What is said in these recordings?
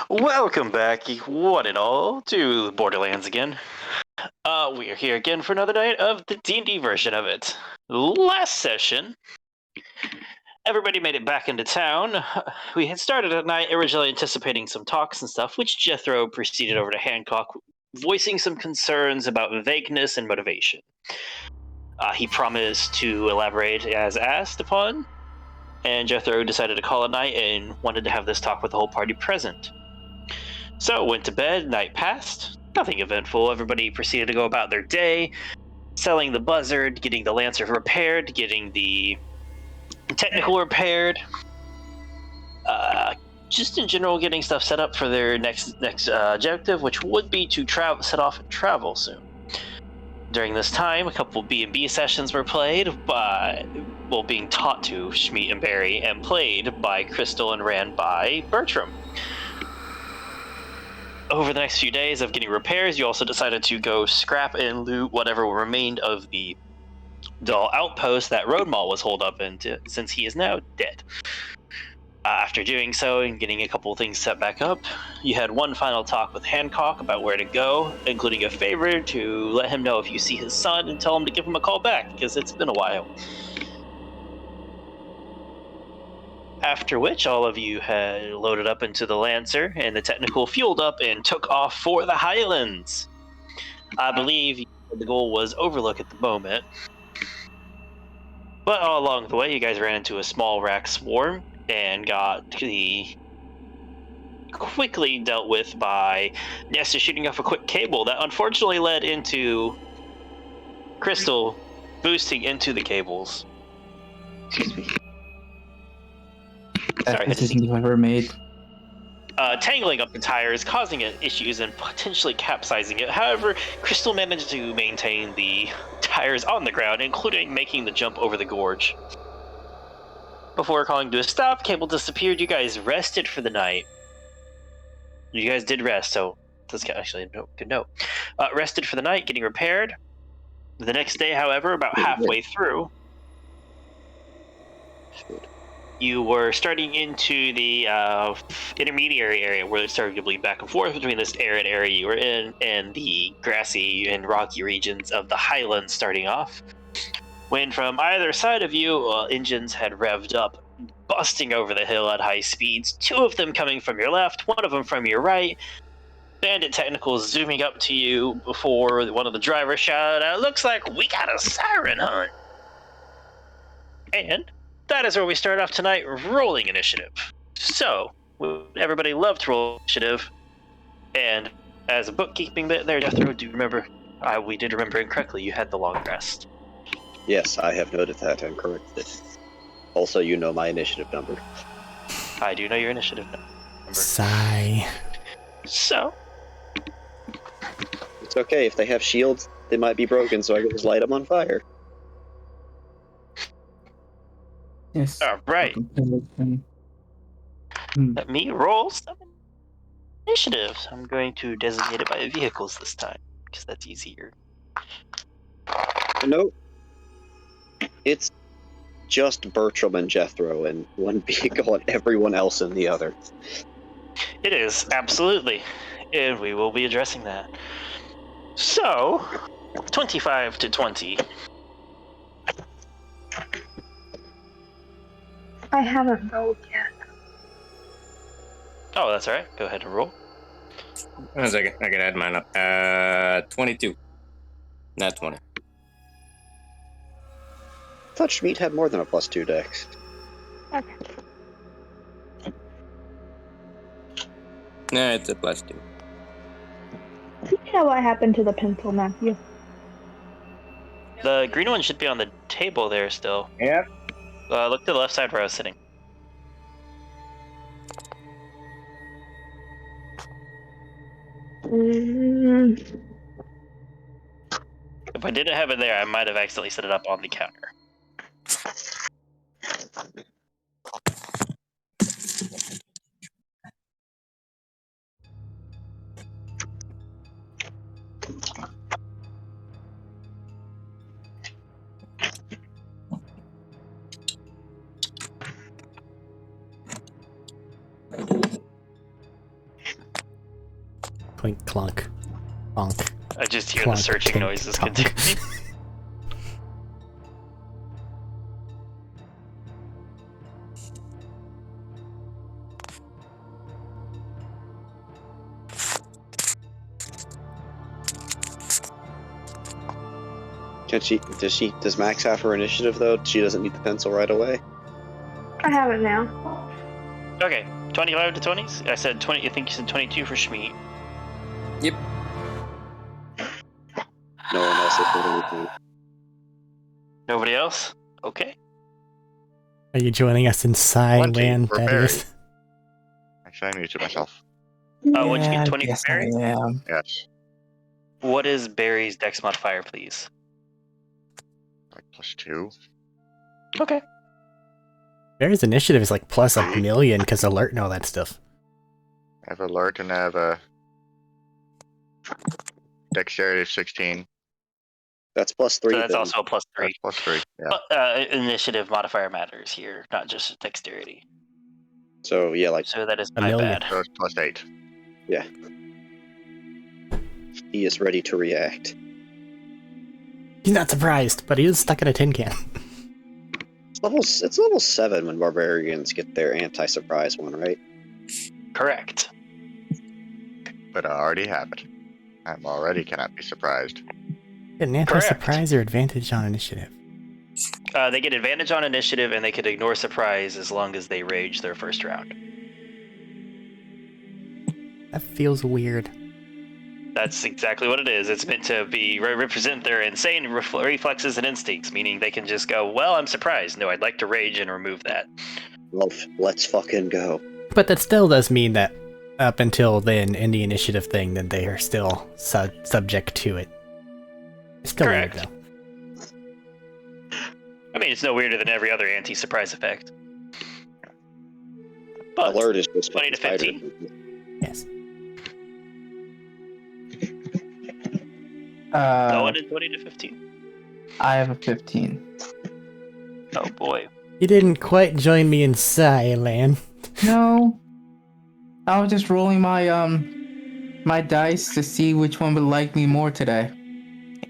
Welcome back, one and all, to Borderlands again. We are here again for another night of the D&D version of it. Last session, everybody made it back into town. We had started at night originally anticipating some talks and stuff, which Jethro proceeded over to Hancock, voicing some concerns about vagueness and motivation. He promised to elaborate as asked upon, and Jethro decided to call it night and wanted to have this talk with the whole party present. So, went to bed, night passed, nothing eventful. Everybody proceeded to go about their day, selling the buzzard, getting the lancer repaired, getting the technical repaired, just in general getting stuff set up for their next objective, which would be to set off and travel soon. During this time, a couple B&B sessions were played being taught to Schmeat and Barry, and played by Crystal and ran by Bertram. Over the next few days of getting repairs, you also decided to go scrap and loot whatever remained of the Dull outpost that Roadmall was holed up into, since he is now dead. After doing so and getting a couple things set back up, you had one final talk with Hancock about where to go, including a favor to let him know if you see his son and tell him to give him a call back, because it's been a while. After which, all of you had loaded up into the Lancer, and the technical fueled up and took off for the Highlands. I believe the goal was Overlook at the moment. But all along the way, you guys ran into a small rack swarm, and got quickly dealt with by Nesta shooting off a quick cable that unfortunately led into Crystal boosting into the cables. Excuse me. Sorry, decision I've ever made. Tangling up the tires, causing it issues and potentially capsizing it. However, Crystal managed to maintain the tires on the ground, including making the jump over the gorge. Before calling to a stop, cable disappeared. You guys rested for the night. You guys did rest, so that's actually a good note. Rested for the night, getting repaired. The next day, however, about halfway through, you were starting into the intermediary area where it started to bleed back and forth between this arid area you were in and the grassy and rocky regions of the highlands starting off. When from either side of you, engines had revved up, busting over the hill at high speeds, two of them coming from your left, one of them from your right. Bandit technicals zooming up to you before one of the drivers shouted out, "Looks like we got a siren hunt." And that is where we start off tonight, rolling initiative. So, everybody loved to roll initiative, and as a bookkeeping bit there, Jethro, do you remember? We did remember incorrectly, you had the long rest. Yes, I have noted that and corrected it. Also, you know my initiative number. I do know your initiative number. Sigh. So, It's okay, if they have shields, they might be broken, so I can just light them on fire. Yes. Alright. Let me roll some initiatives. I'm going to designate it by vehicles this time, because that's easier. No. It's just Bertram and Jethro in one vehicle and everyone else in the other. It is, absolutely. And we will be addressing that. So, 25 to 20. I haven't rolled yet. Oh, that's alright. Go ahead and roll. One second, I can add mine up. 22. Not 20. I thought Schmeat had more than a +2 dex. Okay. No, it's a +2. You know what happened to the pencil, Matthew? The green one should be on the table there still. Yep. Look to the left side where I was sitting. If I didn't have it there, I might have accidentally set it up on the counter. Clink, clunk, bonk. I just hear Clunk, the searching tink, noises tonk. continuing. Does Max have her initiative though? She doesn't need the pencil right away. I have it now. Okay, 25 to 20s? I said 20, I think you said 22 for Schmeat. Yep. No one else has done anything. Nobody else? Okay. Are you joining us in Psy 20 land, for Thaddeus? Actually, I muted myself. What'd you get, 20 yes, for Barry? I am. Yes. What is Barry's dex modifier, please? Like +2. Okay. Barry's initiative is like plus 1,000,000 because alert and all that stuff. I have alert and I have a dexterity of 16. That's +3. So that's then. also a plus 3. That's +3. Yeah. But initiative modifier matters here, not just dexterity. So yeah, like So that is A my million. bad. So it's +8. he is ready to react. He's not surprised, but he is stuck in a tin can. It's level 7 when barbarians get their anti-surprise one, right? Correct. But I already have it. I'm already cannot be surprised. An anti-surprise or advantage on initiative. They get advantage on initiative, and they can ignore surprise as long as they rage their first round. That feels weird. That's exactly what it is. It's meant to be represent their insane reflexes and instincts, meaning they can just go, well, I'm surprised. No, I'd like to rage and remove that. Well, let's fucking go. But that still does mean that up until then, in the initiative thing, then they are still subject to it. It's still Correct. weird, though. I mean, it's no weirder than every other anti-surprise effect. But Alert is just 20 to fucking 15? spider. Yes. Going in 20 to 15. I have a 15. Oh boy. You didn't quite join me in Psy land. No. I was just rolling my my dice to see which one would like me more today.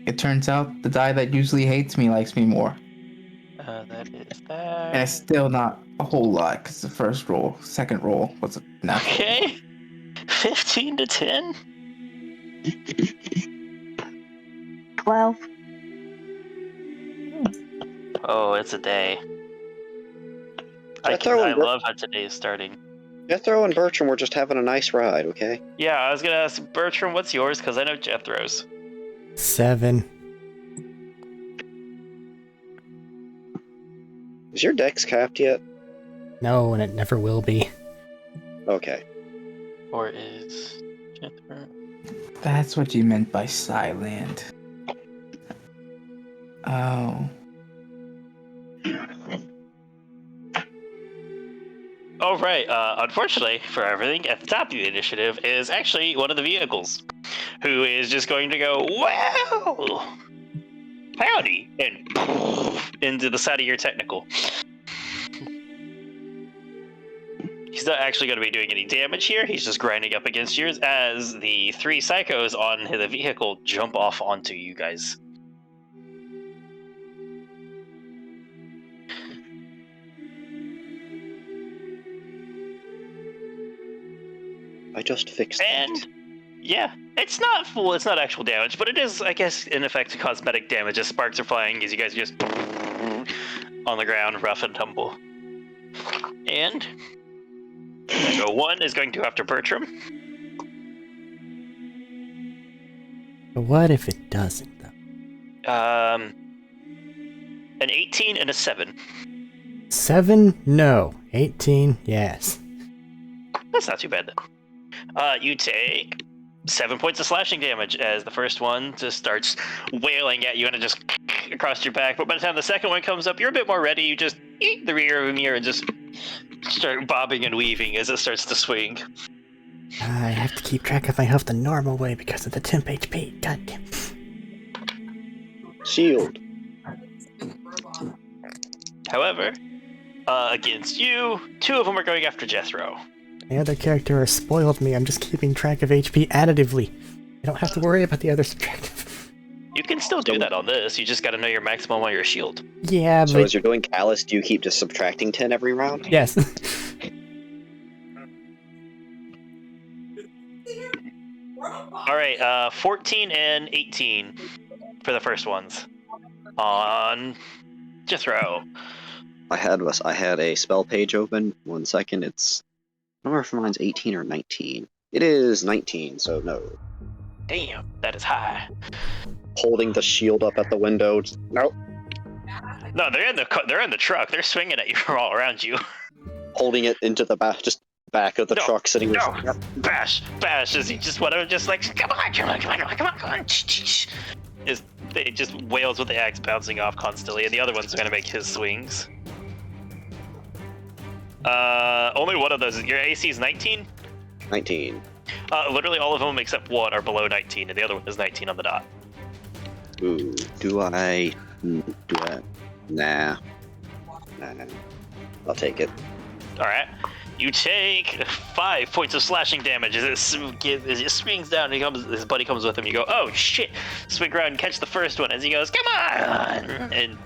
It turns out the die that usually hates me likes me more. That is And it's that. still not a whole lot, because the second roll was a natural. Okay. 15 to 10? 12. Oh, it's a day. I love how today is starting. Jethro and Bertram were just having a nice ride, okay? Yeah, I was gonna ask Bertram, what's yours? Because I know Jethro's. 7. Is your dex capped yet? No, and it never will be. Okay. Or is Jethro? That's what you meant by Psyland. Oh. Oh, right. Unfortunately for everything, at the top of the initiative is actually one of the vehicles, who is just going to go, wow, howdy, and into the side of your technical. He's not actually going to be doing any damage here. He's just grinding up against yours as the 3 psychos on the vehicle jump off onto you guys. I just fixed And it. yeah, it's not actual damage, but it is, I guess, in effect, cosmetic damage as sparks are flying as you guys just on the ground, rough and tumble. And so 1 is going to after Bertram. But what if it doesn't, though? An 18 and a 7. 7? No. 18? Yes. That's not too bad, then. You take 7 points of slashing damage as the first one just starts wailing at you and it just across your back. But by the time the second one comes up, you're a bit more ready. You just eat the rear mirror and just start bobbing and weaving as it starts to swing. I have to keep track of my health the normal way because of the temp HP. Goddamn. Shield. However, against you, 2 of them are going after Jethro. My other character has spoiled me. I'm just keeping track of HP additively. I don't have to worry about the other subtractive. You can still do that on this. You just got to know your maximum on your shield. Yeah, So but as you're doing Callus, do you keep just subtracting 10 every round? yes. All right, 14 and 18 for the first ones. On Jethro. I had a spell page open. 1 second. It's I don't know if mine's 18 or 19. It is 19, so no. Damn, that is high. Holding the shield up at the window. Just, nope. No, they're in the truck. They're swinging at you from all around you. Holding it into the back of the No, truck, sitting there. No, bash. As he just whatever, just like come on. It just wails with the axe bouncing off constantly, and the other one's gonna make his swings. Only one of those. Your AC is 19. 19. Literally all of them except one are below 19, and the other one is 19 on the dot. Ooh, do I? Nah. I'll take it. All right. You take 5 points of slashing damage as it swings down. His buddy comes with him. You go, oh shit! Swing around and catch the first one as he goes, come on! And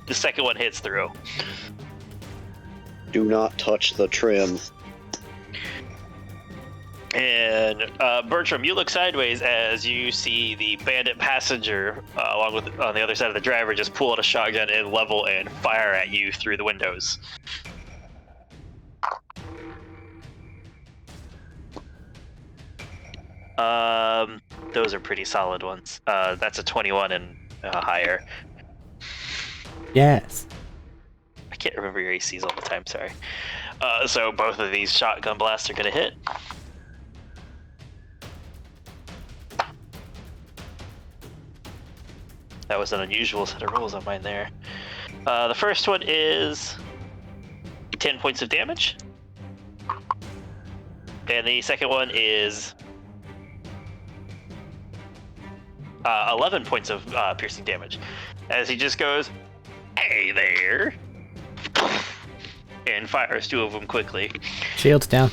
the second one hits through. Do not touch the trim. And Bertram, you look sideways as you see the bandit passenger, along with on the other side of the driver, just pull out a shotgun and level and fire at you through the windows. Those are pretty solid ones. That's a 21 and higher. Yes. I can't remember your ACs all the time, sorry. So both of these shotgun blasts are gonna hit. That was an unusual set of rolls on mine there. The first one is 10 points of damage. And the second one is 11 points of piercing damage. As he just goes, hey there! And fires 2 of them quickly. Shield's down.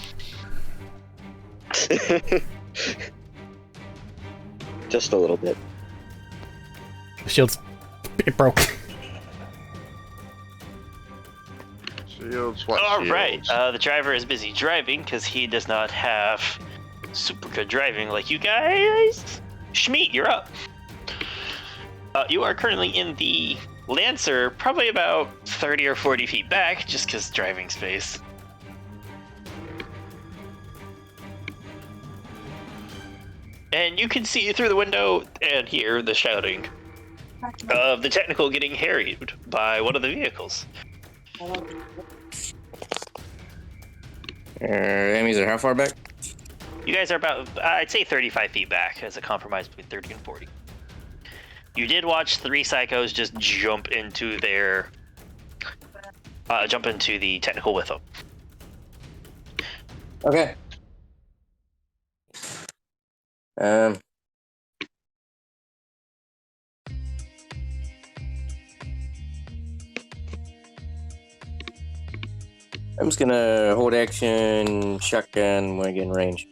Just a little bit. Shield's... It broke. Shields, what All shields? right, the driver is busy driving because he does not have super good driving like you guys. Schmeat, you're up. You are currently in the Lancer, probably about 30 or 40 feet back, just because driving space. And you can see through the window and hear the shouting of the technical getting harried by one of the vehicles. Enemies are how far back? You guys are about, I'd say 35 feet back as a compromise between 30 and 40. You did watch 3 psychos just jump into the technical with them. Okay. I'm just gonna hold action, shotgun when I get in range.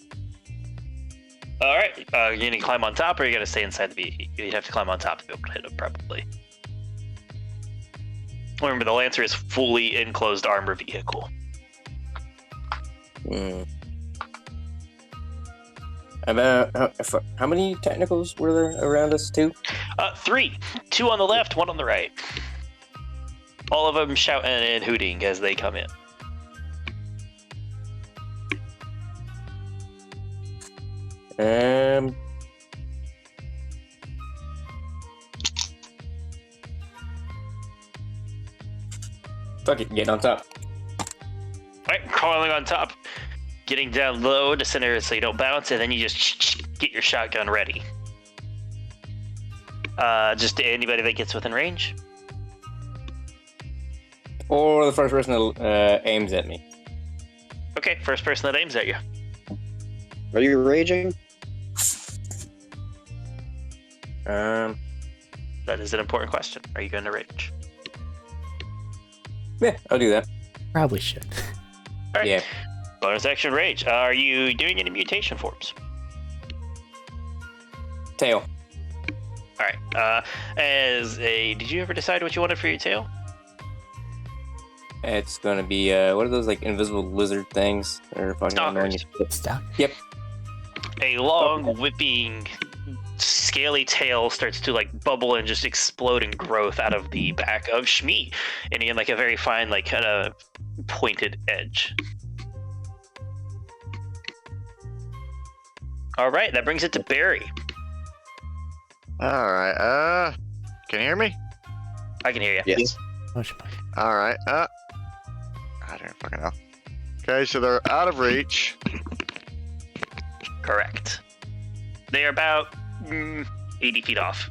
All right, you gonna climb on top, or you gotta stay inside the vehicle? You'd have to climb on top to be able to hit him, probably. Remember, the Lancer is fully enclosed armor vehicle. How many technicals were there around us? 2? 3. 2 on the left, 1 on the right. All of them shouting and hooting as they come in. Fuck it, get on top. Alright, crawling on top, getting down low to center so you don't bounce, and then you just get your shotgun ready. Just anybody that gets within range. Or the first person that aims at me. Okay, first person that aims at you. Are you raging? That is an important question. Are you going to rage? Yeah, I'll do that. Probably should. All right. Yeah. Bonus action rage. Are you doing any mutation forms? Tail. All right. Did you ever decide what you wanted for your tail? It's gonna be what are those like invisible lizard things? Or Stalkers. Stop. Yep. A long, whipping, scaly tail starts to like bubble and just explode in growth out of the back of Shmi, and in like a very fine, like kind of pointed edge. All right, that brings it to Barry. All right. Can you hear me? I can hear you. Yes. All right. I don't fucking know. Okay, so they're out of reach. Correct. They are about 80 feet off.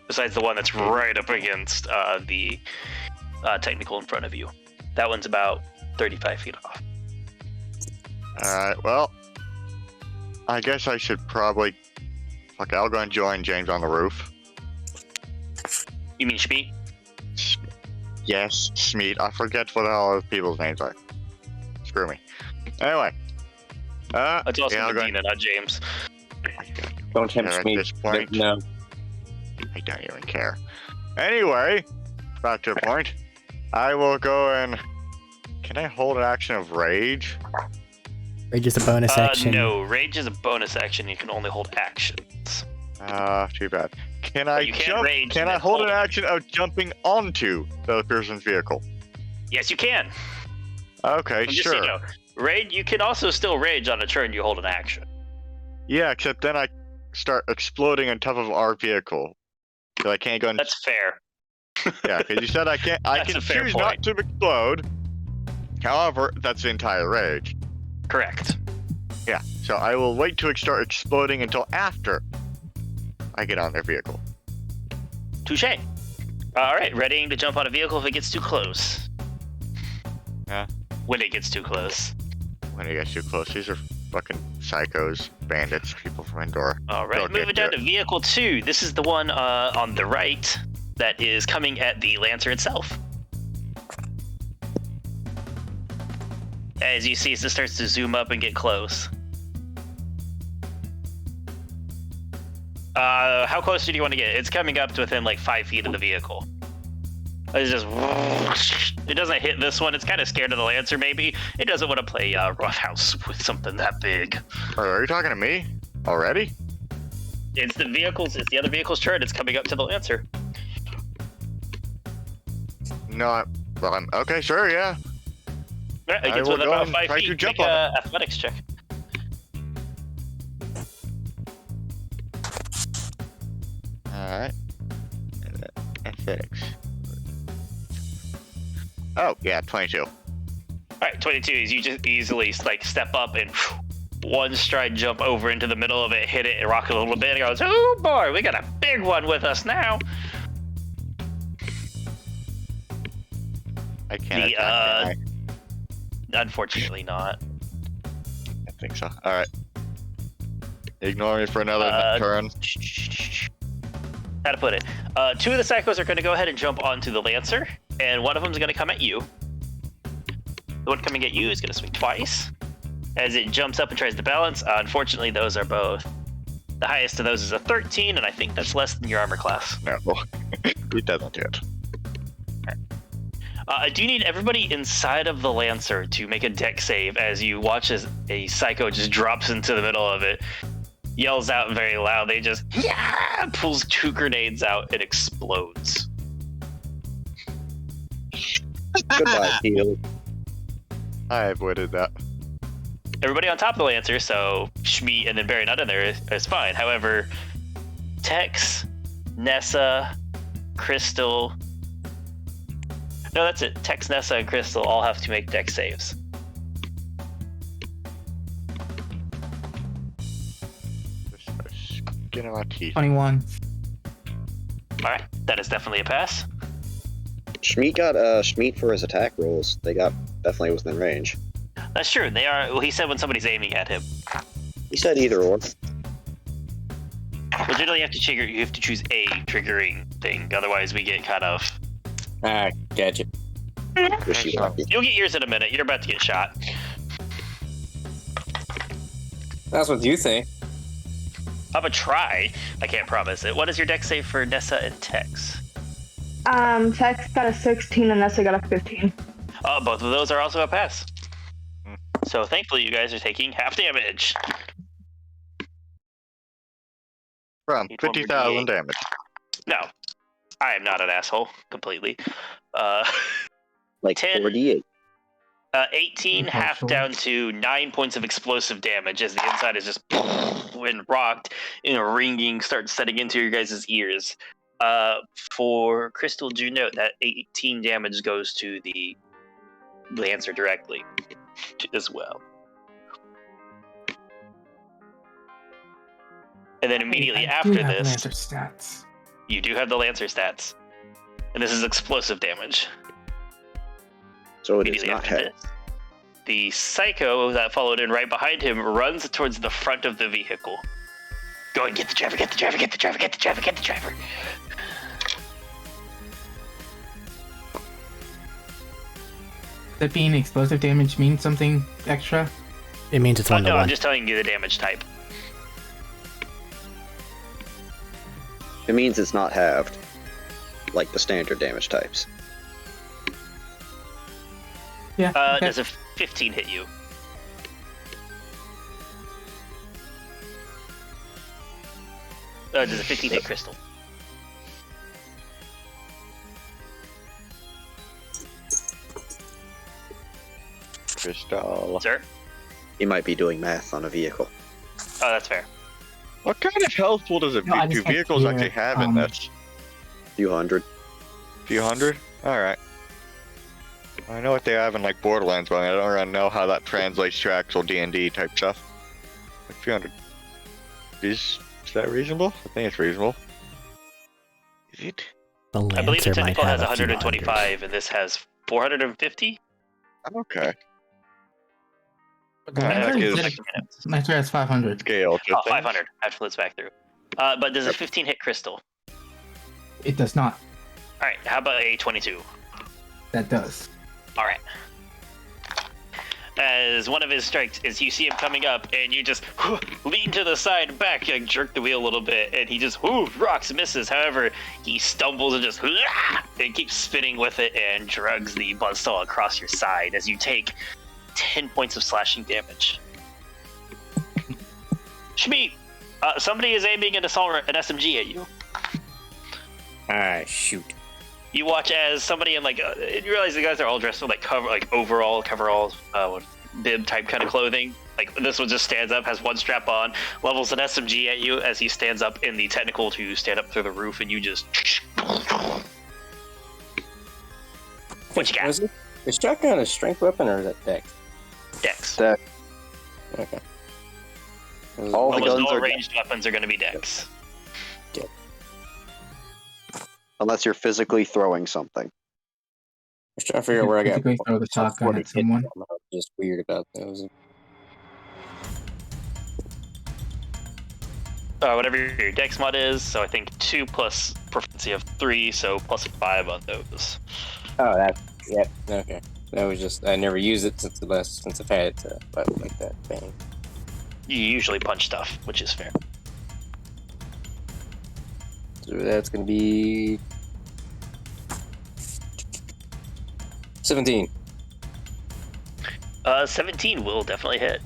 Besides the one that's right up against the technical in front of you. That one's about 35 feet off. All right. Well, I guess I should probably. Okay, I'll go and join James on the roof. You mean Shmi? Yes, Smeet. I forget what the hell those people's names are. Screw me. Anyway. It's also yeah, Medina, not James. Don't tempt At me. this point, No. I don't even care. Anyway, back to the point. I will go and. Can I hold an action of rage? Rage is a bonus action. No, rage is a bonus action. You can only hold actions. Too bad. Can I you can't jump? rage Can and I then hold an hold it. action of jumping onto the other person's vehicle? Yes, you can. Okay, Just sure. so you know, rage. You can also still rage on a turn you hold an action. Yeah, except then I start exploding on top of our vehicle. So I can't go and That's fair. yeah, because you said I can't. I That's can a fair choose point. not to explode. However, that's the entire rage. Correct. Yeah, so I will wait to start exploding until after I get on their vehicle. Touche. All right, readying to jump on a vehicle if it gets too close. Yeah. When it gets too close. When it gets too close, these are fucking psychos, bandits, people from Endor. All right, Don't moving get down to to vehicle 2. This is the one on the right that is coming at the Lancer itself. As you see, as it starts to zoom up and get close. How close do you want to get? It's coming up to within like 5 feet of the vehicle. It's just, it doesn't hit this one. It's kind of scared of the Lancer, maybe. It doesn't want to play roughhouse with something that big. Are you talking to me already? It's the other vehicle's turn. It's coming up to the Lancer. No, I'm okay, sure, yeah. Right, it I gets will within go about and 5 try to feet. jump Make on a athletics check. Alright. Athletics. Oh, yeah, 22. All right, 22 is you just easily like step up and one stride jump over into the middle of it, hit it, and rock it a little bit, and goes, oh boy, we got a big one with us now. I can't The, attack, can Unfortunately not. I think so. Alright. Ignore me for another turn. How to put it? 2 of the psychos are going to go ahead and jump onto the Lancer, and one of them is going to come at you. The one coming at you is going to swing twice. As it jumps up and tries to balance, unfortunately, those are both. The highest of those is a 13, and I think that's less than your armor class. No, it doesn't do it. I do need everybody inside of the Lancer to make a deck save as you watch as a psycho just drops into the middle of it, yells out very loud. They just, yeah, pulls 2 grenades out and explodes. Goodbye, Teal. I avoided that. Everybody on top of the Lancer, so Shmi and then Barry not in there is fine. However, Tex, Nessa, Crystal. No, that's it. Tex, Nessa, and Crystal all have to make deck saves. Skin of my teeth. 21. All right, that is definitely a pass. Schmeat got Schmeat for his attack rolls. They got definitely within range. That's true. They are. Well, he said when somebody's aiming at him. He said either or. Well, generally, you have to choose a triggering thing. Otherwise, we get kind of. Ah, gotcha. Wishy-washy. You'll get yours in a minute. You're about to get shot. That's what you think. Have a try. I can't promise it. What is your dex save for Nessa and Tex? Tex got a 16 and Nessa got a 15. Both of those are also a pass. So thankfully, you guys are taking half damage. From Need one more 50,000 D8. damage. No, I am not an asshole completely. Like 10. 48. 18 half down to 9 points of explosive damage as the inside is just when rocked and ringing starts setting into your guys' ears. For Crystal, do note that 18 damage goes to the Lancer directly as well. And then immediately after this, Lancer stats. you do have the Lancer stats. And this is explosive damage. So it is Immediately not after halved. this, the Psycho that followed in right behind him runs towards the front of the vehicle. Go and get the driver, get the driver, get the driver, get the driver, get the driver. That being explosive damage means something extra? It means it's 1 to No, 1. I'm just telling you the damage type. It means it's not halved, like the standard damage types. Yeah. okay. Does a 15 hit you? Does a 15 hit Crystal? Crystal. Sir? You might be doing math on a vehicle. Oh, that's fair. What kind of health pool does No, I do just can't vehicles hear, actually have in this? Few hundred. Few hundred? Alright. I know what they have in like Borderlands, but I don't really know how that translates to actual D&D type stuff. Like few hundred. Is that reasonable? I think it's reasonable. Is it? The I believe the Lancer might technical has have a few hundred. 125 and this has 450? Okay. But the Alright, Lancer, that is- gives Lancer has 500. scale. to Oh, things. 500. I have to flip back through. But does a 15 hit Crystal? It does not. Alright, how about a 22? That does. Alright. As one of his strikes is you see him coming up and you just lean to the side and back, like jerk the wheel a little bit, and he just rocks, misses. However, he stumbles and just and keeps spinning with it and drugs the buzzsaw across your side as you take 10 points of slashing damage. Shmi, somebody is aiming an SMG at you. Ah, shoot. You watch as somebody in like you realize the guys are all dressed in like coveralls, bib type kind of clothing. Like this one just stands up, has one strap on, levels an SMG at you as he stands up in the technical to stand up through the roof, and you just. What you got? Was it a shotgun a strength weapon or is that dex? Dex. Dex. Okay. All the Almost guns all are ranged weapons are going to be Dex. unless you're physically throwing something. I was trying to figure out where I got. Physically throw the shotgun at someone. I was just weird about those. Whatever your Dex mod is, so I think 2 plus proficiency of 3, so plus 5 on those. Oh, that. Yep. Okay. That was just. I never used it since I've had it to fight like that thing. You usually punch stuff, which is fair. So that's gonna be 17. 17 will definitely hit.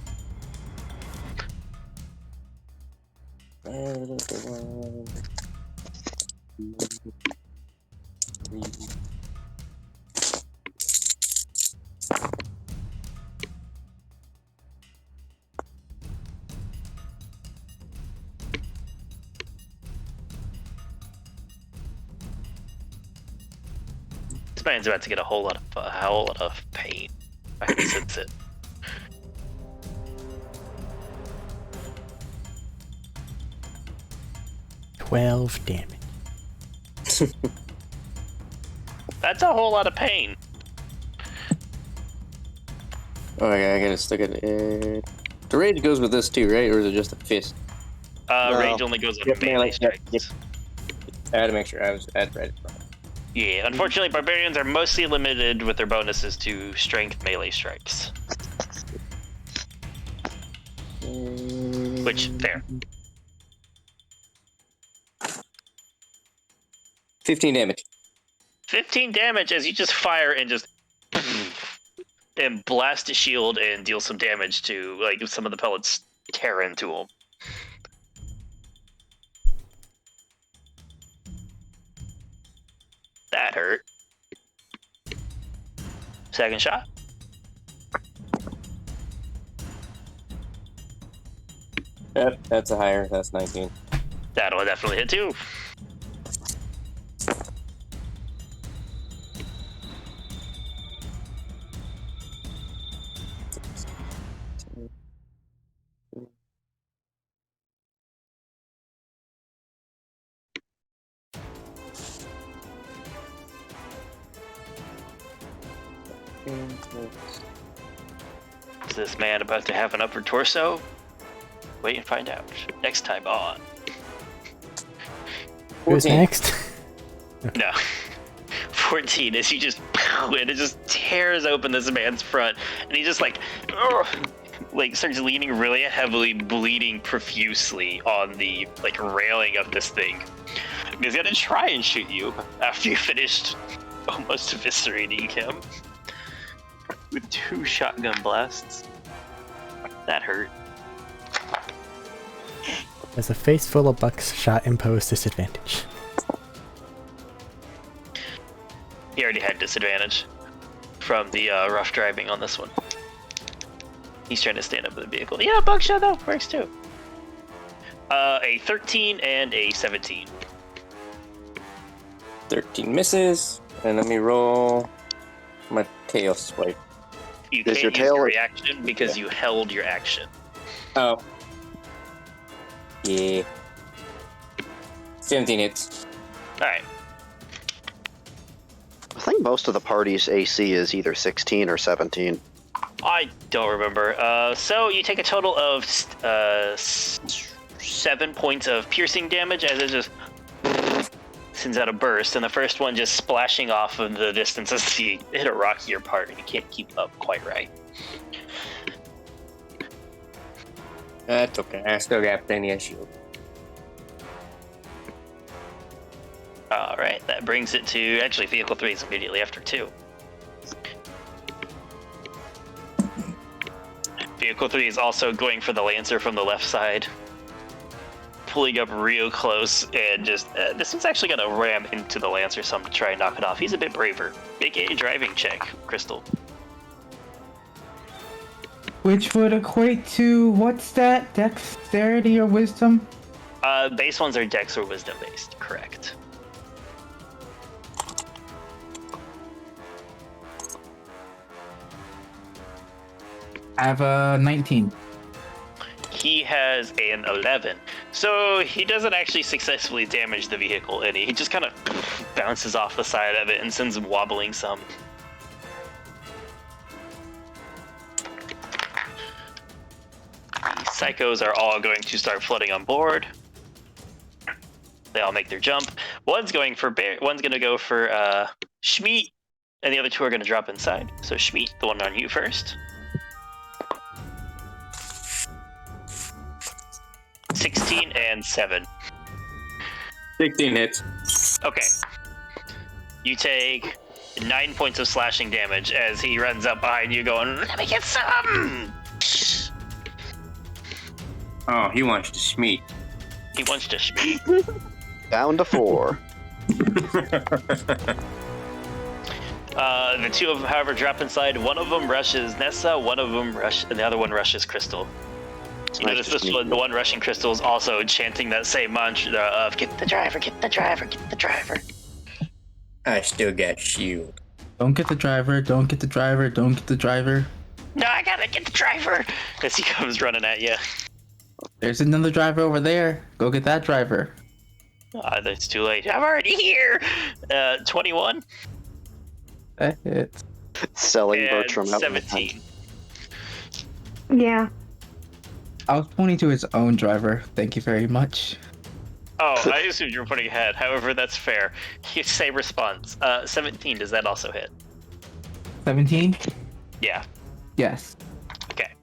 This man's about to get a whole lot of pain. I can sense it. $12 damage. That's a whole lot of pain. Oh, I gotta stick it. The rage goes with this too, right? Or is it just a fist? No. Range only goes on Yep, melee melee, strikes. yep. I had to make sure I had read it. Yeah, unfortunately, barbarians are mostly limited with their bonuses to strength melee strikes. Which, fair. 15 damage. 15 damage as you just fire and just and blast a shield and deal some damage to, like, some of the pellets tear into him. That hurt. Second shot. Yep, that's a higher. That's 19. That'll definitely hit too. Is this man about to have an upper torso? Wait and find out. Next time on. Who's 14. next? No. 14 as you just and it just tears open this man's front and he just like starts leaning really heavily, bleeding profusely on the railing of this thing. He's gonna try and shoot you after you finished almost eviscerating him with 2 shotgun blasts. That hurt. As a face full of buckshot impose disadvantage. He already had disadvantage from the rough driving on this one. He's trying to stand up with the vehicle. Yeah, buckshot though works too. A 13 and a 17. 13 misses. And let me roll my tail swipe. You Does can't your use tail- your reaction because you held your action. Oh. Yeah. 17 hits. Alright. I think most of the party's AC is either 16 or 17. I don't remember. So you take a total of 7 points of piercing damage as it just sends out a burst, and the first one just splashing off of the distance as you hit a rockier part and you can't keep up quite right. That's okay. I still got plenty of shield. Alright, that brings it to... Actually, Vehicle 3 is immediately after 2. Vehicle 3 is also going for the Lancer from the left side. Pulling up real close and just... this one's actually going to ram into the Lancer some to try and knock it off. He's a bit braver. Make a driving check, Crystal. Which would equate to, what's that? Dexterity or wisdom? Base ones are Dex or Wisdom based, correct. I have a 19. He has an 11. So he doesn't actually successfully damage the vehicle any. He just kind of bounces off the side of it and sends him wobbling some. The psychos are all going to start flooding on board. They all make their jump. One's going to go for Schmeat, and the other 2 are going to drop inside. So Schmeat, the one on you first. 16 and 7. 16 hits. Okay. You take 9 points of slashing damage as he runs up behind you going, "Let me get some!" Oh, he wants to schmeat. He wants to speak. Down to 4. The 2 of them, however, drop inside. One of them rushes Nessa, and the other one rushes Crystal. You notice this one, the one rushing Crystal is also chanting that same mantra of "Get the driver, get the driver, get the driver." I still got shield. Don't get the driver, don't get the driver, don't get the driver. No, I gotta get the driver! As he comes running at you. There's another driver over there. Go get that driver. That's too late. I'm already here! 21 That hits. Selling and Bertram out. 17. Yeah. I was pointing to his own driver. Thank you very much. Oh, I assumed you were putting ahead. However, that's fair. Same response. 17, does that also hit? 17? Yeah. Yes. Okay.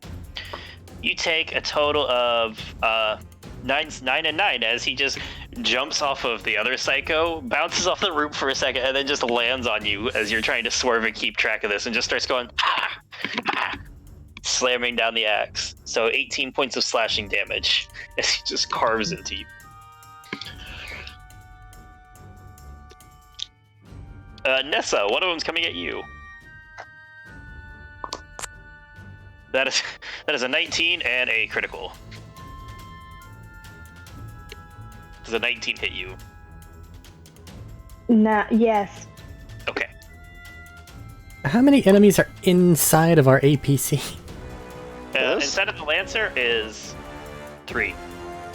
You take a total of 9 and 9 as he just jumps off of the other psycho, bounces off the roof for a second, and then just lands on you as you're trying to swerve and keep track of this, and just starts going, slamming down the axe. So 18 points of slashing damage as he just carves into you. Nessa, one of them's coming at you. That is a 19 and a critical. Does a 19 hit you? Nah, yes. Okay. How many enemies are inside of our APC? Yes? Inside of the Lancer is 3.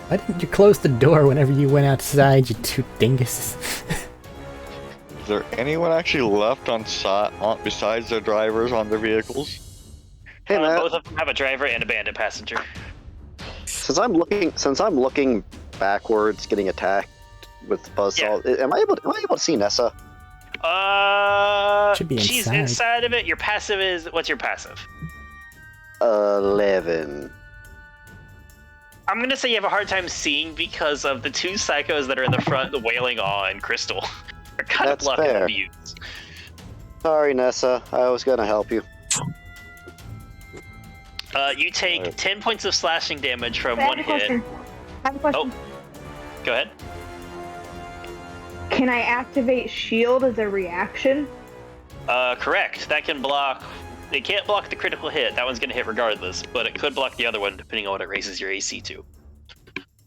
Why didn't you close the door whenever you went outside, you two dinguses? Is there anyone actually left on site besides their drivers on their vehicles? Hey, Matt. Both of them have a driver and a bandit passenger. Since I'm looking backwards, getting attacked with buzzsaw, am I able to see Nessa? Should be she's inside. inside of it. Your passive is, what's your passive? 11. I'm gonna say you have a hard time seeing because of the 2 psychos that are in the front, the Wailing Awe and Crystal. They're kind That's of blocking fair. the views. Sorry, Nessa. I was gonna help you. You take 10 points of slashing damage from I have one a hit. question. I have a question. Go ahead. Can I activate shield as a reaction? Correct. That can block. It can't block the critical hit. That one's gonna hit regardless, but it could block the other one depending on what it raises your AC to.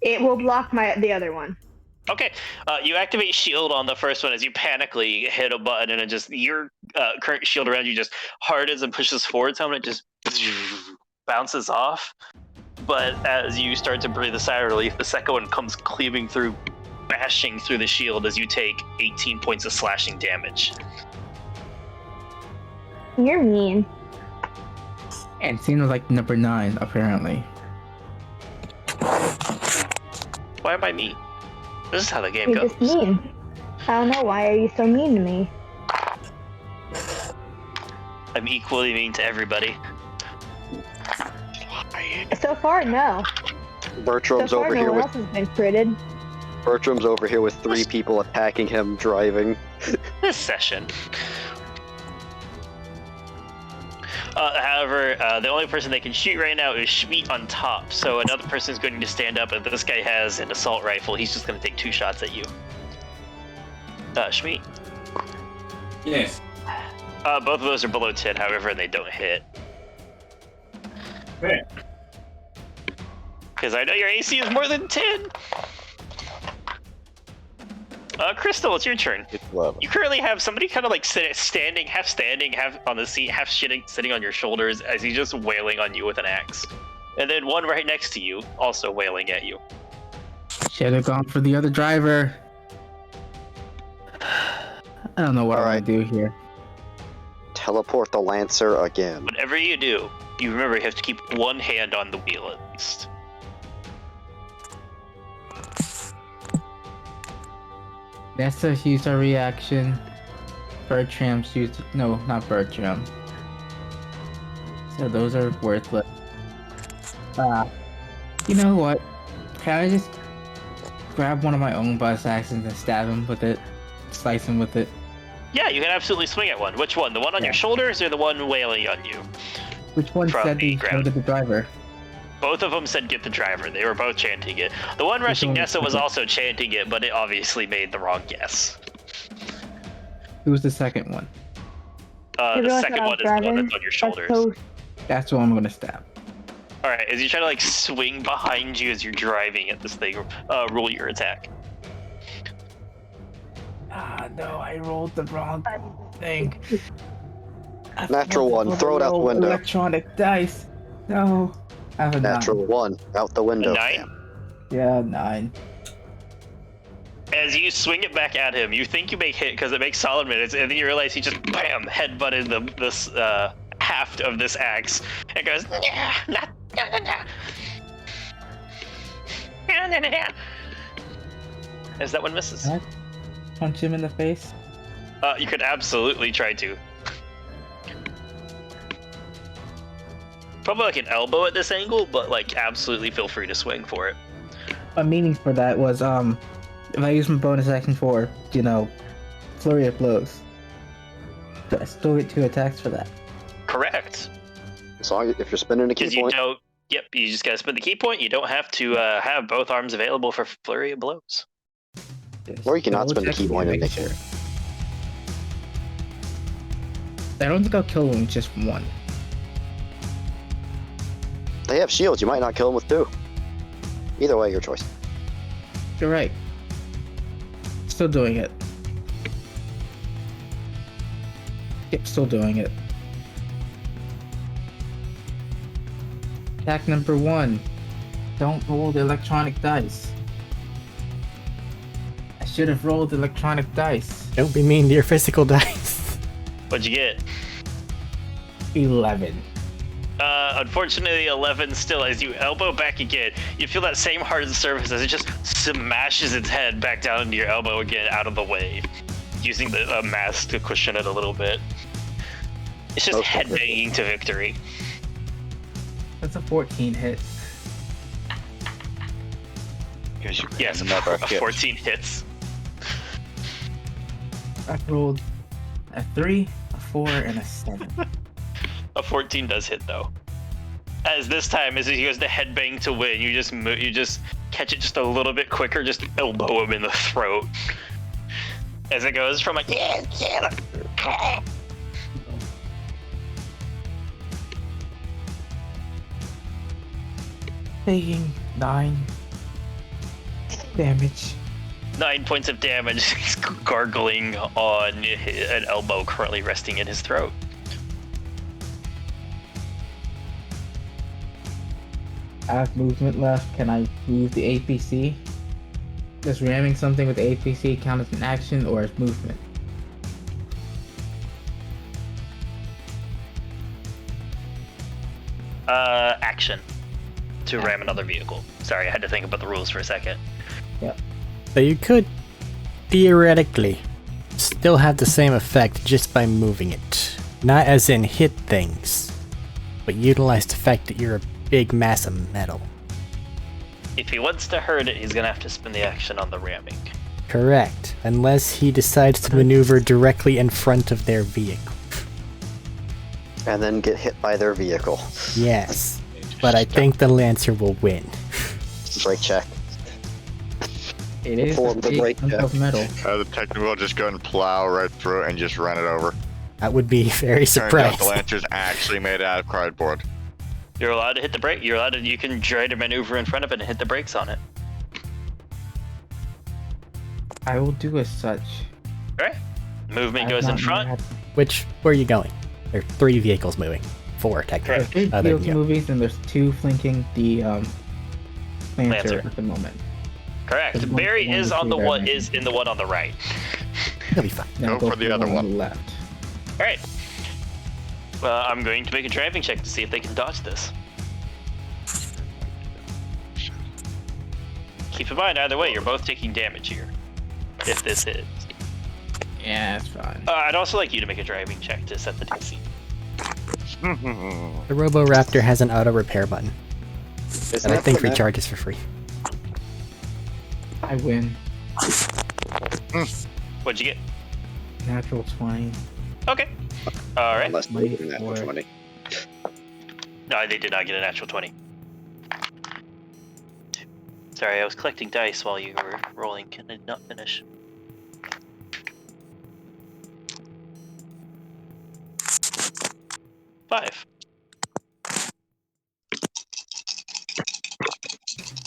It will block the other one. Okay, you activate shield on the first one as you panically hit a button, and it just your current shield around you just hardens and pushes forward some, and it just bounces off. But as you start to breathe a sigh of relief, the second one comes cleaving through, bashing through the shield as you take 18 points of slashing damage. You're mean. And seems like number 9, apparently. Why am I mean? This is how the game You're goes. just mean. I don't know, why are you so mean to me? I'm equally mean to everybody. So far, no. Bertram's So far, over no here one with else has been critted. Bertram's over here with 3 people attacking him driving. This session. However, the only person they can shoot right now is Schmeat on top, so another person is going to stand up, and this guy has an assault rifle. He's just going to take 2 shots at you. Schmeat. Yes. Both of those are below 10, however, and they don't hit. Okay. Because I know your AC is more than 10! Crystal, it's your turn. It's 11. You currently have somebody kind of like standing, half on the seat, half sitting on your shoulders as he's just wailing on you with an axe. And then one right next to you, also wailing at you. Should have gone for the other driver. I don't know what I'm gonna do here. Teleport the Lancer again. Whatever you do, you remember you have to keep one hand on the wheel at least. Nessa used a reaction. Bertram's used. No, not Bertram. So those are worthless. You know what? Can I just grab one of my own bus axes and stab him with it? Slice him with it? Yeah, you can absolutely swing at one. Which one? The one on your shoulders or the one wailing on you? Which one From said the he ground. showed the driver? Both of them said get the driver. They were both chanting it. The one rushing one- Nessa was also chanting it, but it obviously made the wrong guess. Who was the second one? The realize second that I one was is the one driving? that's on your That's shoulders. so That's what I'm gonna stab. Alright, as you try to like swing behind you as you're driving at this thing, roll your attack. Ah, no, I rolled the wrong thing. Natural one, throw it out the window. Electronic dice. No. I have a Natural 9. 1, out the window. A 9? Yeah, 9. As you swing it back at him, you think you make hit because it makes solid minutes, and then you realize he just bam headbutted this haft of this axe and goes as that one misses. What? Punch him in the face. You could absolutely try to. probably like an elbow at this angle, but like absolutely feel free to swing for it. My meaning for that was if I use my bonus action for flurry of blows, do I still get 2 attacks for that? Correct. As long as if you're spending a Because key you point, don't. Yep, you just gotta spend the key point. You don't have to have both arms available for flurry of blows. or you cannot Double spend a key checking point to and make make it. sure. I don't think I'll kill him with just 1. They have shields. You might not kill them with 2. Either way, your choice. You're right. Still doing it. Yep, still doing it. Attack number 1. Don't roll the electronic dice. I should have rolled the electronic dice. Don't be mean to your physical dice. What'd you get? 11. Unfortunately, 11 still, as you elbow back again, you feel that same hard surface as it just smashes its head back down into your elbow again, out of the way, using the mask to cushion it a little bit. It's just Okay. headbanging to victory. That's a 14 hit. Because you Yes, never a hit. 14 hits. I rolled a 3, a 4, and a 7. A 14 does hit though. As this time, as he goes to headbang to win, you just catch it just a little bit quicker, just elbow him in the throat. As it goes from like Taking 9 damage. 9 points of damage. He's gargling on an elbow currently resting in his throat. I have movement left. Can I move the APC? Does ramming something with the APC count as an action or as movement? Action to ram another vehicle. Sorry, I had to think about the rules for a second. So you could, theoretically, still have the same effect just by moving it. Not as in hit things, but utilize the fact that you're a big mass of metal. If he wants to hurt it, he's gonna have to spend the action on the ramming. Correct. Unless he decides to maneuver directly in front of their vehicle. And then get hit by their vehicle. Yes. But I think the Lancer will win. Brake check. It is Pull a up the big brake chunk check. of metal. The technical will just go and plow right through it and just run it over. I would be very Turns out surprised. the Lancer's actually made out of cardboard. You're allowed to hit the brake. You can try to maneuver in front of it and hit the brakes on it. I will do as such. All right. Movement I goes have in not front. had- Where are you going? There are 3 vehicles moving. 4, There's technically. 3 Other fields than you. movies and there's 2 flanking the Lancer Lancer. at the moment. Correct. There's one- Barry one is or on two the there, one maybe. is in the one on the right. It'll be fine. Then Go for the other on one. the left. All right. I'm going to make a driving check to see if they can dodge this. Keep in mind, either way, you're both taking damage here. If this hits. Yeah, that's fine. I'd also like you to make a driving check to set the DC. The Roboraptor has an auto repair button Isn't that I that think the map? recharges for free. I win. What'd you get? Natural 20. Okay. All right. Unless they get an natural Wait for it. 20. No, they did not get a natural 20. Sorry, I was collecting dice while you were rolling and did not finish. Five.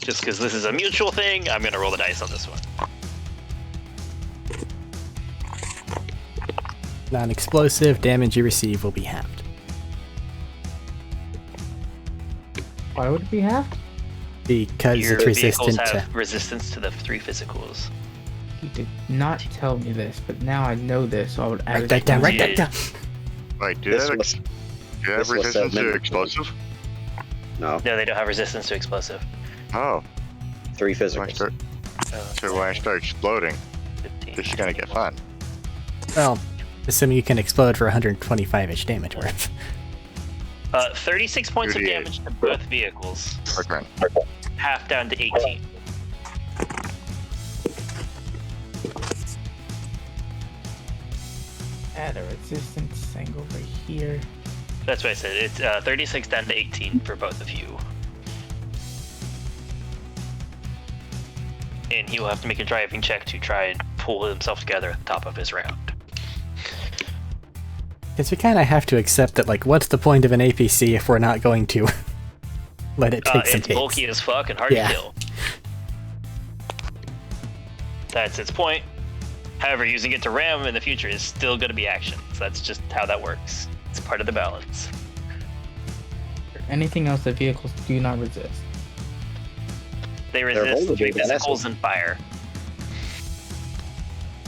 Just because this is a mutual thing, I'm gonna roll the dice on this one. Non-explosive damage you receive will be halved. Why would it be half? Because Your it's vehicles resistant to... have resistance to the 3 physicals. You did not tell me this, but now I know this, so I would add Write it that to down, my- write that down! Wait, do This they was- have this was resistance to said explosive? No, No, they don't have resistance to explosive. Oh, 3 so physicals. when I start exploding, 15. this is gonna get fun. Well, assuming you can explode for 125-ish damage worth. 36 points of 38. damage to both vehicles. Okay. Half down to 18. Add a resistance thing over here. That's what I said. It's 36 down to 18 for both of you. And he will have to make a driving check to try and pull himself together at the top of his round. Because we kind of have to accept that, like, what's the point of an APC if we're not going to let it take some It's hits? bulky as fuck and hard to kill. That's its point. However, using it to ram in the future is still going to be action. So that's just how that works. It's part of the balance. Anything else that vehicles do not resist? They vulnerable resist to physicals acid. and fire.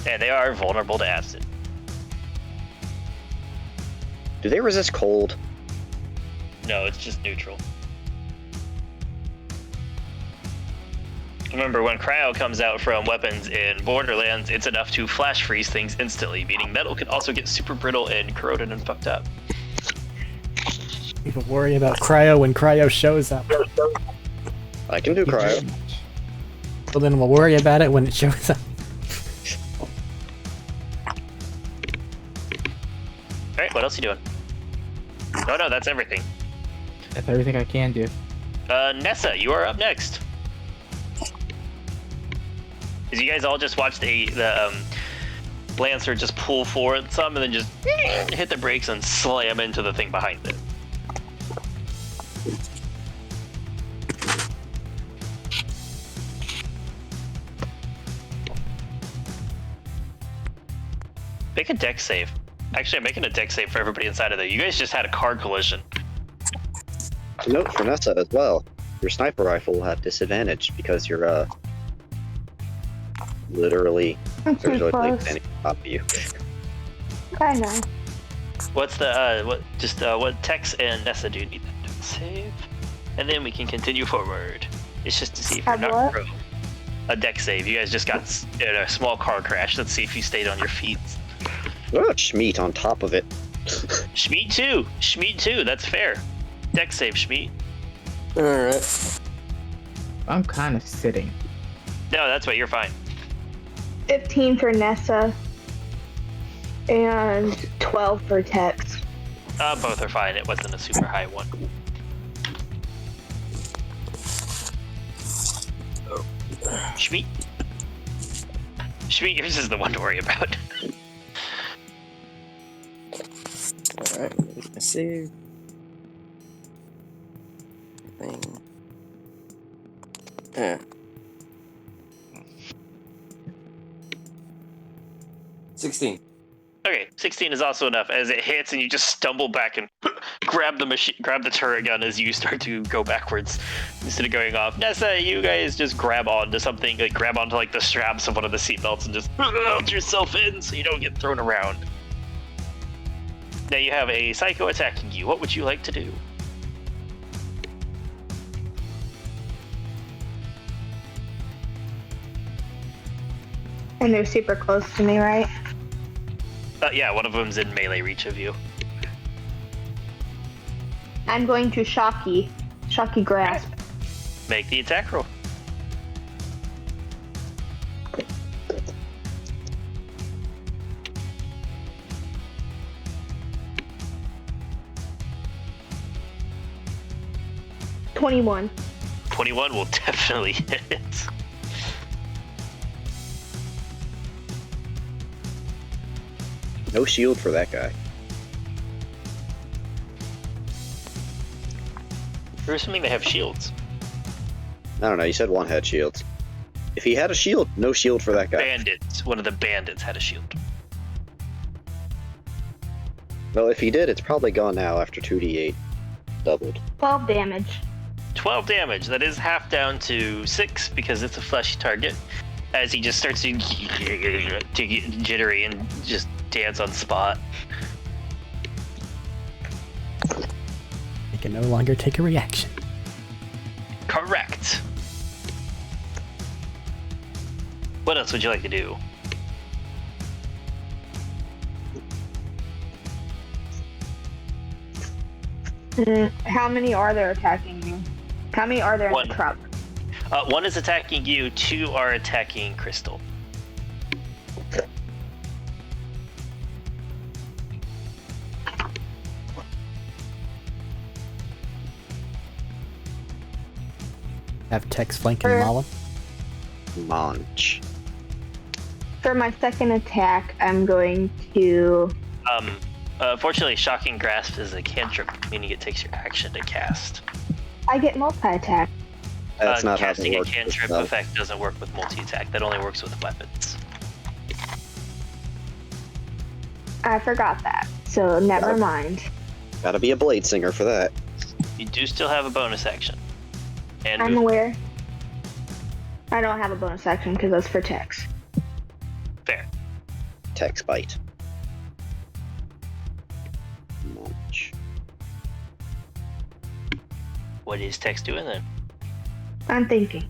And they are vulnerable to acid. Do they resist cold? No, it's just neutral. Remember, when cryo comes out from weapons in Borderlands, it's enough to flash freeze things instantly, meaning metal can also get super brittle and corroded and fucked up. People worry about cryo when cryo shows up. I can do cryo. Well, then we'll worry about it when it shows up. Alright, what else are you doing? No, that's everything. That's everything I can do. Nessa, you are up next. Because you guys all just watched the Lancer just pull forward some and then just hit the brakes and slam into the thing behind it. Make a deck save. Actually, I'm making a deck save for everybody inside of there. You guys just had a car collision. Note for Nessa as well. Your sniper rifle will have disadvantage because you're literally I'm there's too like close. standing on top of you. I know. What's the what Tex and Nessa do need that deck save? And then we can continue forward. It's just to see if you're Have not what? pro. A deck save. You guys just got in a small car crash. Let's see if you stayed on your feet. Oh, Schmeat on top of it. Schmeat too. That's fair. Deck save, Schmeat. Alright. I'm kind of sitting. No, that's what you're fine. 15 for Nessa. And 12 for Tex. Both are fine. It wasn't a super high one. Schmeat. Schmeat, yours is the one to worry about. Alright, let's see. Thing. Yeah. 16. Okay, 16 is also enough as it hits and you just stumble back and grab the turret gun as you start to go backwards instead of going off. Nessa, you guys just grab onto something, like grab onto like the straps of one of the seatbelts and just hold yourself in so you don't get thrown around. Now you have a psycho attacking you. What would you like to do? And they're super close to me, right? Yeah, one of them's in melee reach of you. I'm going to Shocky Grasp. Make the attack roll. $21. 21 will definitely hit. No shield for that guy. We're assuming they have shields. I don't know, you said one had shields. If he had a shield, no shield for that guy. Bandits. One of the bandits had a shield. Well, if he did, it's probably gone now after 2d8 doubled. 12 damage. 12 damage. That is half down to 6 because it's a fleshy target. As he just starts to get jittery and just dance on spot. He can no longer take a reaction. Correct. What else would you like to do? How many are there attacking you? How many are there in One. the truck? One is attacking you, 2 are attacking Crystal. Have Tex flanking Sure. Mala. Launch. For my second attack, I'm going to. Fortunately, Shocking Grasp is a cantrip, meaning it takes your action to cast. I get multi-attack. That's not how Casting they a work. cantrip though. effect doesn't work with multi-attack. That only works with weapons. I forgot that, so never Yep. mind. Gotta be a blade singer for that. You do still have a bonus action. And I'm move. aware. I don't have a bonus action because that's for Tex. Fair. Text bite. Launch. What is Tex doing then? I'm thinking.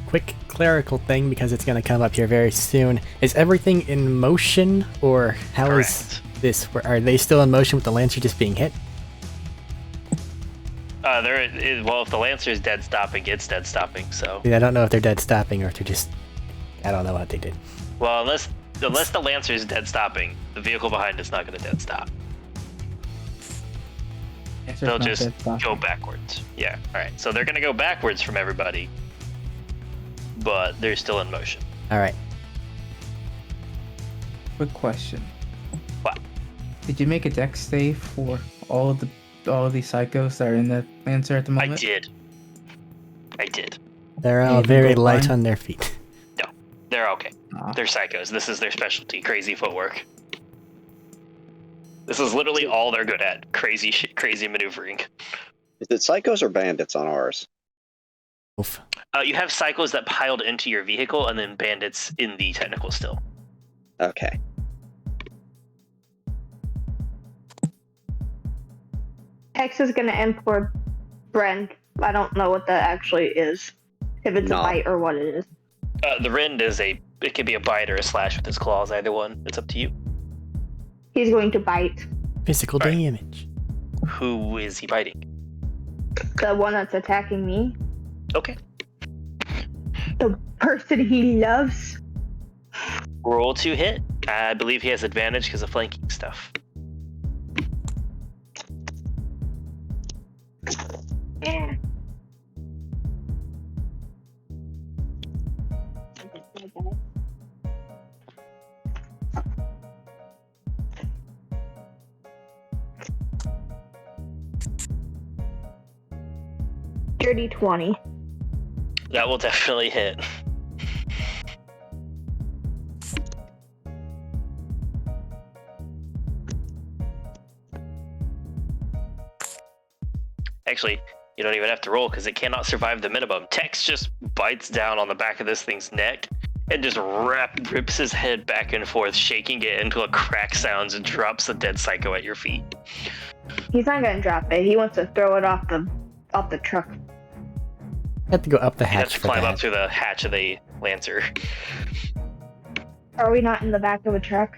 Quick clerical thing because it's gonna come up here very soon. Is everything in motion, or how is Correct. this? Are they still in motion with the Lancer just being hit? Well, if the Lancer is dead stopping, it's dead stopping, so. Yeah, I don't know if they're dead stopping or if they're just. I don't know what they did. Well, unless the Lancer is dead stopping, the vehicle behind it's not going to dead stop. Answer's They'll not just dead stop. go backwards. Yeah, alright. So they're going to go backwards from everybody, but they're still in motion. All right. Quick question. What? Did you make a dex save for all of these psychos that are in the Lancer at the I moment? did. They're all And very go light blind? on their feet. They're okay. Aw. They're psychos. This is their specialty, crazy footwork. This is literally all they're good at. Crazy maneuvering. Is it psychos or bandits on ours? Oof. You have psychos that piled into your vehicle, and then bandits in the technical still. Okay. Tex is gonna import Brent. I don't know what that actually is. If it's No. a bite or what it is. The rend is it can be a bite or a slash with his claws, either one. It's up to you. He's going to bite Physical All right. damage. Who is he biting? the one that's attacking me. Okay. The person he loves. Roll to hit. I believe he has advantage because of flanking stuff. Yeah. Dirty 20. That will definitely hit. Actually, you don't even have to roll because it cannot survive the minimum. Tex just bites down on the back of this thing's neck and just rips his head back and forth, shaking it until a crack sounds and drops the dead psycho at your feet. He's not gonna drop it. He wants to throw it off the truck. Have to go up the You have hatch to for climb that. up through the hatch of the Lancer. Are we not in the back of a truck?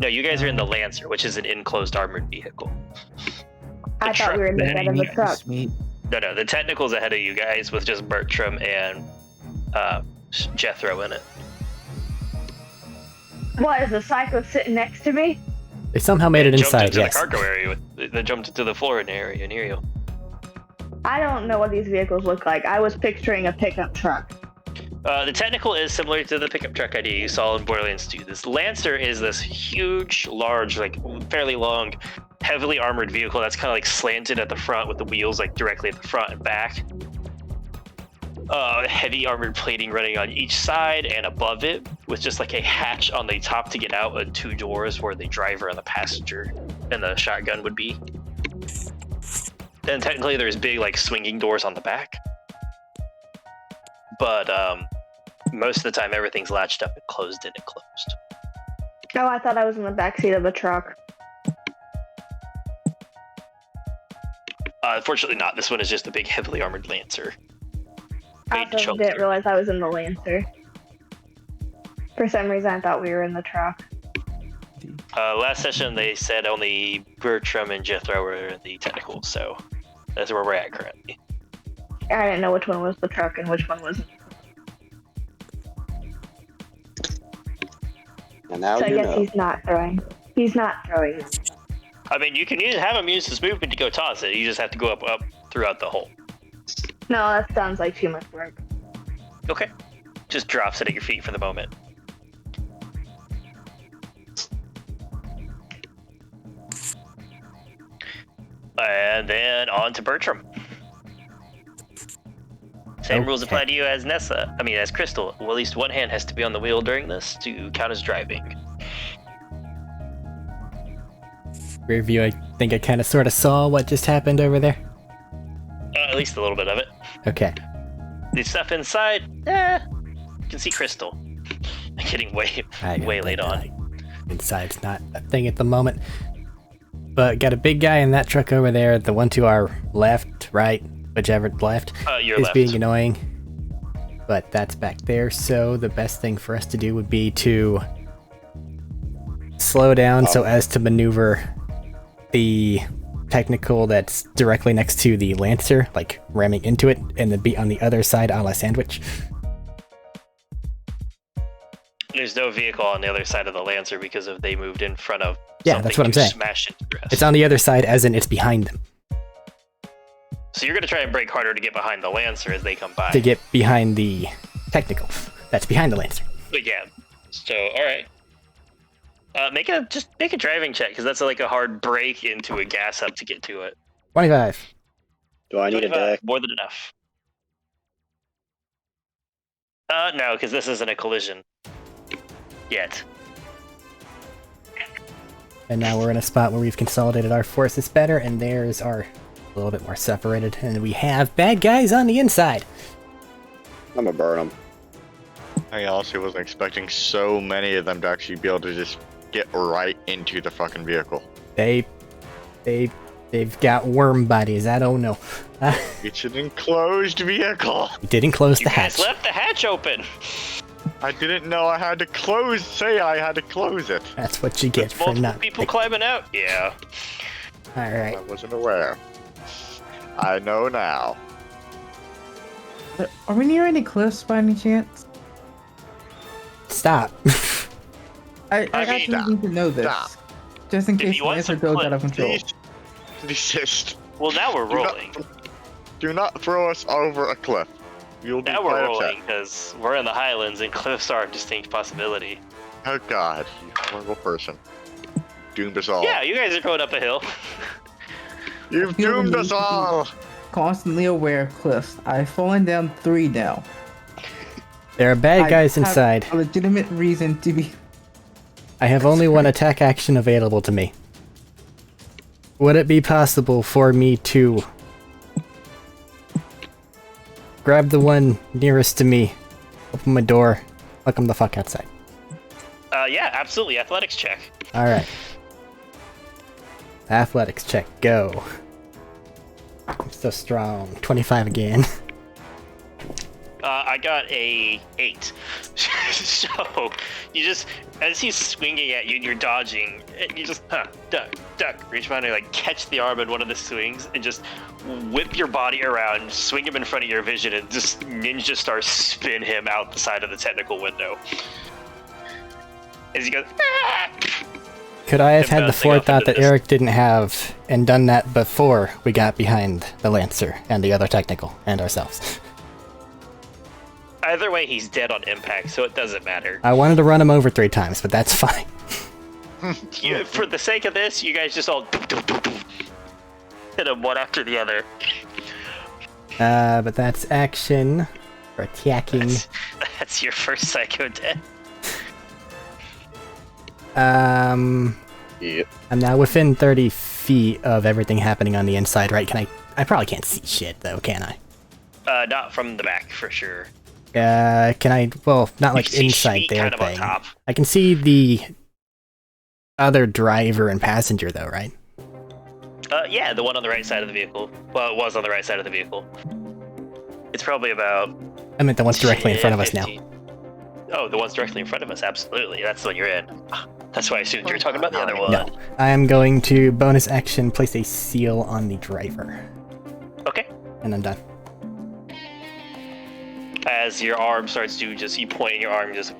No, you guys are in the Lancer, which is an enclosed armored vehicle. I thought we were in the bed of the truck. Sweet. No, the technical's ahead of you guys with just Bertram and Jethro in it. What, is the psycho sitting next to me? They somehow made it Jumped inside, into yes. the cargo area. They jumped into the floor in the area near you. I don't know what these vehicles look like. I was picturing a pickup truck. The technical is similar to the pickup truck idea you saw in Borderlands 2. This Lancer is this huge, large, like fairly long, heavily armored vehicle that's kind of like slanted at the front with the wheels like directly at the front and back. Heavy armored plating running on each side and above it, with just like a hatch on the top to get out and 2 doors where the driver and the passenger and the shotgun would be. Then technically there's big like swinging doors on the back. But most of the time everything's latched up and closed in and closed. Oh, I thought I was in the backseat of a truck. Unfortunately not. This one is just a big heavily armored Lancer. I Made to also choke didn't there. realize I was in the Lancer. For some reason, I thought we were in the truck. Last session they said only Bertram and Jethro were in the technical, so that's where we're at currently. I didn't know which one was the truck and which one wasn't. And now So I you guess know. he's not throwing. He's not throwing them. I mean, you can have him use his movement to go toss it. You just have to go up throughout the hole. No, that sounds like too much work. Okay. Just drops it at your feet for the moment. And then on to Bertram. Same rules apply to you as Nessa. I mean, as Crystal. Well, at least one hand has to be on the wheel during this to count as driving. Rear view, I think I kind of sort of saw what just happened over there. At least a little bit of it. Okay. The stuff inside, you can see Crystal. Getting way late on. Inside's not a thing at the moment. But got a big guy in that truck over there. The one to our left, right, whichever left, Your is left. being annoying. But that's back there, so the best thing for us to do would be to slow down so as to maneuver the technical that's directly next to the Lancer, like ramming into it, and then be on the other side a la sandwich. There's no vehicle on the other side of the Lancer because of they moved in front of Yeah, that's what I'm to saying. smash into the rest. It's on the other side, as in it's behind them. So you're going to try and brake harder to get behind the Lancer as they come by. To get behind the technical that's behind the Lancer. But yeah, so alright. Make a driving check, because that's like a hard brake into a gas up to get to it. 25. Do I need a 25, deck? more than enough. No, because this isn't a collision. Yet. And now we're in a spot where we've consolidated our forces better, and theirs are a little bit more separated, and we have bad guys on the inside. I'm gonna burn them. I honestly wasn't expecting so many of them to actually be able to just get right into the fucking vehicle. They've got worm bodies. I don't know. It's an enclosed vehicle. We didn't close You the guys hatch. left the hatch open! I didn't know I had to I had to close it. That's what you get for Multiple not. people climbing out? Yeah. All right. I wasn't aware. I know now. Are we near any cliffs by any chance? Stop. I mean, actually need to know this. stop. Just in If case you the want answer some goes clip, out of control. Desist. Well, now we're rolling. Do not throw us over a cliff. You'll be Now quite we're upset. rolling, because we're in the Highlands and cliffs are a distinct possibility. Oh god, you horrible person. Doomed us all. Yeah, you guys are going up a hill. You've feel the doomed need us to be- all! Constantly aware of cliffs. I've fallen down 3 now. There are bad I guys have inside. A legitimate reason to be. I have only one attack action available to me. Would it be possible for me to grab the one nearest to me, open my door, look him the fuck outside? Yeah, absolutely. Athletics check. Alright. Athletics check, go. I'm so strong. 25 again. I got a 8. So, you just, as he's swinging at you and you're dodging, and you just, duck, reach behind and like catch the arm in one of the swings and just whip your body around, swing him in front of your vision, and just ninja star spin him out the side of the technical window. As he goes, Could I have Him had the bouncing off forethought into that this. Arik didn't have and done that before we got behind the Lancer and the other technical and ourselves? Either way, he's dead on impact, so it doesn't matter. I wanted to run him over 3 times, but that's fine. For the sake of this, you guys just all hit him one after the other. But that's action for attacking. That's your first psycho death. Yep. I'm now within 30 feet of everything happening on the inside, right? I probably can't see shit though, can I? Not from the back, for sure. Can I? Well, not You like can see inside Schmeat their kind of on thing. top. I can see the other driver and passenger though, right? Yeah, the one on the right side of the vehicle. Well, it was on the right side of the vehicle. It's probably about I meant the one's directly in front of us now. 15. Oh, the ones directly in front of us. Absolutely, that's the one you're in. That's why I assumed you were talking about the other one. No. I am going to bonus action place a seal on the driver. Okay. And I'm done. As your arm starts to you point in your arm just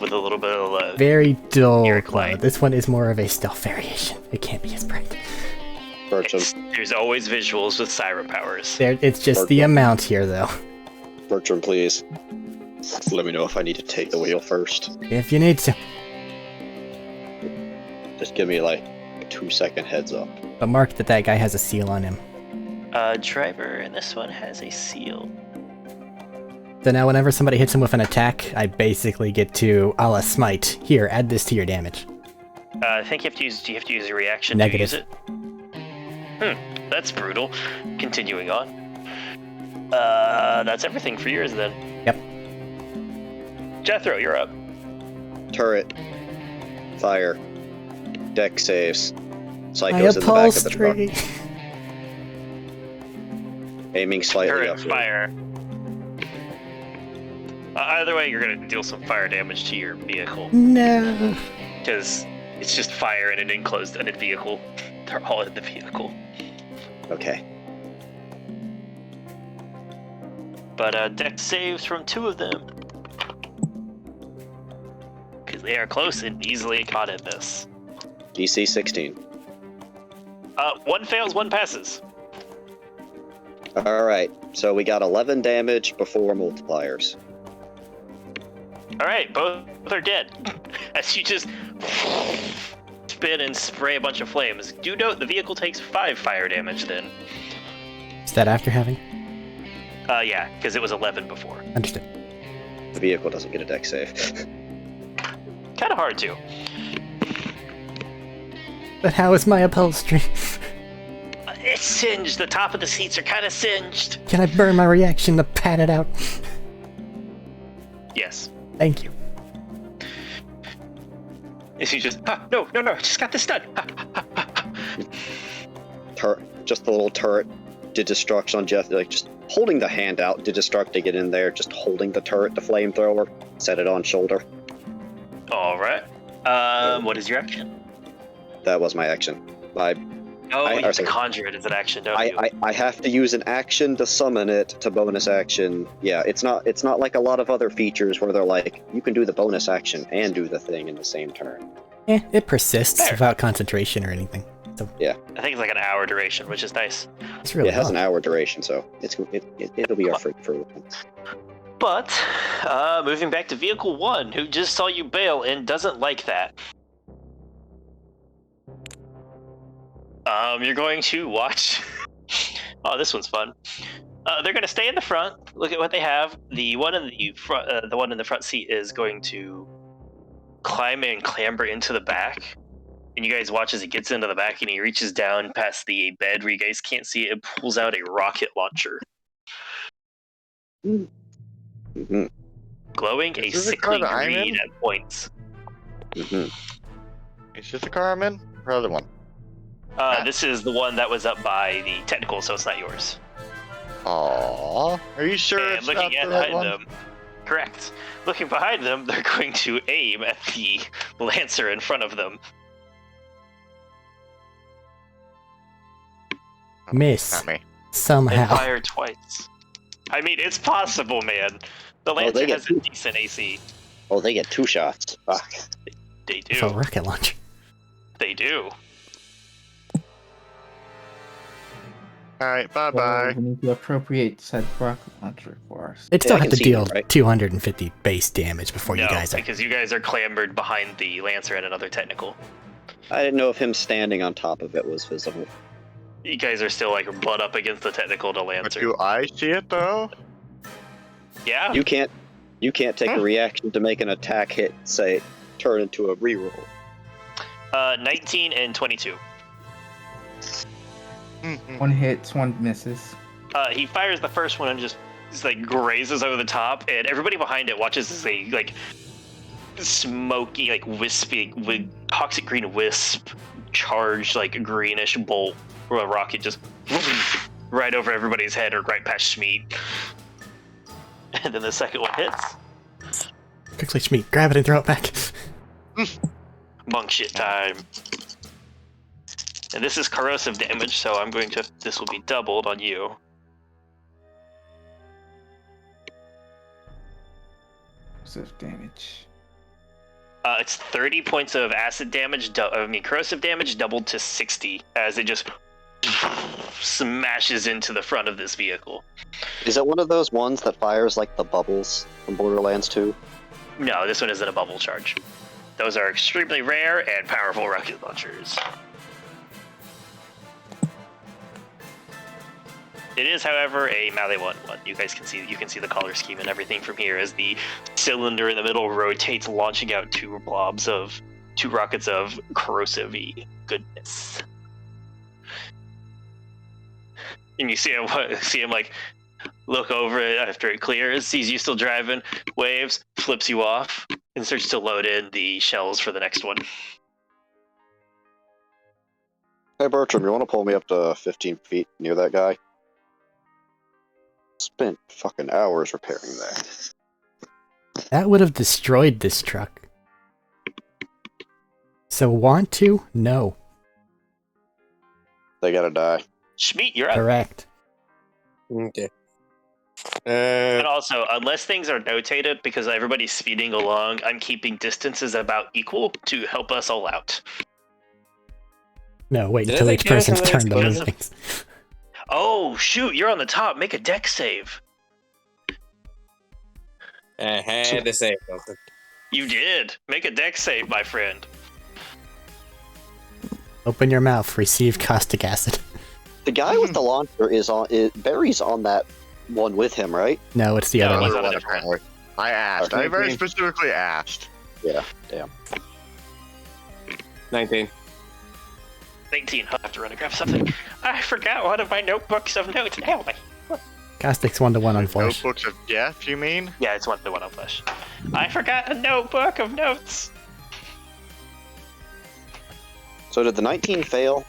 with a little bit of Very dull Arik glow. light. This one is more of a stealth variation. It can't be as bright. Bertram, There's always visuals with siren powers. It's just the amount here, though. Bertram, please. Let me know if I need to take the wheel first. If you need to. Just give me like a 2-second heads up. But mark that guy has a seal on him. Driver, and this one has a seal. So now whenever somebody hits him with an attack, I basically get to a la smite. Here, add this to your damage. I think you have to use a reaction Negative. to use it. That's brutal. Continuing on. That's everything for yours then. Yep. Jethro, you're up. Turret. Fire. Deck saves. My Psycho's in the back of the truck. upholstery. Aiming slightly Turret, upward. fire. Either way, you're gonna deal some fire damage to your vehicle. No. Because it's just fire in an enclosed vehicle. They're all in the vehicle. Okay. But deck saves from 2 of them. Because they are close and easily caught in this. DC 16. 1 fails, 1 passes. Alright, so we got 11 damage before multipliers. Alright, both are dead. As you just spin and spray a bunch of flames. Do note the vehicle takes 5 fire damage then. Is that after having? Yeah, because it was 11 before. Understood. The vehicle doesn't get a deck save. Kind of hard to. But how is my upholstery? It's singed. The top of the seats are kind of singed. Can I burn my reaction to pat it out? Yes. Thank you. Is he just, no, I just got this done. Just the little turret did destruction on Jeff, like just holding the hand out did destruct to get in there, just holding the turret, the flamethrower, set it on shoulder. All right. What is your action? That was my action. Oh, you have to conjure it as an action, don't you? I have to use an action to summon it to bonus action. Yeah, it's not like a lot of other features where they're like, you can do the bonus action and do the thing in the same turn. It persists Fair. without concentration or anything. So Yeah. I think it's like an hour duration, which is nice. it's really It has long. an hour duration, so it'll be our for But, moving back to Vehicle 1, who just saw you bail and doesn't like that. You're going to watch. Oh, this one's fun. They're going to stay in the front. Look at what they have. The one in the front, the one in the front seat is going to climb and clamber into the back. And you guys watch as he gets into the back and he reaches down past the bed where you guys can't see it and pulls out a rocket launcher. Mm-hmm. Glowing a Is this the sickly car that I'm green in? at points. Mm-hmm. Is this the car I'm in? Or the other one? This is the one that was up by the technical, so it's not yours. Aww. Are you sure And it's not looking the at right behind one? them, correct. Looking behind them, they're going to aim at the Lancer in front of them. Miss. Not me. And Somehow. fire twice. I mean, it's possible, man. The they Lancer get has a decent AC. Oh, they get 2 shots. Fuck. They With a do. rocket launcher. They do. Alright, bye-bye. We need to appropriate said rocket launcher for us. It'd still I have can to see deal it, right? 250 base damage before No, you guys are. because you guys are clambered behind the Lancer and another technical. I didn't know if him standing on top of it was visible. You guys are still like butt up against the technical to But Lancer. do I see it though? Yeah. You can't take a reaction to make an attack hit, say, turn into a reroll. 19 and 22. One hits, one misses. He fires the first one and just like grazes over the top, and everybody behind it watches as a like smoky, like wispy, with toxic green wisp charged like greenish bolt or a rocket just right over everybody's head or right past Schmeat. And then the second one hits. Quickly, Shmeet, grab it and throw it back. Monk shit time. And this is corrosive damage, so I'm going to. This will be doubled on you. Corrosive damage. It's 30 points of acid damage. Corrosive damage doubled to 60 as it just smashes into the front of this vehicle. Is it one of those ones that fires like the bubbles from Borderlands 2? No, this one isn't a bubble charge. Those are extremely rare and powerful rocket launchers. It is, however, a melee one. You guys can see the color scheme and everything from here as the cylinder in the middle rotates, launching out two rockets of corrosive goodness. And you see him like look over it after it clears, sees you still driving, waves, flips you off, and starts to load in the shells for the next one. Hey Bertram, you want to pull me up to 15 feet near that guy? Spent fucking hours repairing that. That would have destroyed this truck. So want to? No. They gotta die. Shmeet, you're up. Correct. Okay. And also, unless things are notated, because everybody's speeding along, I'm keeping distances about equal to help us all out. No, wait Did until I each think person's Eric turn to was move things. Oh, shoot, you're on the top. Make a deck save. I had to say something. You did. Make a deck save, my friend. Open your mouth, receive caustic acid. The guy with the launcher Barry's on that one with him, right? No, it's the other he's one. on a One, different apparently. I asked. I very 19. specifically asked. Yeah, damn. 19. 19. I'll have to run and grab something. I forgot one of my notebooks of notes. Ow, Caustic's 1-to-1 on flesh. Notebooks of death, you mean? yeah, it's 1-to-1 on flesh. I forgot a notebook of notes. So did the 19 fail?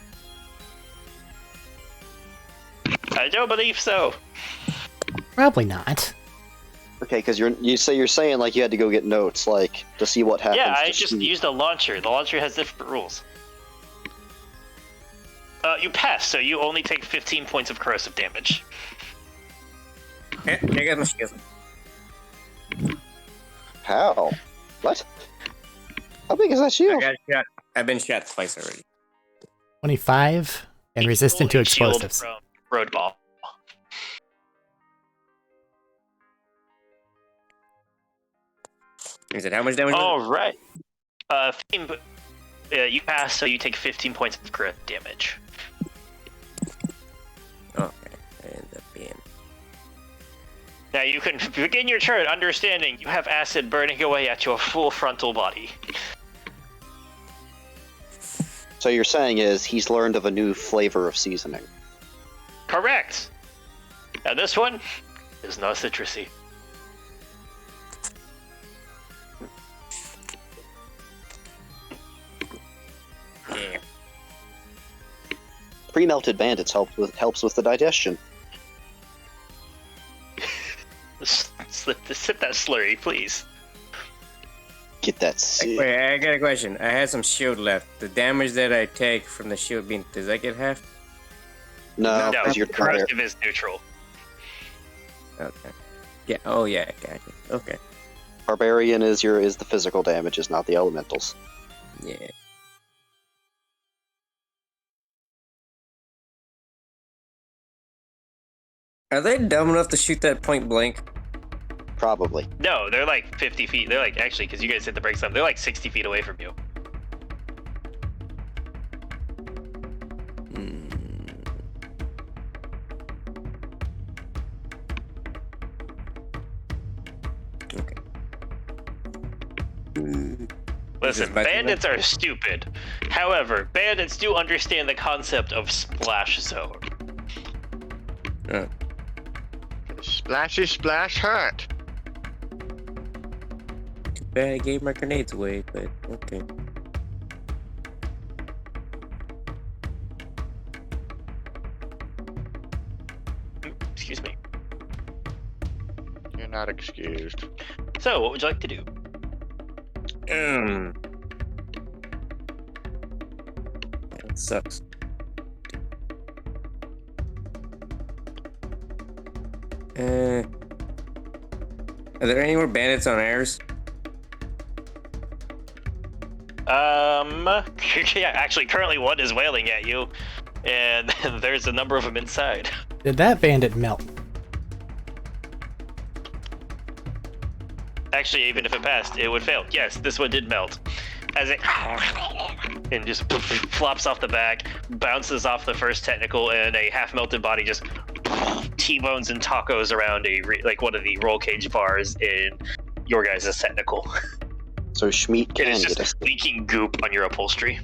I don't believe so. Probably not. Okay, because you're saying like you had to go get notes, like to see what happens. Yeah, I to just Steve. used a launcher. The launcher has different rules. You pass, so you only take 15 points of corrosive damage. I got my shield. How? What? How big is that I shield? got shot. I've been shot twice already. 25 and resistant to Shield explosives. from road ball. Is it how much damage? All right. 15, you pass, so you take 15 points of crit damage. Okay. I end up being. Now you can begin your turn understanding you have acid burning away at your full frontal body. So you're saying is he's learned of a new flavor of seasoning. Correct. Now this one is not citrusy. Yeah. Pre-melted bandits helps with the digestion. Sip that slurry, please. Get that sick. Wait, I got a question. I had some shield left. The damage that I take from the shield being, does that get half? No, No, because you're corrosive is neutral. Okay. Yeah. Oh yeah. Got it. Okay. barbarian is the physical damage, is not the elementals. Yeah. Are they dumb enough to shoot that point blank? Probably. No, they're like 50 feet. They're like, actually, because you guys hit the brakes on, they're like 60 feet away from you. Okay. Listen, back to bandits are stupid. However, bandits do understand the concept of splash zone. Oh. Splashy splash hurt. Too bad I gave my grenades away, but okay. Excuse me. You're not excused. So, what would you like to do? That sucks. Are there any more bandits on ours? Yeah, actually, currently one is wailing at you, and there's a number of them inside. Did that bandit melt? Actually, even if it passed, it would fail. Yes, this one did melt. As it and just flops off the back, bounces off the first technical, and a half-melted body just T-bones and tacos around like one of the roll cage bars in your guys' technical. So Schmeat It can is get just a leaking goop on your upholstery.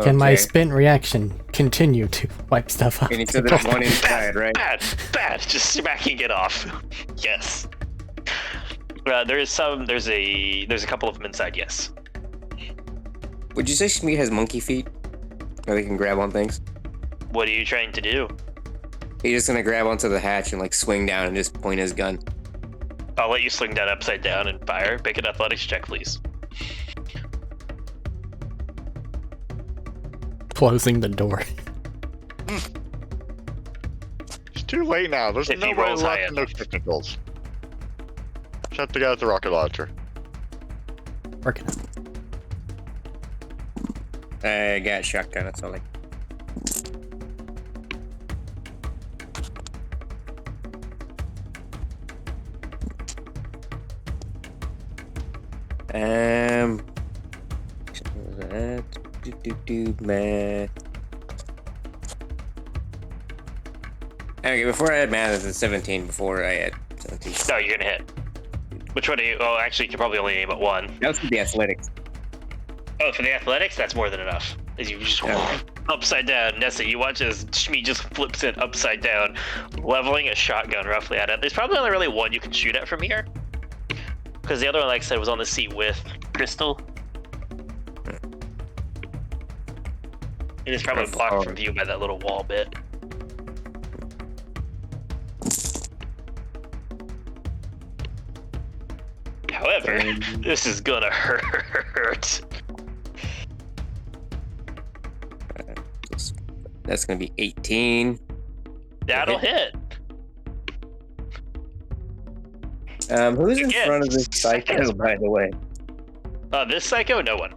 Can my spin reaction continue to wipe stuff off? And you said there's one inside, right? Bad. Just smacking it off. Yes. There's a couple of them inside. Yes. Would you say Schmeat has monkey feet? Or they can grab on things? What are you trying to do? He's just gonna grab onto the hatch and like swing down and just point his gun. I'll let you sling down upside down and fire. Make an athletics check, please. Closing the door. It's too late now. There's If he nobody rolls high left in those technicals. Just have to go with the rocket launcher. Working. I got shotgun, that's all I... Math. Okay, before I had math, it's 17. Before I had 17. No, you're gonna hit. Which one do you? Oh, actually, you can probably only aim at one. That was the athletics. Oh, for the athletics, that's more than enough. As you just upside down, Nessa, you watch as Shmi just flips it upside down, leveling a shotgun roughly at it. There's probably only really one you can shoot at from here, because the other one, like I said, was on the seat with Crystal. It is probably blocked from view by that little wall bit. However, this is gonna hurt. That's gonna be 18. That'll hit. Who's in Again, front of this psycho, by the way? This psycho, no one.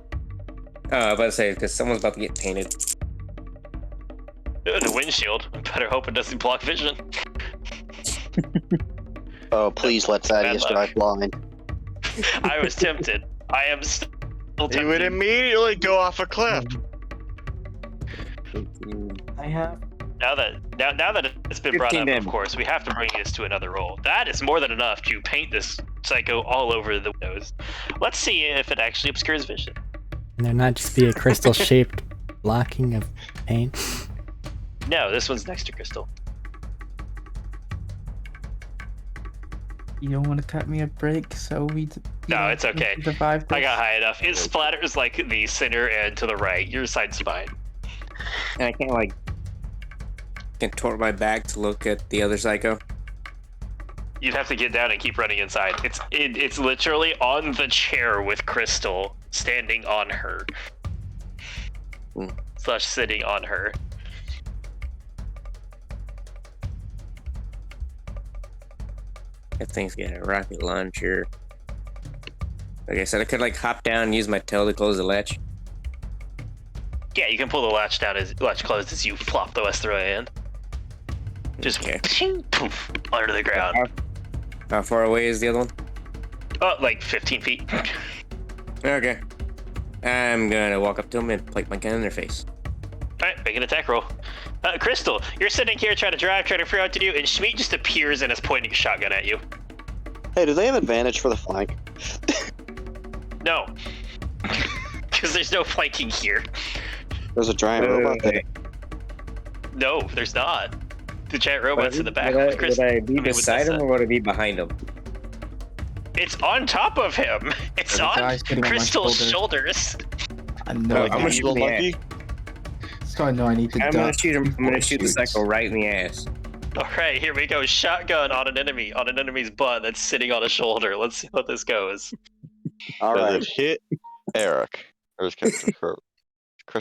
Oh, I was about to say, because someone's about to get painted. The windshield. Better hope it doesn't block vision. Oh, please let Thaddeus drive blind. I was tempted. I am still tempted. He would immediately go off a cliff. I have. Now that it's been brought 15 up, of in. course, we have to bring this to another roll. That is more than enough to paint this psycho all over the windows. Let's see if it actually obscures vision. Can there not just be a crystal-shaped blocking of paint? No, this one's next to Crystal. You don't want to cut me a break, so we. No, it's okay. Survive this? I got high enough. It splatters like the center and to the right. Your side's fine. And I can't, like, contort my back to look at the other psycho. You'd have to get down and keep running inside. It's literally on the chair with Crystal standing on her. / sitting on her. That thing's got a rocket launcher. Like I said, I could like hop down and use my tail to close the latch. Yeah, you can pull the latch down as latch closed as you flop the rest of the way in. Just Okay. poof under the ground. How far away is the other one? Oh, like 15 feet. Okay. I'm gonna walk up to them and plate my gun in their face. Alright, make an attack roll. Crystal, you're sitting here trying to drive, trying to figure out what to do, and Schmeat just appears and is pointing a shotgun at you. Hey, do they have advantage for the flank? No. Because there's no flanking here. There's a giant robot there. No, there's not. The giant robot's in the back Would with Crystal. I be with beside him Nessa. or would I be behind him? It's on top of him. It's The on guy's sitting on my Crystal's shoulders. shoulders. I know. I'm gonna shoot him in the ass. So I know I need to I'm duck. gonna shoot him. I'm gonna shoot the Shoots. psycho right in the ass. Alright, here we go. Shotgun on an enemy's butt that's sitting on a shoulder. Let's see what this goes. All Does right. it hit Arik? Or is Crystal?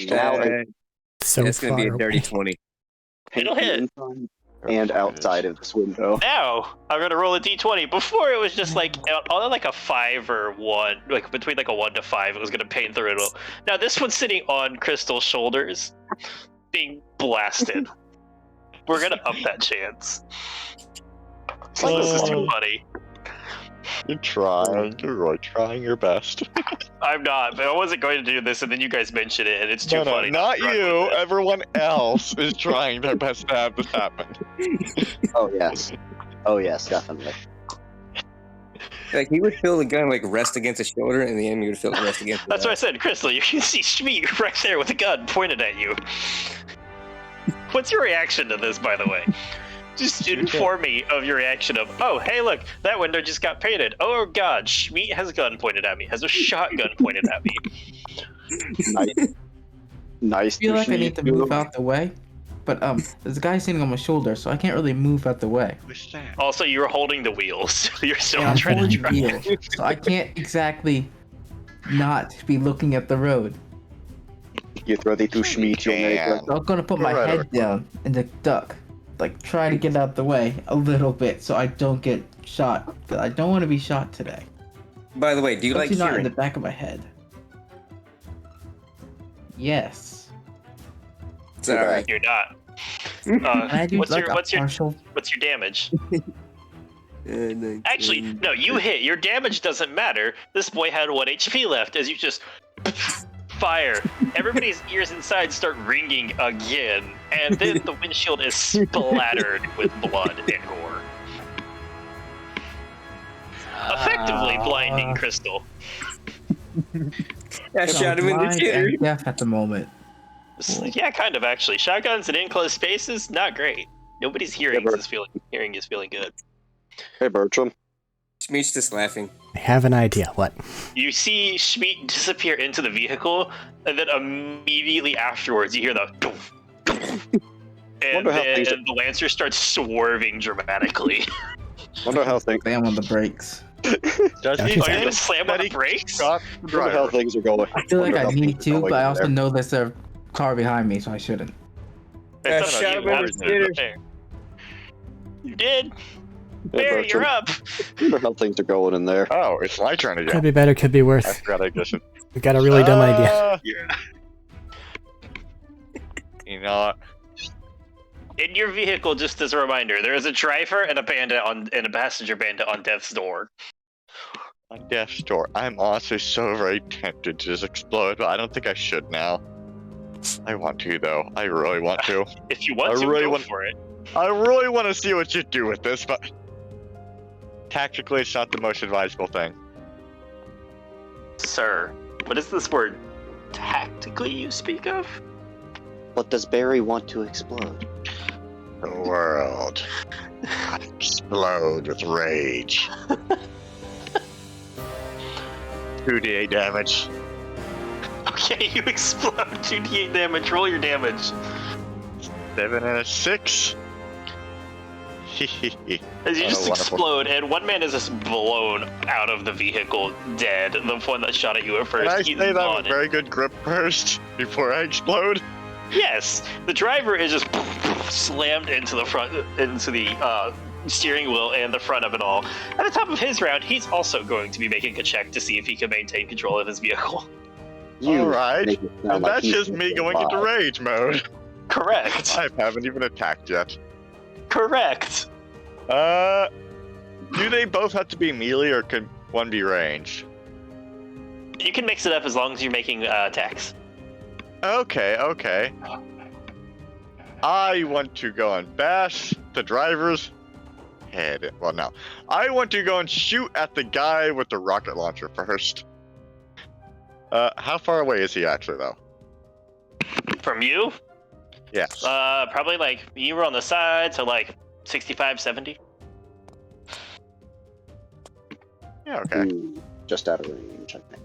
Now So It's gonna far be a dirty away. 20. It'll hit. inside and outside of this window. Now, I'm gonna roll a d20. Before it was just like on like a 5 or 1, like between like a 1 to 5, it was gonna paint the riddle. Now this one's sitting on Crystal's shoulders, being blasted. We're gonna up that chance. This is too funny. You're trying. You're really trying your best. I'm not, but I wasn't going to do this, and then you guys mentioned it, and it's too No, funny. not to run you. with it. Everyone else is trying their best to have this happen. Oh yes. Oh yes, definitely. Like he would feel the gun like rest against his shoulder, and the enemy would feel it rest against. That's his what I said, Crystal. You can see Schmeat right there with a gun pointed at you. What's your reaction to this, by the way? Just inform me of your reaction of, oh, hey, look, that window just got painted. Oh, God, Schmeat has a gun pointed at me, has a shotgun pointed at me. Nice. I feel like I need to Schmeat. move out the way, but there's a guy sitting on my shoulder, so I can't really move out the way. What's that? Also, you're holding the wheels. You're still Yeah, I'm trying to holding drive. wheels, so I can't exactly not be looking at the road. You throw the two Schmeat, you'll make it. So I'm gonna put my head down and just duck, like try to get out the way a little bit so I don't get shot. 'Cause I don't want to be shot today. By the way, do you like Especially not in hearing? the back of my head. Yes. It's alright. You're not. And I do What's like your a partial. what's your damage? Actually, no, you hit. Your damage doesn't matter. This boy had 1 HP left as you just fire. Everybody's ears inside start ringing again, and then the windshield is splattered with blood and gore. Effectively blinding Crystal. I shot him in the blind jitter. and deaf at the moment. Yeah, kind of actually. Shotguns in enclosed spaces, not great. Nobody's hearing is feeling good. Hey Bertram. Schmeat's just laughing. I have an idea. What? You see Schmeat disappear into the vehicle, and then immediately afterwards you hear the doof, doof, and Wonder how then things are- the Lancer starts swerving dramatically. Wonder how things. Bam on the brakes. Does Don't he you Are you think- gonna slam on the he brakes? shot the Wonder how driver? things are going. I feel like Wonder I how need things are to, going but I in also there. know there's a car behind me, so I shouldn't. It's shot up to him you. in the Absolutely jitter. fair. You did. Hey, Barry, you're Bertram. up. Wonder how things are going in there. Oh, it's my turn Could again. be better, could be I worse. forgot I just. We got a really dumb idea. You know what? In your vehicle, just as a reminder, there is a driver and a passenger bandit on death's door. On Death's Door. I'm honestly so very tempted to just explode, but I don't think I should now. I want to though. I really want to. If you want I to, really go want- for it. I really want to see what you do with this, but tactically, it's not the most advisable thing. Sir, what is this word tactically you speak of? What does Barry want to explode? The world explode with rage. 2d8 damage. Okay, you explode 2d8 damage. Roll your damage. 7 and a 6. As you Oh, just wonderful. explode, and one man is just blown out of the vehicle, dead. The one that shot at you at first, Can I he's say that gone. with very good grip first before I explode? Yes, the driver is just slammed into the front, into the steering wheel and the front of it all. At the top of his round, he's also going to be making a check to see if he can maintain control of his vehicle. Alright, make it sound and like that's he's just me going into alive. rage mode. Correct. I haven't even attacked yet. Correct. Do they both have to be melee or can one be ranged? You can mix it up as long as you're making attacks. Okay. I want to go and bash the driver's head. Well, no. I want to go and shoot at the guy with the rocket launcher first. How far away is he actually, though? From you, Yes. probably like you were on the side, so like 65, 70. Yeah, okay. Ooh, just out of range, I think.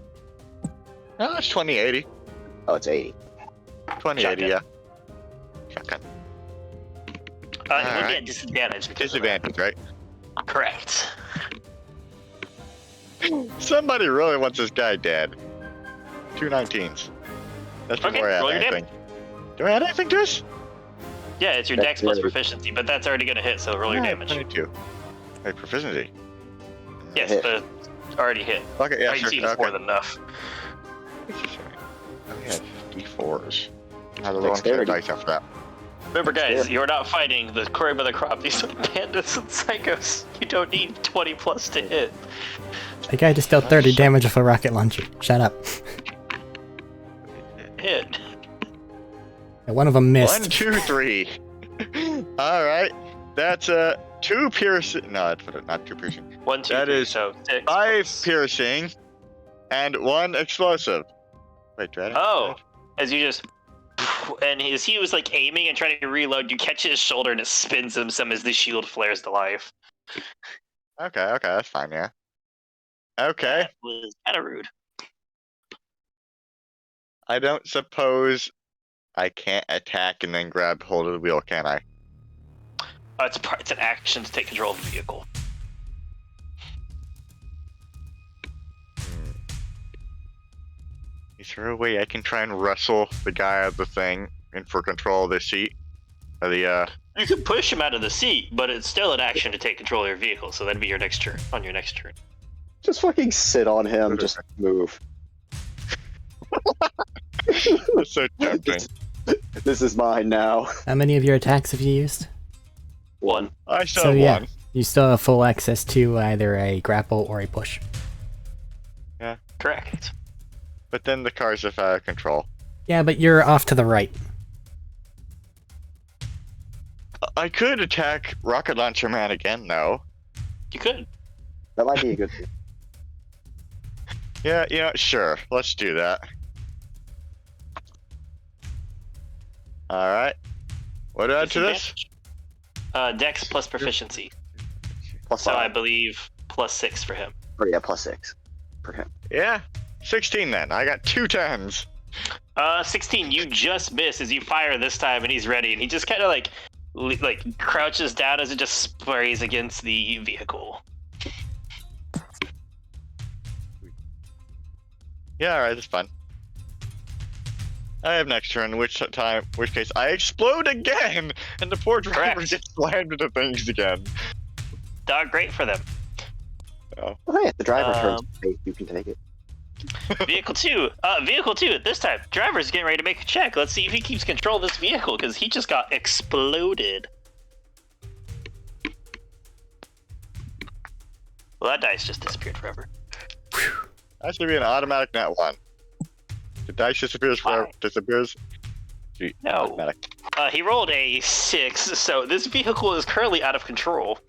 No, it's 2080. Oh, it's 80. 2080, yeah. Shotgun. He would be Alright. at disadvantage because of that. Disadvantage, right? Correct. Somebody really wants this guy dead. 2 19s. That's Okay, before I add roll your anything. Do I add anything to this? Yeah, it's your That's dex plus good. proficiency, but that's already gonna hit, so roll your Yeah, damage. 22. Wait, proficiency. Yes, Hit. but already hit. Okay, yeah, 19 sure. is more Okay. than enough. Oh, yeah, D4s. How the rolling Dexterity. dice after that? Remember, guys, Yeah. you're not fighting the cream of the crop. These are bandits and psychos. You don't need 20 plus to hit. The guy just dealt 30 damage with a rocket launcher. Shut up. Hit. And one of them missed. 1, 2, 3. Alright. That's 2 piercing. No, that's not 2 piercing. 1, 2, That 3, is so 6. 5 plus- piercing and 1 explosive. Wait, do I? Oh, as you just. And as he was like aiming and trying to reload, you catch his shoulder and it spins him some as the shield flares to life. Okay, that's fine, yeah. Okay. That was kind of rude. I don't suppose I can't attack and then grab hold of the wheel, can I? It's an action to take control of the vehicle. Is there a way I can try and wrestle the guy out of the thing and for control of the seat? Or the, You could push him out of the seat, but it's still an action to take control of your vehicle, so that'd be your next turn. On your next turn. Just fucking sit on him. Just move. That's so tempting. This is mine now. How many of your attacks have you used? 1. I still So have yeah, one. you still have full access to either a grapple or a push. Correct. But then the car's just out of control. Yeah, but you're off to the right. I could attack Rocket Launcher Man again, though. You could. That might be a good thing. Yeah, sure. Let's do that. Alright. What do I add to this? Dex plus proficiency. Plus So I 5. believe plus 6 for him. Or yeah, plus 6 for him. Yeah. 16 then. I got 2 10s. 16, you just miss as you fire this time, and he's ready, and he just kind of like crouches down as it just sprays against the vehicle. Yeah, alright, that's fun. I have next turn, which case I explode again, and the poor driver Correct. gets slammed into things again. Not great for them. Oh yeah, the driver turns. Um, You can take it. Vehicle 2. Vehicle 2 at this time. Driver's getting ready to make a check. Let's see if he keeps control of this vehicle, because he just got exploded. Well, that dice just disappeared forever. That should be an automatic net 1. The dice disappears forever. Why? Disappears. Gee, No. automatic. He rolled a 6, so this vehicle is currently out of control.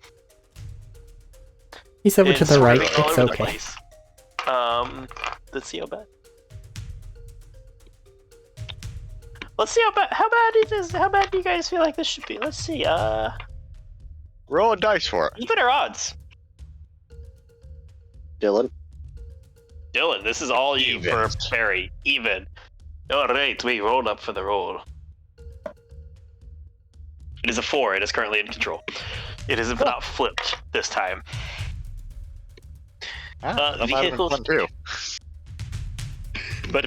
He's over to It's the right. swerving all It's over the okay. place. Let's see how bad. Let's see how bad it is. How bad do you guys feel like this should be? Let's see. Roll a dice for it. Even or odds. Dylan. Dylan, this is all you Even. for Barry. Even. All right, we rolled up for the roll. It is a 4. It is currently in control. It is not flipped this time. Ah, that might have been vehicles- fun too. But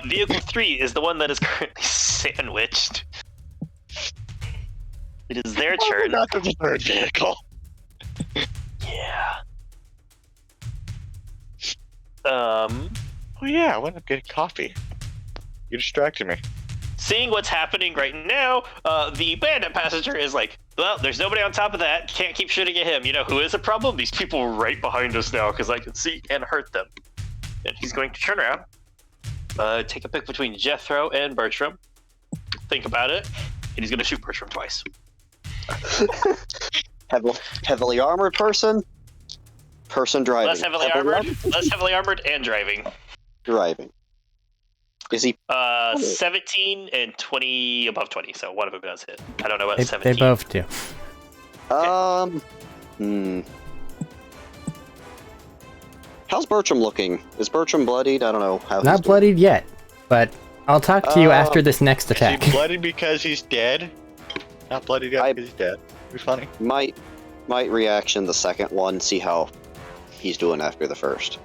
vehicle 3 is the one that is currently sandwiched. It is their I turn. forgot there's a third vehicle. Yeah. Oh yeah, I went up getting coffee. You distracted me. Seeing what's happening right now, the bandit passenger is like, well, there's nobody on top of that. Can't keep shooting at him. You know who is a problem? These people right behind us now, because I can see and hurt them. And he's going to turn around, take a pick between Jethro and Bertram, think about it, and he's going to shoot Bertram twice. Heavily armored person. Person driving. Less heavily armored and driving. Driving. Is he? 17 and 20 above 20, so one of them does hit. I don't know about They 17. both do. How's Bertram looking? Is Bertram bloodied? I don't know how. Not bloodied yet, but I'll talk to you after this next Is attack. he bloody because he's dead? Not bloodied yet because he's dead. It'd be funny. Might reaction the second one, see how he's doing after the first.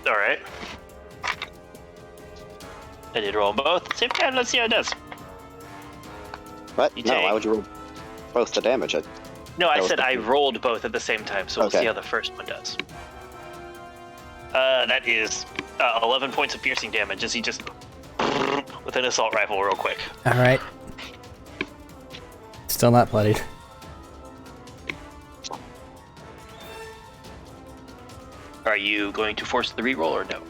Alright. I did roll them both at the same time. Let's see how it does. What? You No, take- why would you roll both the damage? No, I That was said the- I rolled both at the same time, so we'll Okay. see how the first one does. That is 11 points of piercing damage as he just with an assault rifle real quick. Alright. Still not bloodied. Are you going to force the reroll or no?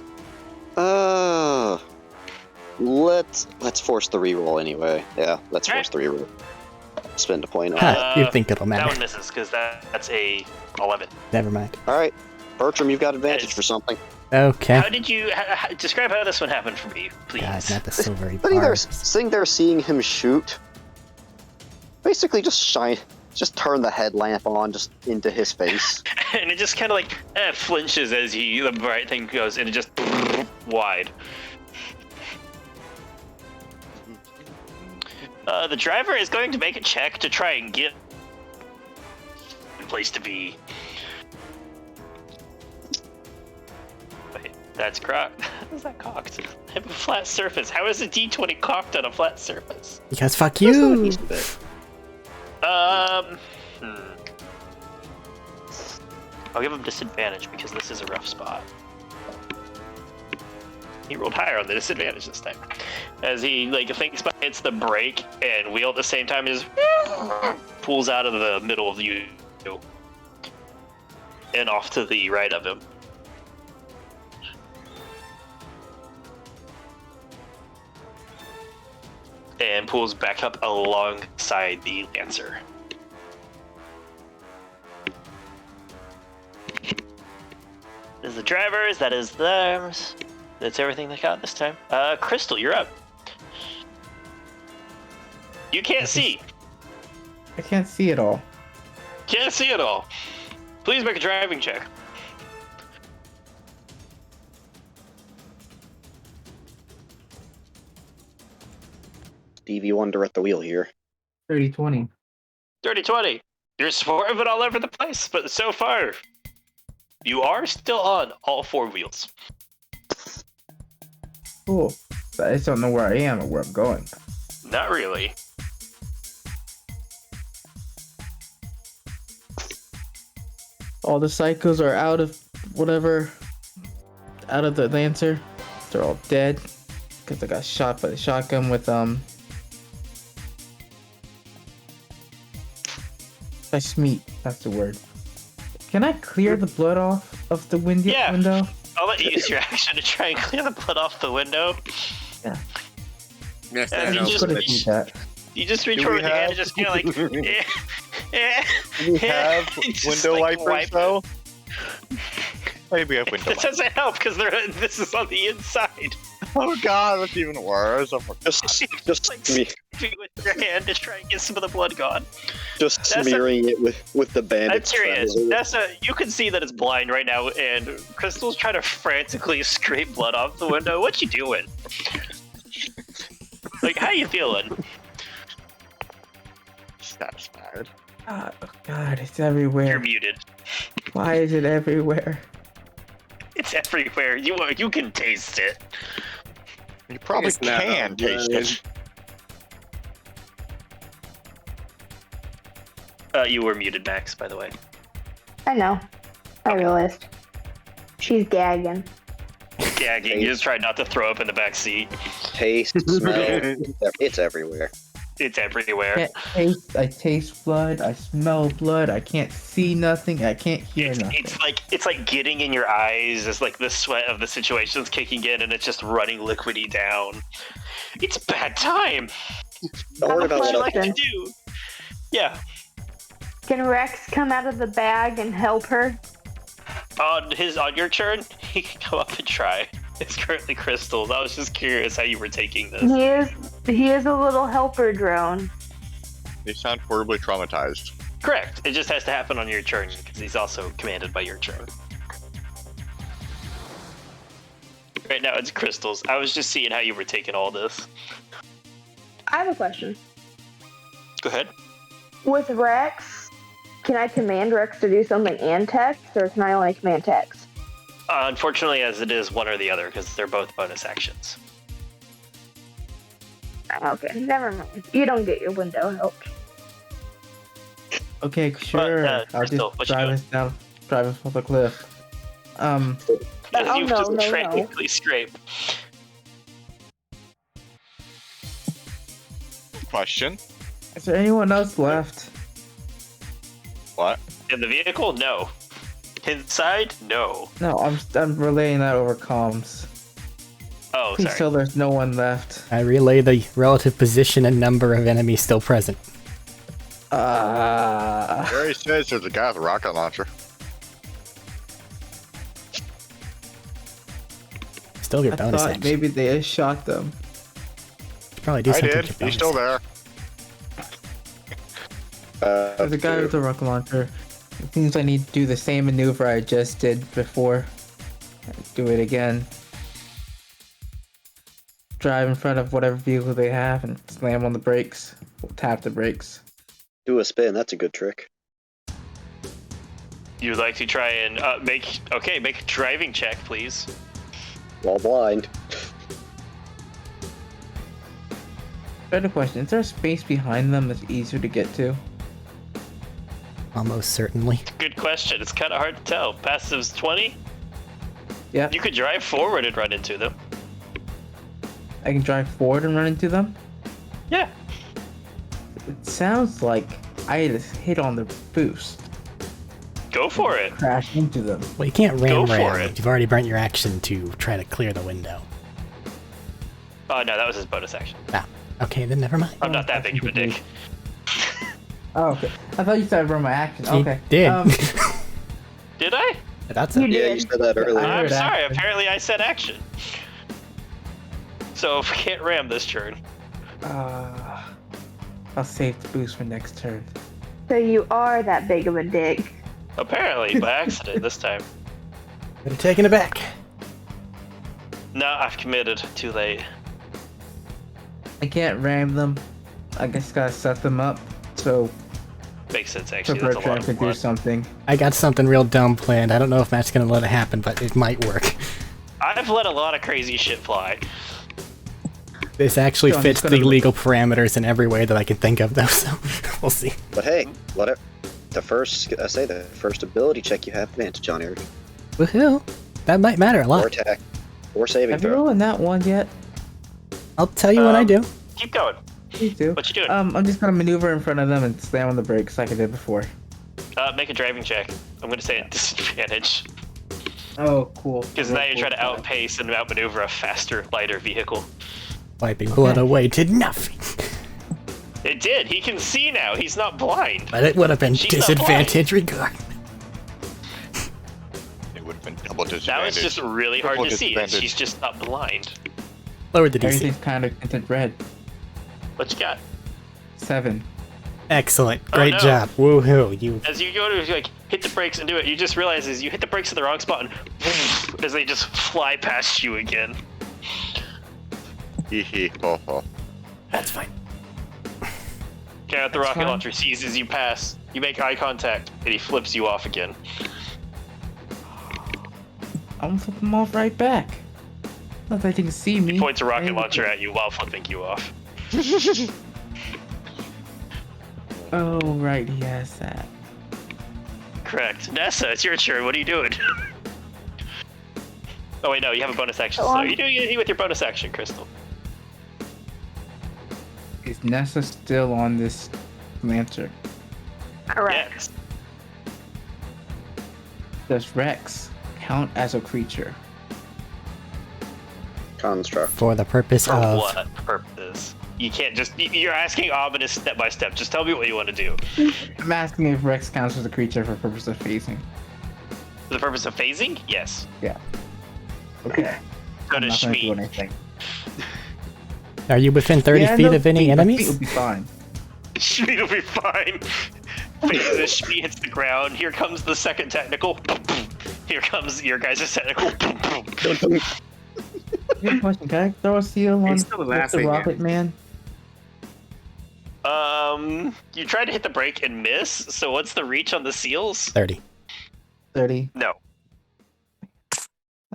Let's force the reroll anyway. Yeah, let's force the reroll. Spend a point on it. You think it'll That matter. one misses because that's a 11. Never mind. All right, Bertram, you've got advantage Yes. for something. Okay. How did you describe how this one happened for me, please? God, not the silvery Sitting there seeing him shoot. Basically, just turn the headlamp on just into his face. And it just kind of like flinches as the bright thing goes, and it just wide. The driver is going to make a check to try and get a place to be. Wait, that's cocked. How is that cocked? I have a flat surface. How is a D20 cocked on a flat surface? Because fuck you! I'll give him disadvantage because this is a rough spot. He rolled higher on the disadvantage this time. As he thinks about hits the brake and wheel at the same time, just pulls out of the middle of you and off to the right of him. And pulls back up alongside the Lancer. This is the drivers, that is theirs. That's everything they got this time. Crystal, you're up. You can't see. I can't see it all. Can't see it all. Please make a driving check. Stevie Wonder at the wheel here. 30-20. 30-20. You're swerving all over the place, but so far, you are still on all four wheels. Cool. But I just don't know where I am or where I'm going. Not really. All the psychos are out of whatever. Out of the Lancer. They're all dead. Because I got shot by the shotgun with Smeat, that's the word. Can I clear the blood off of the window? Yeah. I'll let you use your action to try and clear the blood off the window. Yes, And I you know. just Could've reach- did that. You just reach Do forward we with your hand have- and just kind of like, Do we have Just, window like, wipers wipe it. though? Maybe we have window That wipers. doesn't help because this is on the inside. Oh god, that's even worse. Just Like, sme- with your hand to try and get some of the blood gone. just That's smearing it with the I'm bandage. serious. Treasure. You can see that it's blind right now, and Crystal's trying to frantically scrape blood off the window. What you doing? Like, how you feeling? Satisfied. Oh God, it's You're everywhere. muted. Why is it everywhere? It's everywhere. You can taste it. You probably It's not can all taste good. it. You were muted, Max, by the way. I know. I realized. She's gagging. Gagging. You just tried not to throw up in the back seat. Taste, smell, it's everywhere. It's everywhere. I taste blood. I smell blood. I can't see nothing. I can't hear nothing. It's like getting in your eyes as like the sweat of the situation's kicking in and it's just running liquidy down. It's a bad time. Don't worry about What would you what like to do? Yeah. Can Rex come out of the bag and help her? On your turn, he can come up and try. It's currently Crystal's. I was just curious how you were taking this. He is a little helper drone. They sound horribly traumatized. Correct. It just has to happen on your turn because he's also commanded by your turn. Right now it's Crystal's. I was just seeing how you were taking all this. I have a question. Go ahead. With Rex, can I command Rex to do something and text, or can I only command text? Unfortunately, as it is one or the other, because they're both bonus actions. Okay, never mind. You don't get your window helped. Okay, sure. I'll Crystal, what just you drive doing? us down, drive us off the cliff. As Oh, you no, just no, frantically scrape. Question. Is there anyone else left? What? In the vehicle? No. Inside? No. No, I'm relaying that over comms. Oh, Please sorry. tell there's no one left. I relay the relative position and number of enemies still present. It already says there's a guy with a rocket launcher. Still get I bonus thought action. maybe they shot them. Probably do I something did. with your He's still bonus. there. There's a guy with a rocket launcher. It seems I need to do the same maneuver I just did before. Do it again. Drive in front of whatever vehicle they have and slam on the brakes. We'll tap the brakes. Do a spin. That's a good trick. You'd like to try and make a driving check, please. While blind. Better question, is there a space behind them that's easier to get to? Almost certainly. Good question. It's kind of hard to tell. Passive's 20. Yeah, You could drive forward and run into them. I can drive forward and run into them? Yeah. It sounds like I just hit on the boost. Go for it. Crash into them. Well, you can't Go ram for it. it. You've already burnt your action to try to clear the window. Oh, no, that was his bonus action. Ah, okay, then never mind. I'm not that big of a dick. Oh, okay. I thought you said I run my action. You Okay. did. Did I? That's You it. Yeah, did. you said that earlier. I I'm heard sorry. action. Apparently I said action. So if we can't ram this turn. I'll save the boost for next turn. So you are that big of a dick. Apparently, by accident this time. Could have taken it back. No, I've committed. Too late. I can't ram them. I guess gotta set them up. So Makes sense, actually. That's a lot Bertrand of could do fun. something. I got something real dumb planned. I don't know if Matt's gonna let it happen, but it might work. I've let a lot of crazy shit fly. This actually So I'm fits just the gonna- legal parameters in every way that I can think of, though, so we'll see. But hey, let it. The first ability check you have advantage on, Arik. Woohoo! That might matter a Or lot. attack. Or saving Have you throw. rolled that one yet? I'll tell you when I do. Keep going. You do. What you doing? I'm just gonna maneuver in front of them and slam on the brakes like I did before. Make a driving check. I'm gonna say at disadvantage. Oh, cool. Because now you're trying to outpace and outmaneuver a faster, lighter vehicle. Wiping blood away did nothing. It did. He can see now. He's not blind. But it would have been She's not disadvantage regardless. It would have been double Now disadvantage. it's just really hard Triple to see. disadvantage. She's just not blind. Lower the DC. Everything's kind of tinted red. What you got? 7. Excellent. Oh, Great no. job. Woohoo. You As you go to like hit the brakes and do it, you just realize as you hit the brakes in the wrong spot and as they just fly past you again. Hee hee ho ho. That's fine. Guy with the That's rocket fine. launcher sees as you pass. You make eye contact and he flips you off again. I'm gonna flip them off right back. Not that they can see me. He points a rocket Hey. launcher at you while flipping you off. Oh, right, he has that. Correct. Nessa, it's your turn. What are you doing? Oh wait, no, you have a bonus action. Go So on. you're doing it with your bonus action, Crystal. Is Nessa still on this lantern? Correct. Yes. Does Rex count as a creature? Construct. For the purpose For of... what purpose? You can't just. You're asking ominous step by step. Just tell me what you want to do. I'm asking if Rex counts as a creature for purpose of phasing. For the purpose of phasing? Yes. Okay. So I'm does not gonna do Shmi. anything. Are you within 30 Yeah, feet no, of any feet- enemies? feet will be fine. Shmi will be fine. Phases, Shmi hits the ground. Here comes the second technical. Here comes your guys' technical. Good question. Can I throw a seal on He's still with the laughing, yeah. Rocket Man? You tried to hit the brake and miss, so what's the reach on the seals? 30. 30. No.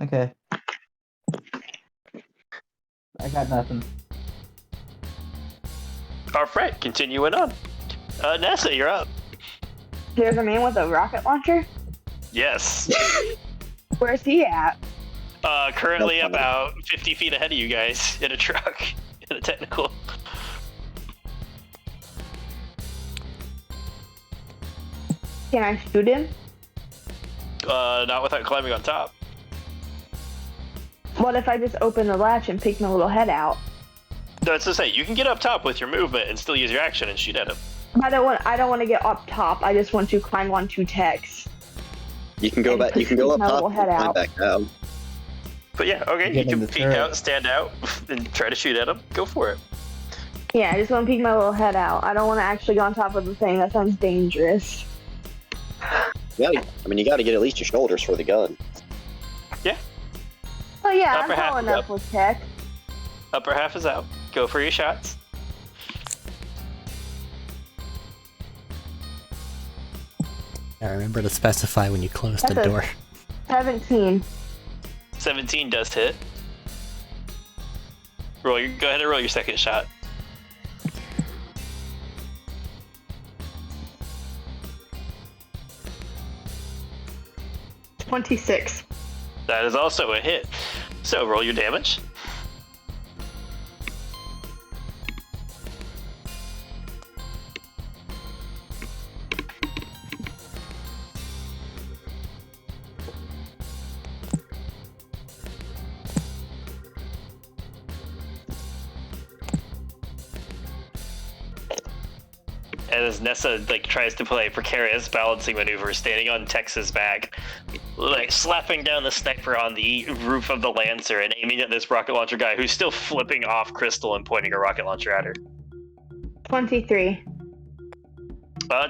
Okay. I got nothing. Alright, continuing on. Nessa, you're up. There's a man with a rocket launcher. Yes. Where's he at? Currently about 50 feet ahead of you guys in a truck, in a technical. Can I shoot him? Not without climbing on top. What if I just open the latch and peek my little head out? No, it's to say, you can get up top with your movement and still use your action and shoot at him. I don't want to get up top. I just want to climb onto Tex. You can go back. You can go up My top little and head climb out. back down. But yeah, okay, Get you in can the peek turret. out, stand out, and try to shoot at him. Go for it. Yeah, I just want to peek my little head out. I don't want to actually go on top of the thing. That sounds dangerous. You got to get at least your shoulders for the gun. Oh yeah, Upper I'm half following is up up. with Tex. Upper half is out. Go for your shots. Now remember to specify when you close the That's a- door. 17. 17 does hit. Go ahead and roll your second shot. $26. That is also a hit. So roll your damage. And as Nessa tries to play a precarious balancing maneuver, standing on Tex's back, slapping down the sniper on the roof of the Lancer and aiming at this rocket launcher guy who's still flipping off Crystal and pointing a rocket launcher at her. 23.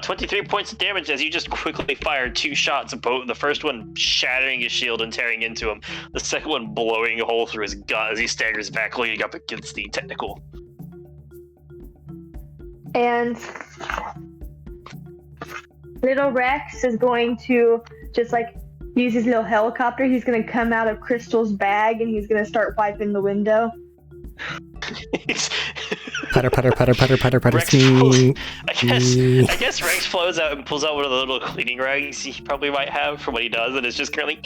23 points of damage as you just quickly fire 2 shots, the first one shattering his shield and tearing into him, the second one blowing a hole through his gut as he staggers back, leaning up against the technical. And little Rex is going to just use his little helicopter. He's going to come out of Crystal's bag and he's going to start wiping the window. Putter, putter, putter, putter, putter, putter, Rex sneak. I guess Rex flows out and pulls out one of the little cleaning rags he probably might have for what he does, and is just currently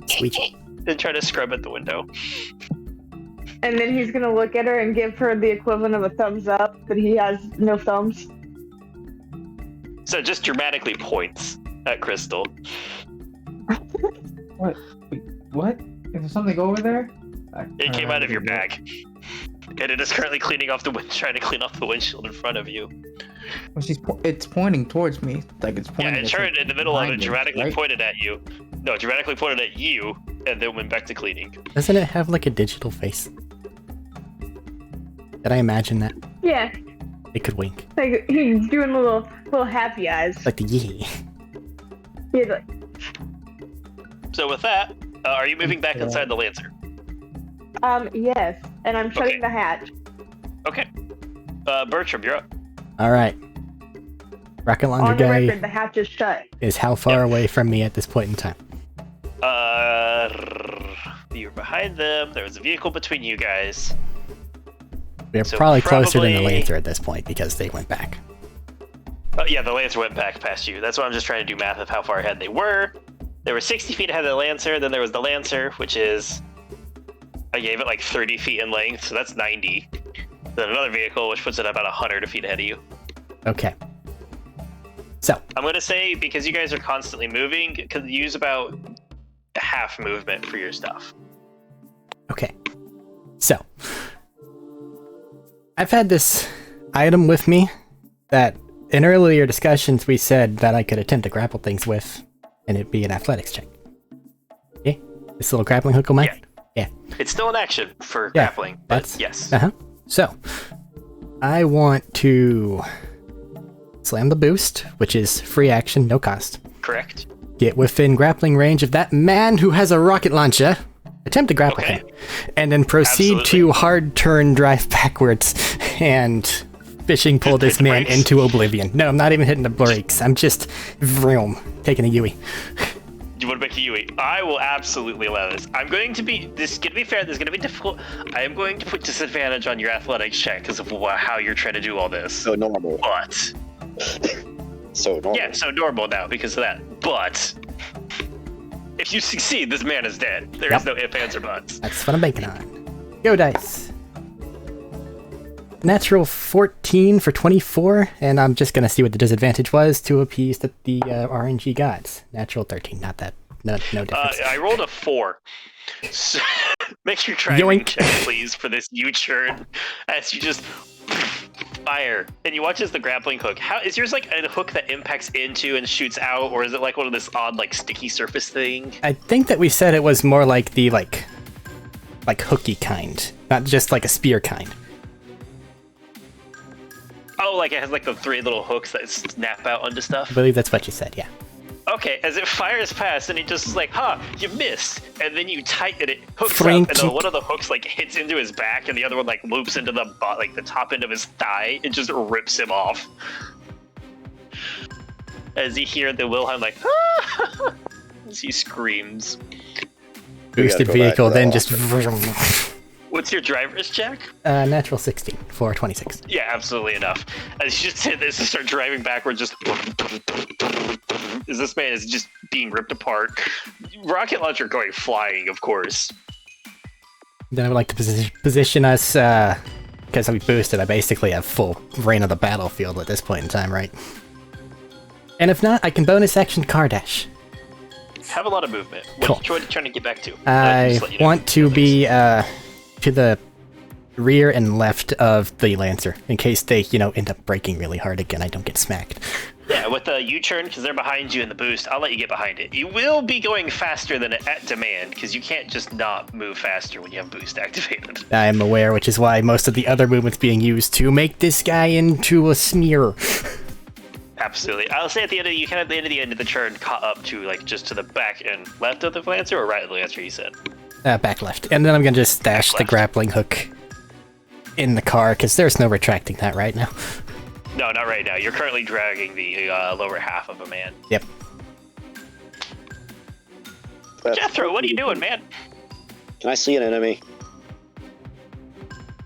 Sweet. and try to scrub at the window. And then he's going to look at her and give her the equivalent of a thumbs up, but he has no thumbs. So just dramatically points at Crystal. What? Wait, what? Is there something over there? It came out of your bag. And it is currently trying to clean off the windshield in front of you. Well, it's pointing towards me. It's pointing. Yeah, it turned in the middle of it, behind me, dramatically right? pointed at you. No, dramatically pointed at you, and then went back to cleaning. Doesn't it have a digital face? Did I imagine that? Yeah, It could wink. he's doing little happy eyes. Like the yee. He's like, So with that, are you moving back inside the Lancer? yes, and I'm shutting Okay. the hatch. Okay. Bertram, you're up. Alright. Rocket launcher On the guy record, the hatch is shut. is how far away from me at this point in time? You're behind them. There was a vehicle between you guys. We're So probably closer than the probably- Lancer at this point because they went back. Oh yeah, the Lancer went back past you. That's why I'm just trying to do math of how far ahead they were. They were 60 feet ahead of the Lancer. Then there was the Lancer, which is... I gave it 30 feet in length, so that's 90. Then another vehicle, which puts it about 100 feet ahead of you. Okay. So, I'm going to say, because you guys are constantly moving, could use about half movement for your stuff. okay. So, I've had this item with me that in earlier discussions we said that I could attempt to grapple things with, and it'd be an athletics check. Yeah? This little grappling hook on mine? Yeah. It's still an action for Yeah, grappling, but that's- yes. Uh-huh. So, I want to slam the boost, which is free action, no cost. Correct. Get within grappling range of that man who has a rocket launcher. Attempt to grapple Okay. him. And then proceed Absolutely. to hard turn drive backwards and fishing pole Just hit this the man brakes. into oblivion. No, I'm not even hitting the brakes. I'm just vroom, taking a Yui. You want to make a Yui? I will absolutely allow this. I'm going to be. This is going to be fair. This is going to be difficult. I am going to put disadvantage on your athletics check because of how you're trying to do all this. So normal. But So normal. yeah, so normal now because of that. But if you succeed, this man is dead. There is no ifs, ands, or buts. That's what I'm banking on. Go dice. Natural 14 for 24, and I'm just gonna see what the disadvantage was to appease the RNG gods. Natural 13, not that, no difference. I rolled a 4. So make your driving Yoink. check, please, for this U-turn as you just fire. And you watch as the grappling hook. How is yours like a hook that impacts into and shoots out, or is it like one of this odd like sticky surface thing? I think that we said it was more like the like hooky kind, not just like a spear kind. Oh, like it has like the 3 little hooks that snap out onto I stuff? believe that's what you said, yeah. Okay, as it fires past, and it just is like, you missed, and then you tighten it, hooks Frank. up, and then one of the hooks like hits into his back, and the other one like loops into the the top end of his thigh. It just rips him off. As you hear the Wilhelm like, as he screams. Boosted go back vehicle, to then the just What's your driver's check? natural 16 for 26. Yeah, absolutely enough. As you just hit this and start driving backwards, just as this man is just being ripped apart. Rocket launcher going flying, of course. Then I would like to position us, because we boosted, I basically have full reign of the battlefield at this point in time, right? And if not, I can bonus action car dash. Have a lot of movement. Cool. What are you trying to get back to? I Just let you know. want to be to the rear and left of the Lancer, in case they, end up braking really hard again. I don't get smacked. Yeah, with the U-turn, because they're behind you in the boost, I'll let you get behind it. You will be going faster than at demand, because you can't just not move faster when you have boost activated. I am aware, which is why most of the other movement's being used to make this guy into a smear. Absolutely. I'll say at the end of the end of the turn, caught up to like just to the back and left of the Lancer, or right of the Lancer, you said? Back left. And then I'm gonna just stash Back the left. grappling hook in the car, because there's no retracting that right now. No, not right now. You're currently dragging the lower half of a man. Yep. Jethro, what are you doing, man? Can I see an enemy?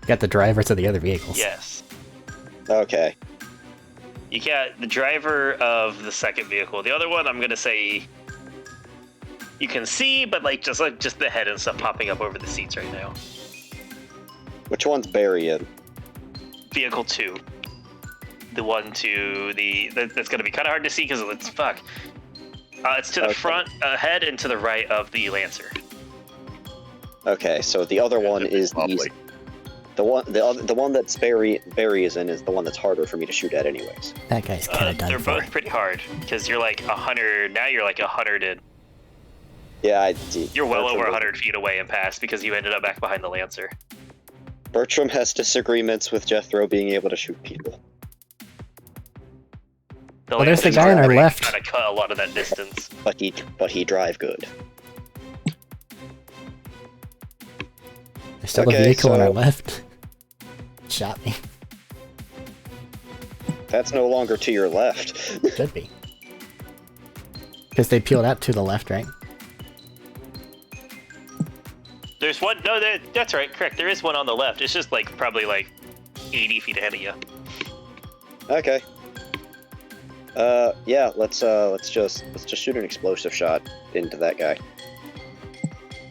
Got the drivers of the other vehicles. Yes. Okay. You got the driver of the second vehicle. The other one, I'm gonna say you can see, but just the head and stuff popping up over the seats right now. Which one's burying? Vehicle 2. The one to that's gonna be kind of hard to see because it's fuck. It's to the Okay. front, ahead, and to the right of the Lancer. Okay, so the other one is Lovely. the one that's Barry is in is the one that's harder for me to shoot at anyways. That guy's kind of done They're for. both pretty hard because you're like 100. Now you're like 100 and Yeah, you're well over Bertram- 100 feet away and past because you ended up back behind the Lancer. Bertram has disagreements with Jethro being able to shoot people. The Well, there's the Lancer's guy on our already left. Trying to cut a lot of that distance. But he drive good. There's still a Okay, vehicle on our so- left. Shot me. That's no longer to your left. Should be. Because they peeled out to the left, right? There's one. No, that's right. Correct. There is one on the left. It's just like probably like 80 feet ahead of you. Okay. Yeah, let's just shoot an explosive shot into that guy.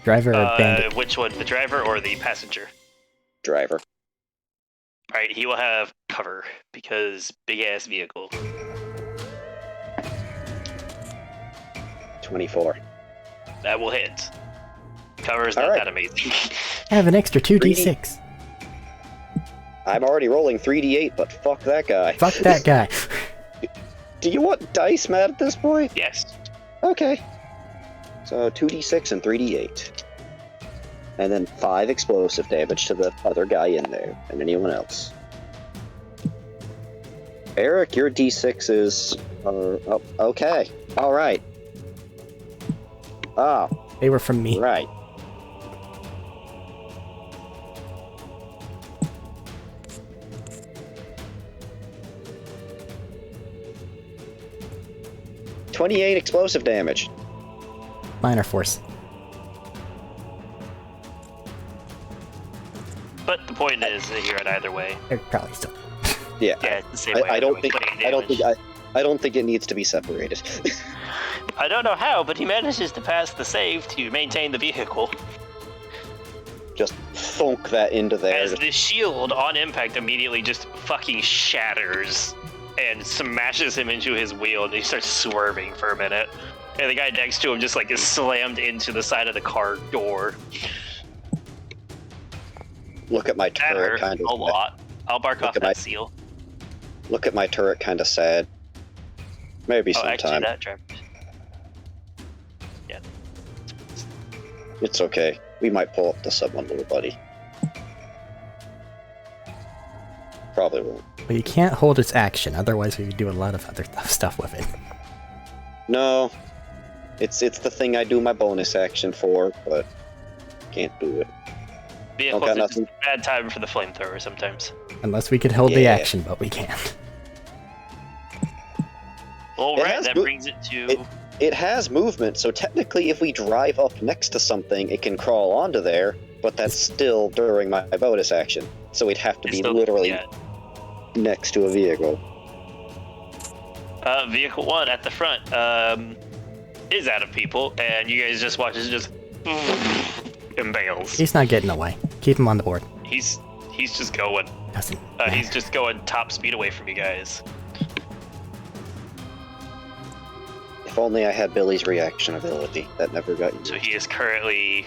Driver or bandit? Which one? The driver or the passenger? Driver. All right. He will have cover because big ass vehicle. 24. That will hit. Cover is All not right. that amazing. I have an extra 2d6. I'm already rolling 3d8, but fuck that guy. Fuck that guy. Do you want dice, Matt, at this point? Yes. Okay. So 2d6 and 3d8. And then 5 explosive damage to the other guy in there, and anyone else. Arik, your d6 is... oh, okay. Alright. Oh, They were from me. right. 28 explosive damage. Minor force. But the point is that you're at either way. They're probably still. Yeah. Yeah, it's the same way. I don't either way, think. 28 damage. I don't think it needs to be separated. I don't know how, but he manages to pass the save to maintain the vehicle. Just thunk that into there. As the shield on impact immediately just fucking shatters and smashes him into his wheel, and he starts swerving for a minute. And the guy next to him just like is slammed into the side of the car door. Look at my That turret, hurt kind of. a lot. I'll bark Look off at that my- seal. Look at my turret, kind of sad. Maybe Oh, actually, sometime. that trap. Yeah. It's okay. We might pull up to someone, little buddy. Probably won't. But you can't hold its action, otherwise we could do a lot of other stuff with it. No. It's the thing I do my bonus action for, but can't do it. Vehicles got are just nothing. a bad time for the flamethrower sometimes. Unless we could hold the Yeah. action, but we can't. All It right, has that mo- brings it to. It has movement, so technically if we drive up next to something, it can crawl onto there, but that's still during my bonus action. So we'd have to It's be still- literally yeah. next to a vehicle. Vehicle 1 at the front is out of people, and you guys just watch as it just impales. He's not getting away. Keep him on the board. He's just going. Doesn't He's matter. just going top speed away from you guys. If only I had Billy's reaction ability. That never got used. So he is currently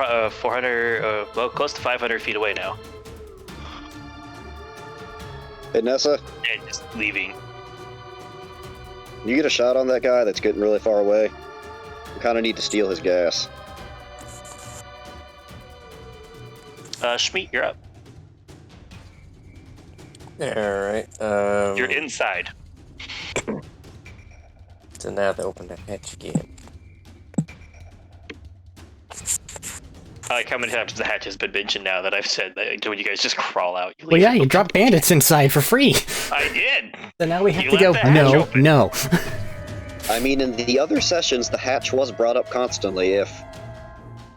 400, well, close to 500 feet away now, Hey, Nessa, and just leaving. you get a shot on that guy that's getting really far away? We kind of need to steal his gas. Schmeat, you're up. Alright. You're inside. So now they open the hatch again. I like how many times the hatch has been mentioned now that I've said that when you guys just crawl out. You Well, leave yeah, it. you drop bandits inside for free. I did. So now we have You to go. left the hatch open. No. I mean, in the other sessions, the hatch was brought up constantly if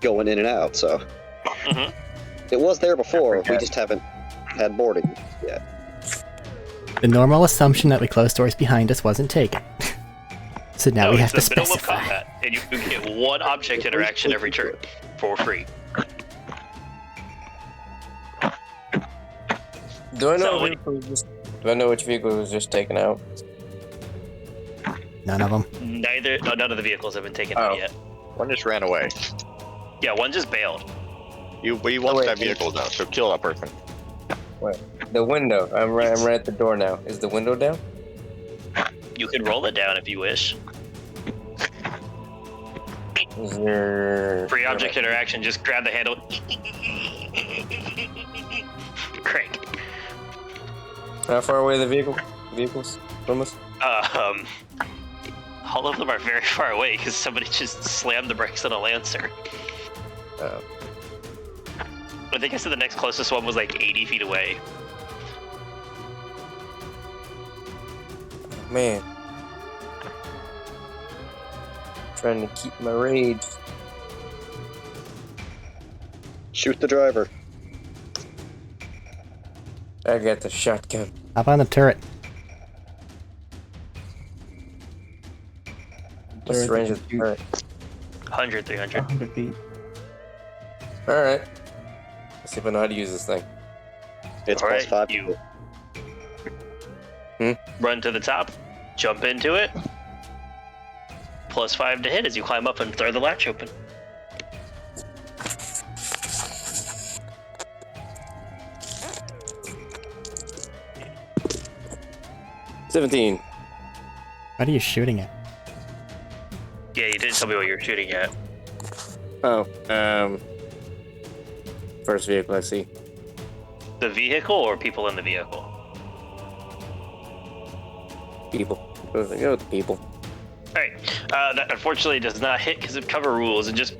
going in and out, so. Mhm. It was there before, we just haven't had boarding yet. The normal assumption that we closed doors behind us wasn't taken. So now No, we have to it's the middle of specify. combat, and you can get one object interaction every turn for free. Do I know So Do I know which vehicle was just taken out? None of them. None of the vehicles have been taken Oh. out yet. One just ran away. Yeah, one just bailed. He wants wait, to have wait. vehicles out, so kill that person. The window. I'm right at the door now. Is the window down? You can roll it down if you wish. Is there Free object interaction, just grab the handle. Crank. How far away are the vehicles from us? All of them are very far away because somebody just slammed the brakes on a Lancer. Oh. I think I said the next closest one was like 80 feet away. Man. Trying to keep my rage. Shoot the driver. I got the shotgun. Hop on the turret. What's the range of the turret? 100, 300. 100 feet. Alright. Let's see if I know how to use this thing. It's All plus right, 5. you run to the top, jump into it. Plus 5 to hit as you climb up and throw the latch open. $17. What are you shooting at? Yeah, you didn't tell me what you were shooting at. Oh, first vehicle I see. The vehicle or people in the vehicle? People. Go with the people. Alright, that unfortunately does not hit because of cover rules and just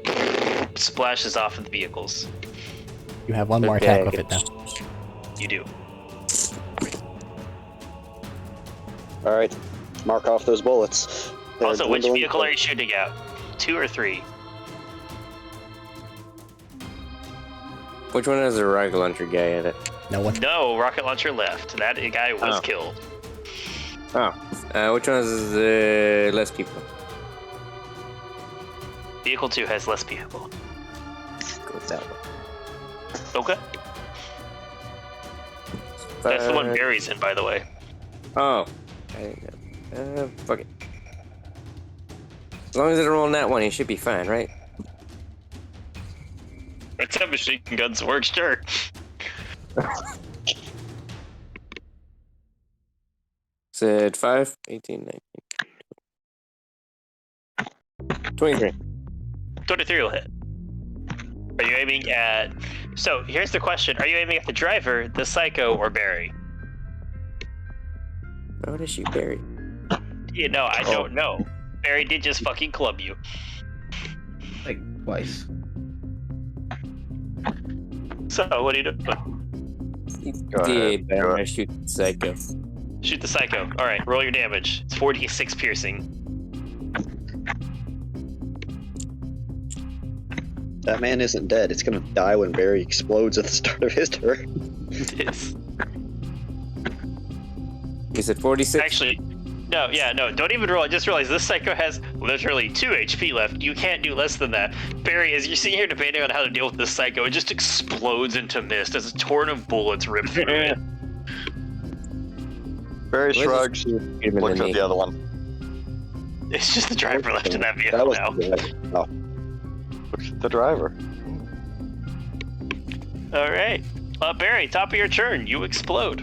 splashes off of the vehicles. You have one more Okay, attack with I it get now. You do. Alright, mark off those bullets. They're Also, which dwindling. vehicle are you shooting at? 2 or 3? Which one has a rocket launcher guy in it? No one. No, rocket launcher left. That guy was Oh. killed. Which one has less people? Vehicle 2 has less people. Go with that one. Okay. That's the one Uh, Barry's in, by the way. Oh. I didn't know. Fuck it. As long as they're rolling that one, he should be fine, right? That's how machine guns work, sure. Said 5, 18, 19. 23. 23 will hit. Are you aiming at... So, here's the question. Are you aiming at the driver, the psycho, or Barry? Why would I shoot Barry? You know, I don't know. Barry did just fucking club you. Like twice. So, what are you doing? He Go ahead, did, but I'm go gonna shoot Psycho. Shoot the psycho. Alright, roll your damage. It's 46 piercing. That man isn't dead. It's gonna die when Barry explodes at the start of his turn. It is. You said 46? Actually, no, don't even roll. I just realized this psycho has literally 2 HP left. You can't do less than that. Barry, as you're sitting here debating on how to deal with this psycho, it just explodes into mist as a torrent of bullets rip through it. Barry Let's shrugs, shoot him in looks the at knee. the other one. It's just the driver left in that vehicle That was now. Oh, Looks at the driver. Alright. Barry, top of your turn. You explode.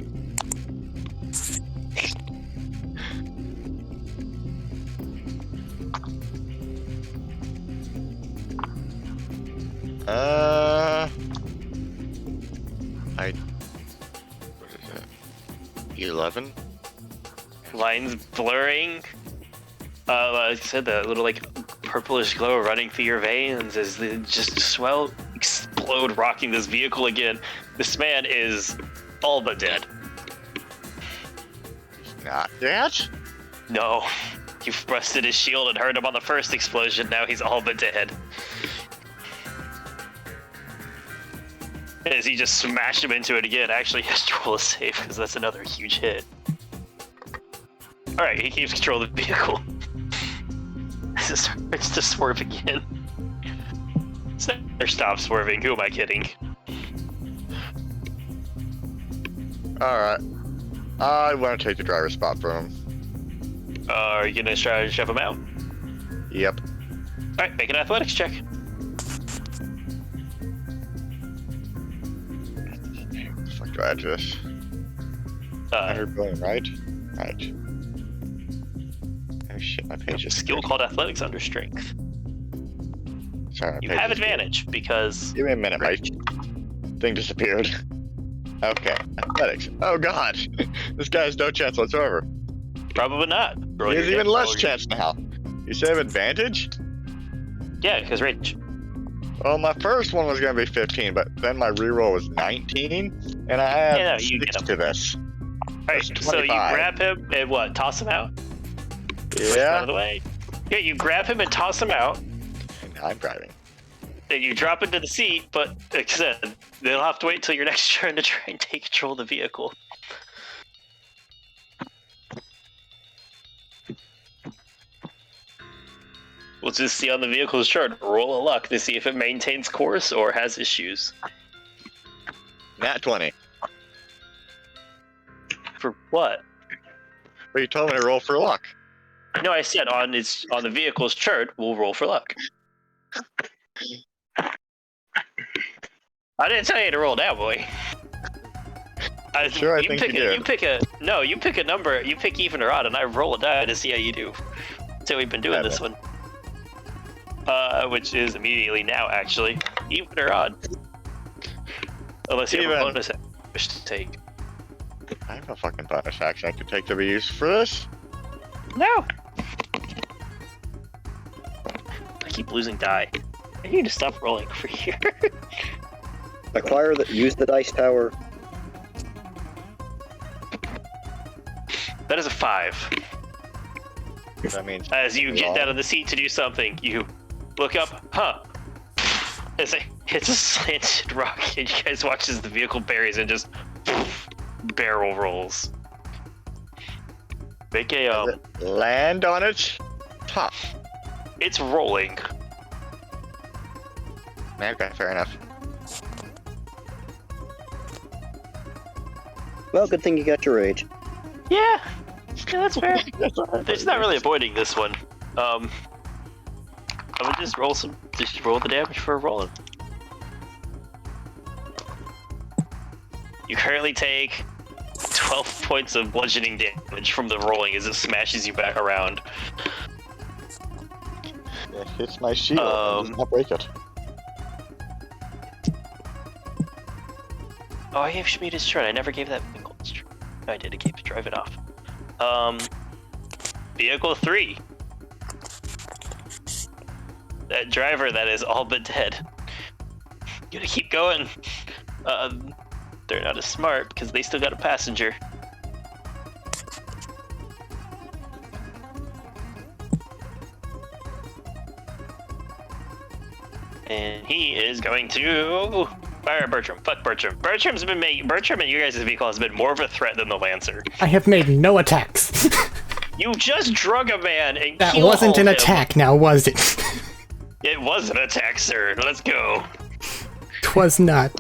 What is it? 11? Lines blurring. Like I said, the little like purplish glow running through your veins as the just swell explode, rocking this vehicle again. This man is all but dead. Not yet? No, you've busted his shield and hurt him on the first explosion. Now he's all but dead. As he just smashed him into it again. Actually, he has to roll a save because that's another huge hit. All right, he keeps control of the vehicle. As it starts to swerve again. Or stop swerving. Who am I kidding? Alright. I want to take the driver's spot from him. Are you gonna try to shove him out? Yep. All right, make an athletics check. Fuck do I add to this? 100 billion, right? Right. Oh shit, my page A is skill called athletics under strength. Sorry, my You page have is- advantage because Give me a minute, my thing disappeared. Okay, athletics. Oh god, this guy has no chance whatsoever. probably not. Roll He your has even damage. less Roll your- chance now. You say I have advantage? Yeah, because range. Well, my first one was gonna be 15, but then my reroll was 19, and I have Yeah, no, you get 6 him. to this. All right, That's so you 25. grab him and what? Toss him out. Push him out Yeah, of the way. Yeah, you grab him and toss him out. and I'm driving. Then you drop into the seat, but like I said, they'll have to wait until your next turn to try and take control of the vehicle. We'll just see on the vehicle's chart. Roll a luck to see if it maintains course or has issues. Nat 20. For what? But you told me to roll for luck. No, I said on the vehicle's chart, we'll roll for luck. I didn't tell you to roll now, boy. Sure, I think you did. You pick a number. You pick even or odd, and I roll a die to see how you do. That's how we've been doing this one. Which is immediately now, actually. Even or odd. Unless you have a Even. bonus action you wish to take. I have a fucking bonus action I could take to be used for this. No! I keep losing die. I need to stop rolling over here. use the dice tower. That is a 5. That means As you get down on the seat to do something, you look up, as it hits a slanted rock, and you guys watch as the vehicle buries and just barrel rolls. Make a land on its top. It's rolling. Okay, fair enough. Well, good thing you got your rage. Yeah, that's fair. There's not really avoiding this one. I would just roll the damage for rolling. You currently take 12 points of bludgeoning damage from the rolling as it smashes you back around. It hits my shield. It does not break it. Oh, I gave Schmied his turn. I never gave that vehicle his turn. I did. I gave it drive it off. Vehicle 3. That driver that is all but dead. Gotta keep going. They're not as smart because they still got a passenger. And he is going to fire Bertram. Fuck Bertram. Bertram and you guys' vehicle has been more of a threat than the Lancer. I have made no attacks. You just drug a man and That keel wasn't an hauled him. attack, now was it? It was an attack, sir. Let's go. Twas not.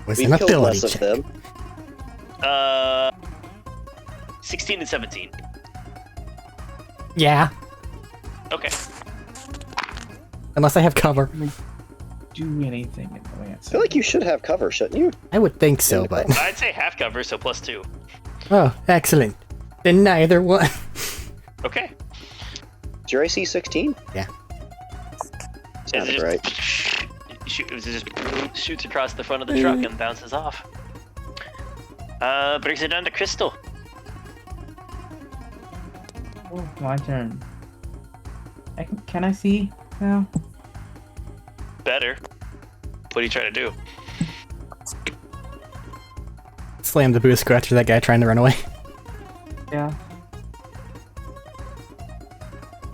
Was We an killed ability less check. of them. 16 and 17. Yeah, Okay. unless I have cover. Do anything in the I Lance. feel like you should have cover, shouldn't you? I would think so, but... I'd say half cover, so +2. Oh, excellent. Then neither one. Okay. Is your AC 16? Yeah. Sounds Is it right. It just shoots across the front of the truck and bounces off. Brings it down to Crystal. Oh, my turn. Can I see now? Better. What are you trying to do? Slam the boost after that guy trying to run away. Yeah.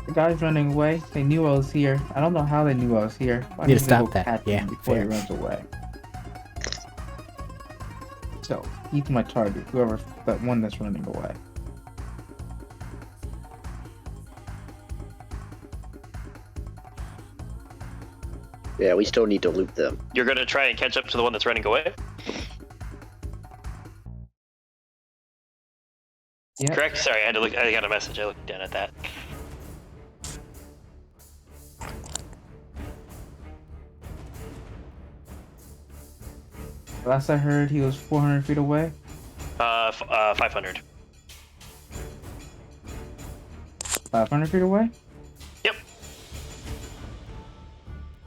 The guys running away, they knew I was here. I don't know how they knew I was here. I Need to need stop go that. catch Yeah, him before fair. he runs away. So, he's my target, whoever that one that's running away. Yeah, we still need to loot them. You're gonna try and catch up to the one that's running away? Yeah. Correct? Sorry, I got a message. I looked down at that. Last I heard, he was 400 feet away. 500. 500 feet away? Yep.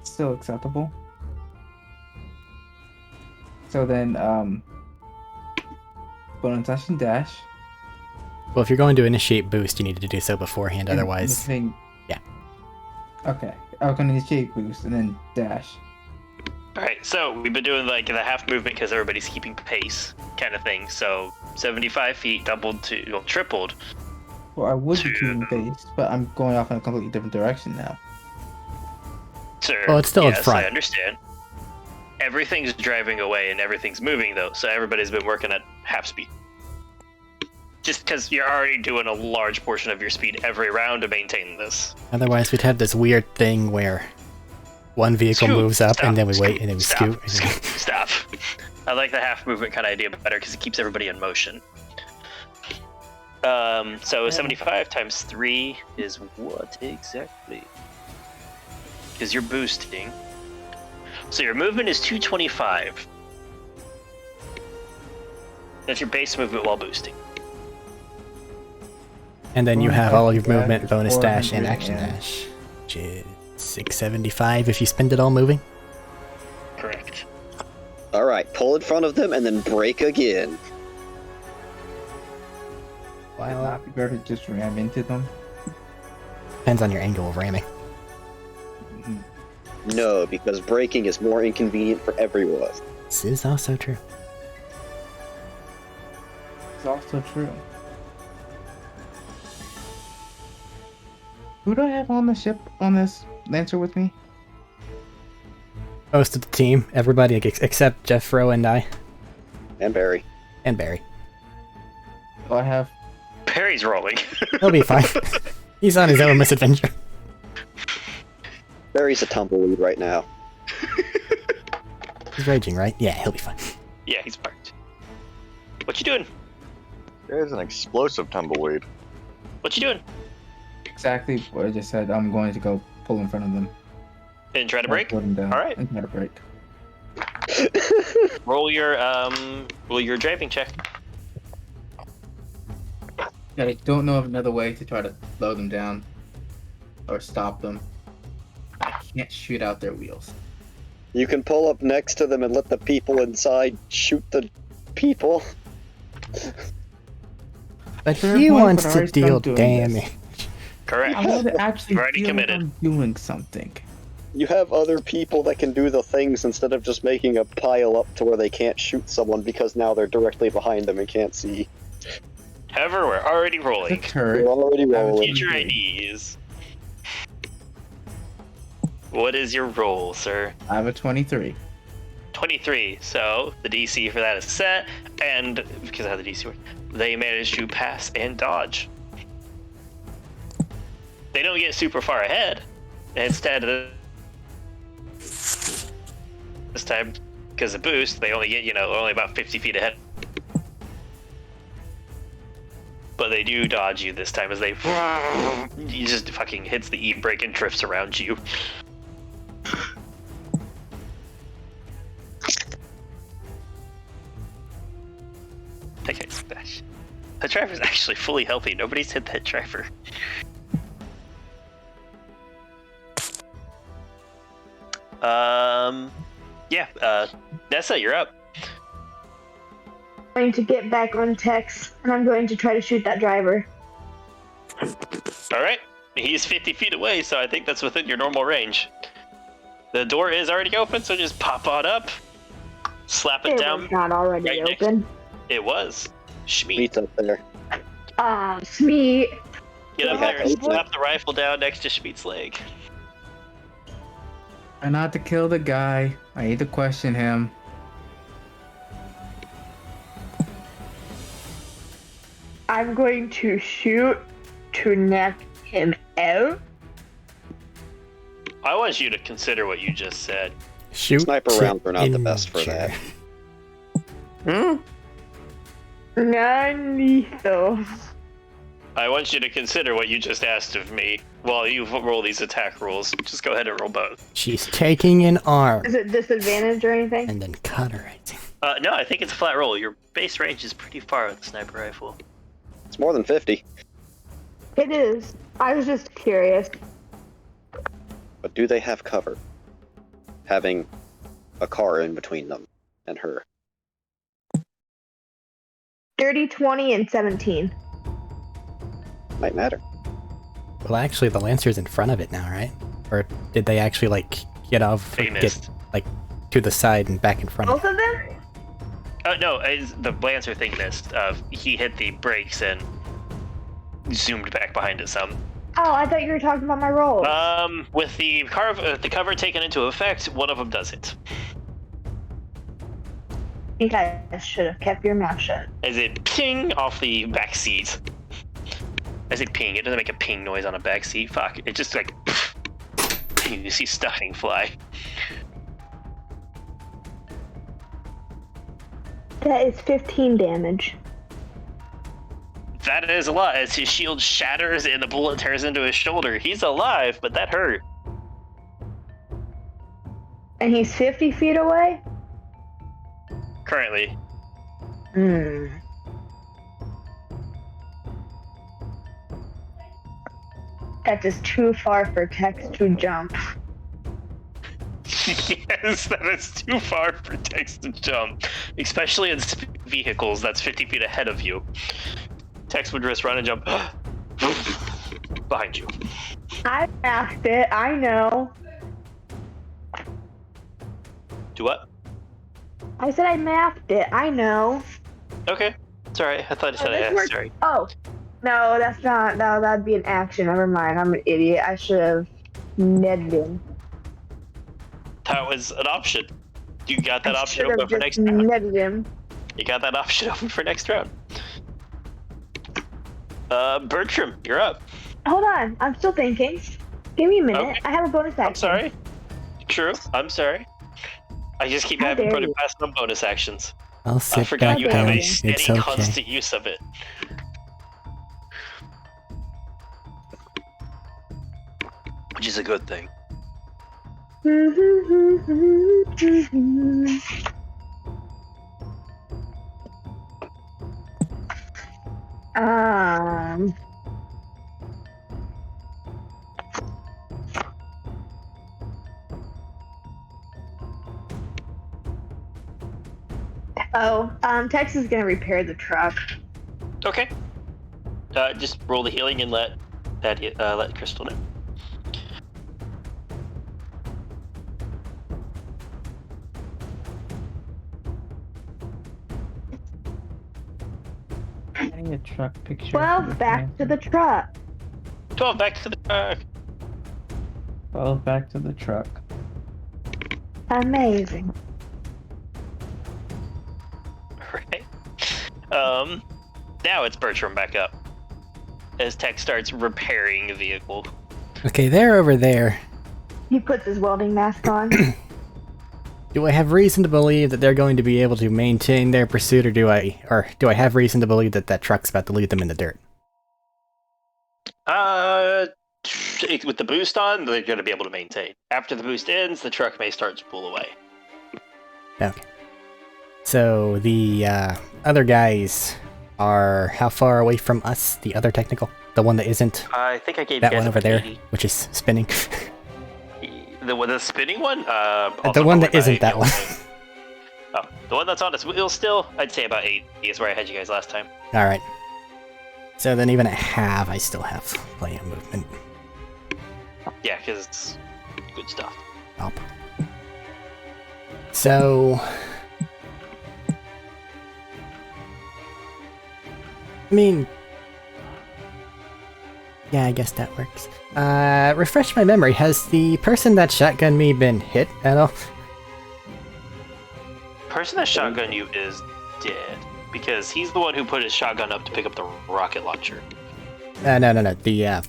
Still acceptable. So then, bonus action dash. Well, if you're going to initiate boost, you need to do so beforehand, otherwise... Anything- yeah. Okay, I can initiate boost and then dash. Alright, so we've been doing like the half movement because everybody's keeping pace kind of thing. So 75 feet tripled. Well, I would be To- keeping base, but I'm going off in a completely different direction now. Sir, Well, it's still in yes, front. I understand. Everything's driving away and everything's moving though, so everybody's been working at half speed. Just because you're already doing a large portion of your speed every round to maintain this. Otherwise, we'd have this weird thing where one vehicle Scoot. moves up, Stop. and then we wait, and then we Stop. scoot. Stop. I like the half movement kind of idea better because it keeps everybody in motion. So 75 times 3 is what exactly? Because you're boosting. So your movement is 225. That's your base movement while boosting. And then you have all of your Yeah, movement, it's bonus dash, and 400, action yeah. dash. Which is 675 if you spend it all moving. Correct. Alright, pull in front of them and then brake again. Why not be better to just ram into them? Depends on your angle of ramming. No, because braking is more inconvenient for everyone. This is also true. It's also true. Who do I have on the ship on this Lancer with me? Most of the team, everybody except Jeffro and I, And Barry. and Barry. Do I have? Perry's rolling. He'll be fine. He's on his own misadventure. Barry's a tumbleweed right now. He's raging, right? Yeah, he'll be fine. Yeah, he's parked. What you doing? There's an explosive tumbleweed. What you doing? Exactly what I just said. I'm going to go pull in front of them. And try to break? Put them down. All right. And try to break. Roll your driving check. I don't know of another way to try to slow them down or stop them. I can't shoot out their wheels. You can pull up next to them and let the people inside shoot the people. But Fair he point, wants but I to already deal stopped doing this. damage. Correct. I want to actually Already feel committed. like I'm doing something. You have other people that can do the things instead of just making a pile up to where they can't shoot someone because now they're directly behind them and can't see. However, we're already The rolling. turret. You're already rolling. Get your IDs. What is your roll, sir? I have a 23. 23. So the DC for that is set, and because of how the DC works, they managed to pass and dodge. They don't get super far ahead. Instead, this time, because of boost, they only get only about 50 feet ahead. But they do dodge you this time as they he just fucking hits the E-brake and drifts around you. Okay, smash. The driver's actually fully healthy. Nobody's hit that driver. Yeah, Nessa, you're up. I'm going to get back on Tex, and I'm going to try to shoot that driver. Alright. He's 50 feet away, so I think that's within your normal range. The door is already open, so just pop on up. Slap it It down. was not already right next- open. It was. Schmeat. Meets up there. Ah, Smeet. Get up Yeah, there and open. slap the rifle down next to Schmeat's leg. Try not to kill the guy. I need to question him. I'm going to shoot to knock him out. I want you to consider what you just said. Shoot. Sniper to rounds are not the best for injure. that. Non-lethal. I want you to consider what you just asked of me while you roll these attack rolls. Just go ahead and roll both. She's taking an arm Is it disadvantage or anything? and then cauterizing. No, I think it's a flat roll. Your base range is pretty far with the sniper rifle. It's more than 50. It is. I was just curious. But do they have cover? Having a car in between them and her. Dirty 20 and 17. Might matter. Well, actually, the Lancer's in front of it now, right? Or did they actually, like, get off, They get, missed. like, to the side and back in front of Both it? of them? No, the Lancer thing missed. He hit the brakes and zoomed back behind it some. Oh, I thought you were talking about my roll. With the cover taken into effect, one of them does it. You guys should have kept your mouth shut. As it ping off the back seat. As it ping, it doesn't make a ping noise on a back seat. Fuck, it just like you see stuffing fly. That is 15 damage. That is a lot. As his shield shatters and the bullet tears into his shoulder. He's alive, but that hurt. And he's 50 feet away? Currently. That is too far for Tex to jump. Yes, that is too far for Tex to jump. Especially in vehicles that's 50 feet ahead of you. Tex would just run and jump behind you. I mathed it, I know. Do what? I said I mathed it, I know. Okay. It's alright. I thought I said I this asked. works- Sorry. Oh, No, that's not. No, that'd be an action. Never mind. I'm an idiot. I should have netted him. That was an option. You got that I option should have open for just next round. netted him. You got that option open for next round. Bertram, you're up. Hold on. I'm still thinking. Give me a minute. Okay. I have a bonus action. I'm sorry. True. I'm sorry. I just keep How having dare put it you. past some bonus actions. I'll I sit forgot back you have down. a It's steady, okay. constant use of it. Which is a good thing. um. Tex is gonna repair the truck. Okay. Just roll the healing and let Crystal know. Getting a truck picture. 12 back to the truck. 12 back to the truck. 12 back to the truck. Amazing. Right. Now it's Bertram back up. As Tech starts repairing the vehicle. Okay, they're over there. He puts his welding mask on. Do I have reason to believe that they're going to be able to maintain their pursuit, or do I have reason to believe that that truck's about to leave them in the dirt? With the boost on, they're going to be able to maintain. After the boost ends, the truck may start to pull away. Okay. So the other guys are how far away from us? The other technical? The one that isn't? I think I gave That you guys one over there, 80. which is spinning. The spinning one? The one that isn't that one. Oh, the one that's on its wheel still? I'd say about 80 is where I had you guys last time. Alright. So then even at half, I still have plenty of movement. Yeah, because it's good stuff. Up. So... I mean... Yeah, I guess that works. Refresh my memory. Has the person that shotgunned me been hit at all? Person that shotgun you is dead. Because he's the one who put his shotgun up to pick up the rocket launcher. No. The,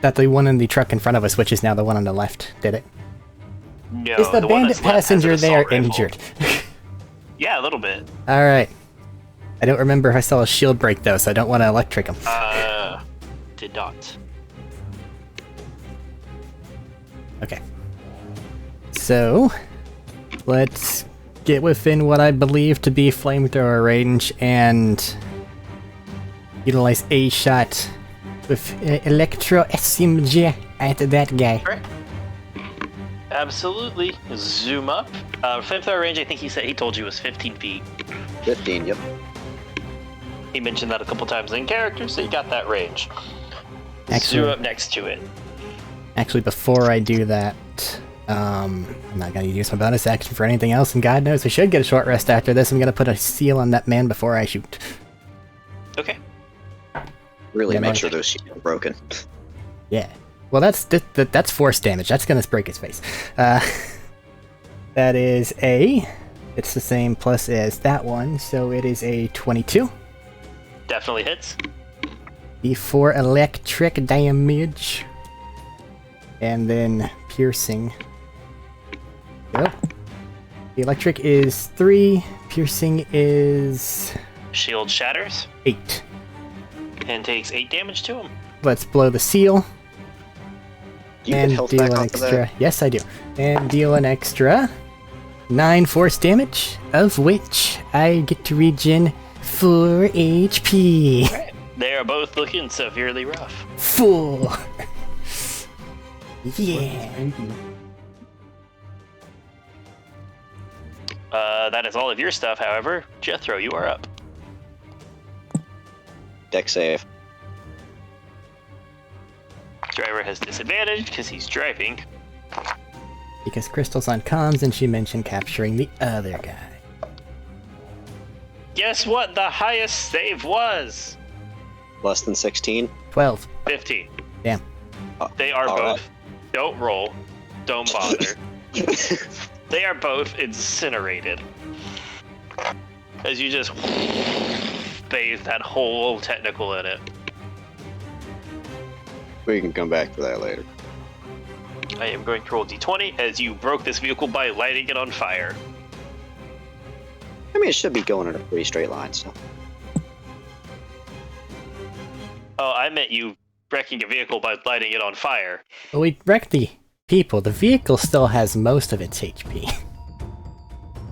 not the one in the truck in front of us, which is now the one on the left, did it? No, Is the one bandit that's left has an passenger there assault rifle. injured? Yeah, a little bit. Alright. I don't remember if I saw a shield break though, so I don't want to electric him. Did not. Okay. So, let's get within what I believe to be flamethrower range and utilize a shot with electro SMG at that guy. Right. Absolutely. Zoom up. Flamethrower range, I think he told you was 15 feet. 15, yep. He mentioned that a couple times in character, so you got that range. Actually- Zoom up next to it. Actually, before I do that, I'm not going to use my bonus action for anything else, and God knows I should get a short rest after this. I'm going to put a seal on that man before I shoot. Okay. Really Yeah, make man. sure those shields are broken. Yeah. Well, that's force damage. That's going to break his face. That is it's the same plus as that one, so it is a 22. Definitely hits. D4 electric damage. And then piercing. Yep. The electric is 3, piercing is Shield shatters 8. and takes 8 damage to him. Let's blow the seal. You get And health deal back an off extra. of that? Yes, I do. And deal an extra 9 force damage, of which I get to regen 4 HP. They are both looking severely rough. 4. Yeah. That is all of your stuff, however. Jethro, you are up. Deck save. Driver has disadvantage because he's driving. Because Crystal's on comms and she mentioned capturing the other guy. Guess what the highest save was? Less than 16? 12. 15. Damn. They are All both. Don't roll. Don't bother. They are both incinerated. As you just bathe that whole technical in it. We can come back to that later. I am going to roll d20 as you broke this vehicle by lighting it on fire. I mean, it should be going in a pretty straight line, so. Oh, I meant you wrecking a vehicle by lighting it on fire. But we wrecked the people. The vehicle still has most of its HP.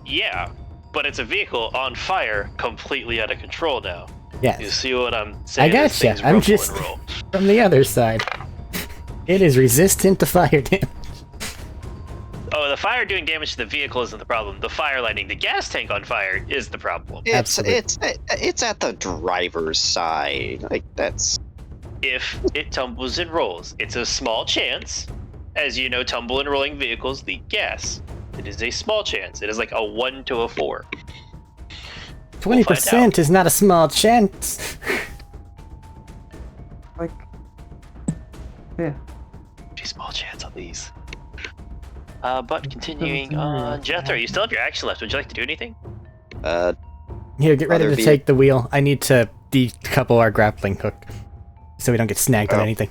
Yeah, but it's a vehicle on fire, completely out of control now. You Yes. see what I'm saying? I This gotcha. thing's I'm rumble just and roll. from the other side. It is resistant to fire damage. Oh, the fire doing damage to the vehicle isn't the problem. The fire lighting the gas tank on fire is the problem. Absolutely. It's at the driver's side. Like, that's... If it tumbles and rolls, it's a small chance. As you know, tumble and rolling vehicles leak gas. It is a small chance. It is like a 1 to a 4. 20% is not a small chance. Like, yeah. Pretty small chance on these. But continuing on, Jethro, you still have your action left. Would you like to do anything? Here, get ready Other to take the wheel. I need to decouple our grappling hook so we don't get snagged on anything.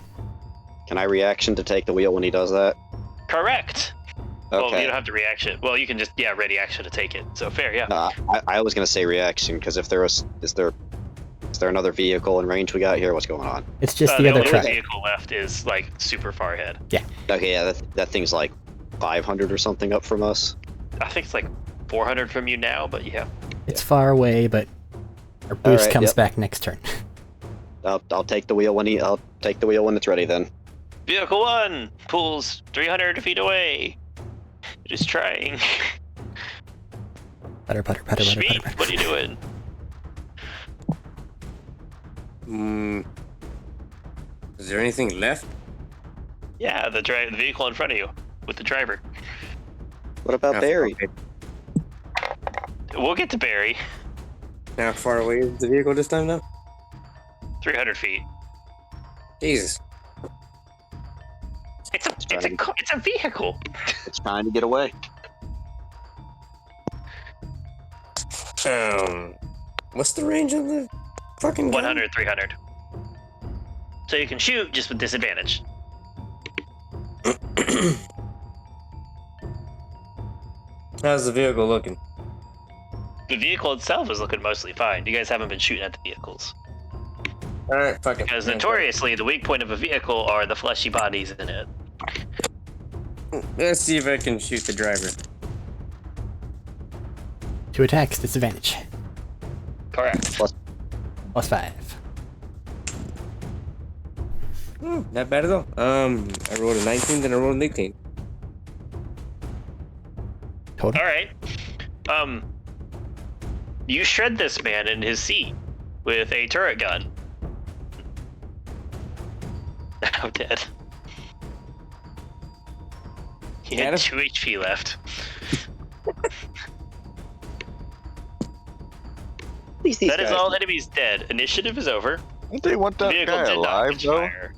Can I reaction to take the wheel when he does that? Correct. Well, you Okay. don't have to reaction. Well, you can just, ready action to take it. So fair, yeah. I was gonna say reaction, because if there was... Is there another vehicle in range we got here? What's going on? It's just the other only truck. vehicle left is, like, super far ahead. Okay, yeah, that thing's like 500 or something up from us. I think it's like 400 from you now, but yeah. It's far away, but our boost Alright, comes yep. back next turn. I'll take the wheel when I'll take the wheel when it's ready then. Vehicle 1 pulls 300 feet away. It is trying. Putter, putter, putter, putter, Sweet, putter, putter. what are you doing? Is there anything left? Yeah, the vehicle in front of you with the driver. What about Barry? Okay. We'll get to Barry. How far away is the vehicle this time now? 300 feet. Jesus. It's a vehicle. It's trying to get away. What's the range of the fucking gun? 100, 300. So you can shoot just with disadvantage. How's the vehicle looking? The vehicle itself is looking mostly fine. You guys haven't been shooting at the vehicles. Alright, fuck it. Because notoriously, the weak point of a vehicle are the fleshy bodies in it. Let's see if I can shoot the driver. 2 attacks, disadvantage. Correct. Plus 5. Not bad at all. I rolled a 19, then I rolled an 18. Total. Alright. You shred this man in his seat with a turret gun. Now dead. He had 2 HP left. At least these That is guys- all enemies dead. Initiative is over. Don't they want that Vehicle guy did not alive, catch though? fire.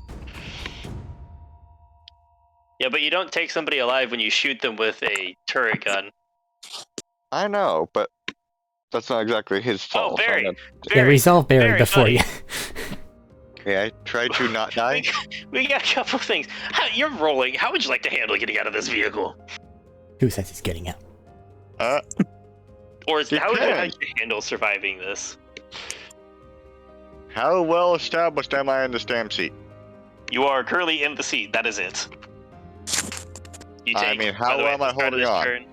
Yeah, but you don't take somebody alive when you shoot them with a turret gun. I know, but that's not exactly his fault. Oh, Barry. Yeah, resolve Barry very before funny. you. Yeah, I tried to not die. We got a couple things. You're rolling. How would you like to handle getting out of this vehicle? Who says he's getting out? Or You how would you can. like to handle surviving this? How well established am I in this damn seat? You are currently in the seat. That is it. You I take, mean, how by the way, am I at the start of holding this on? turn,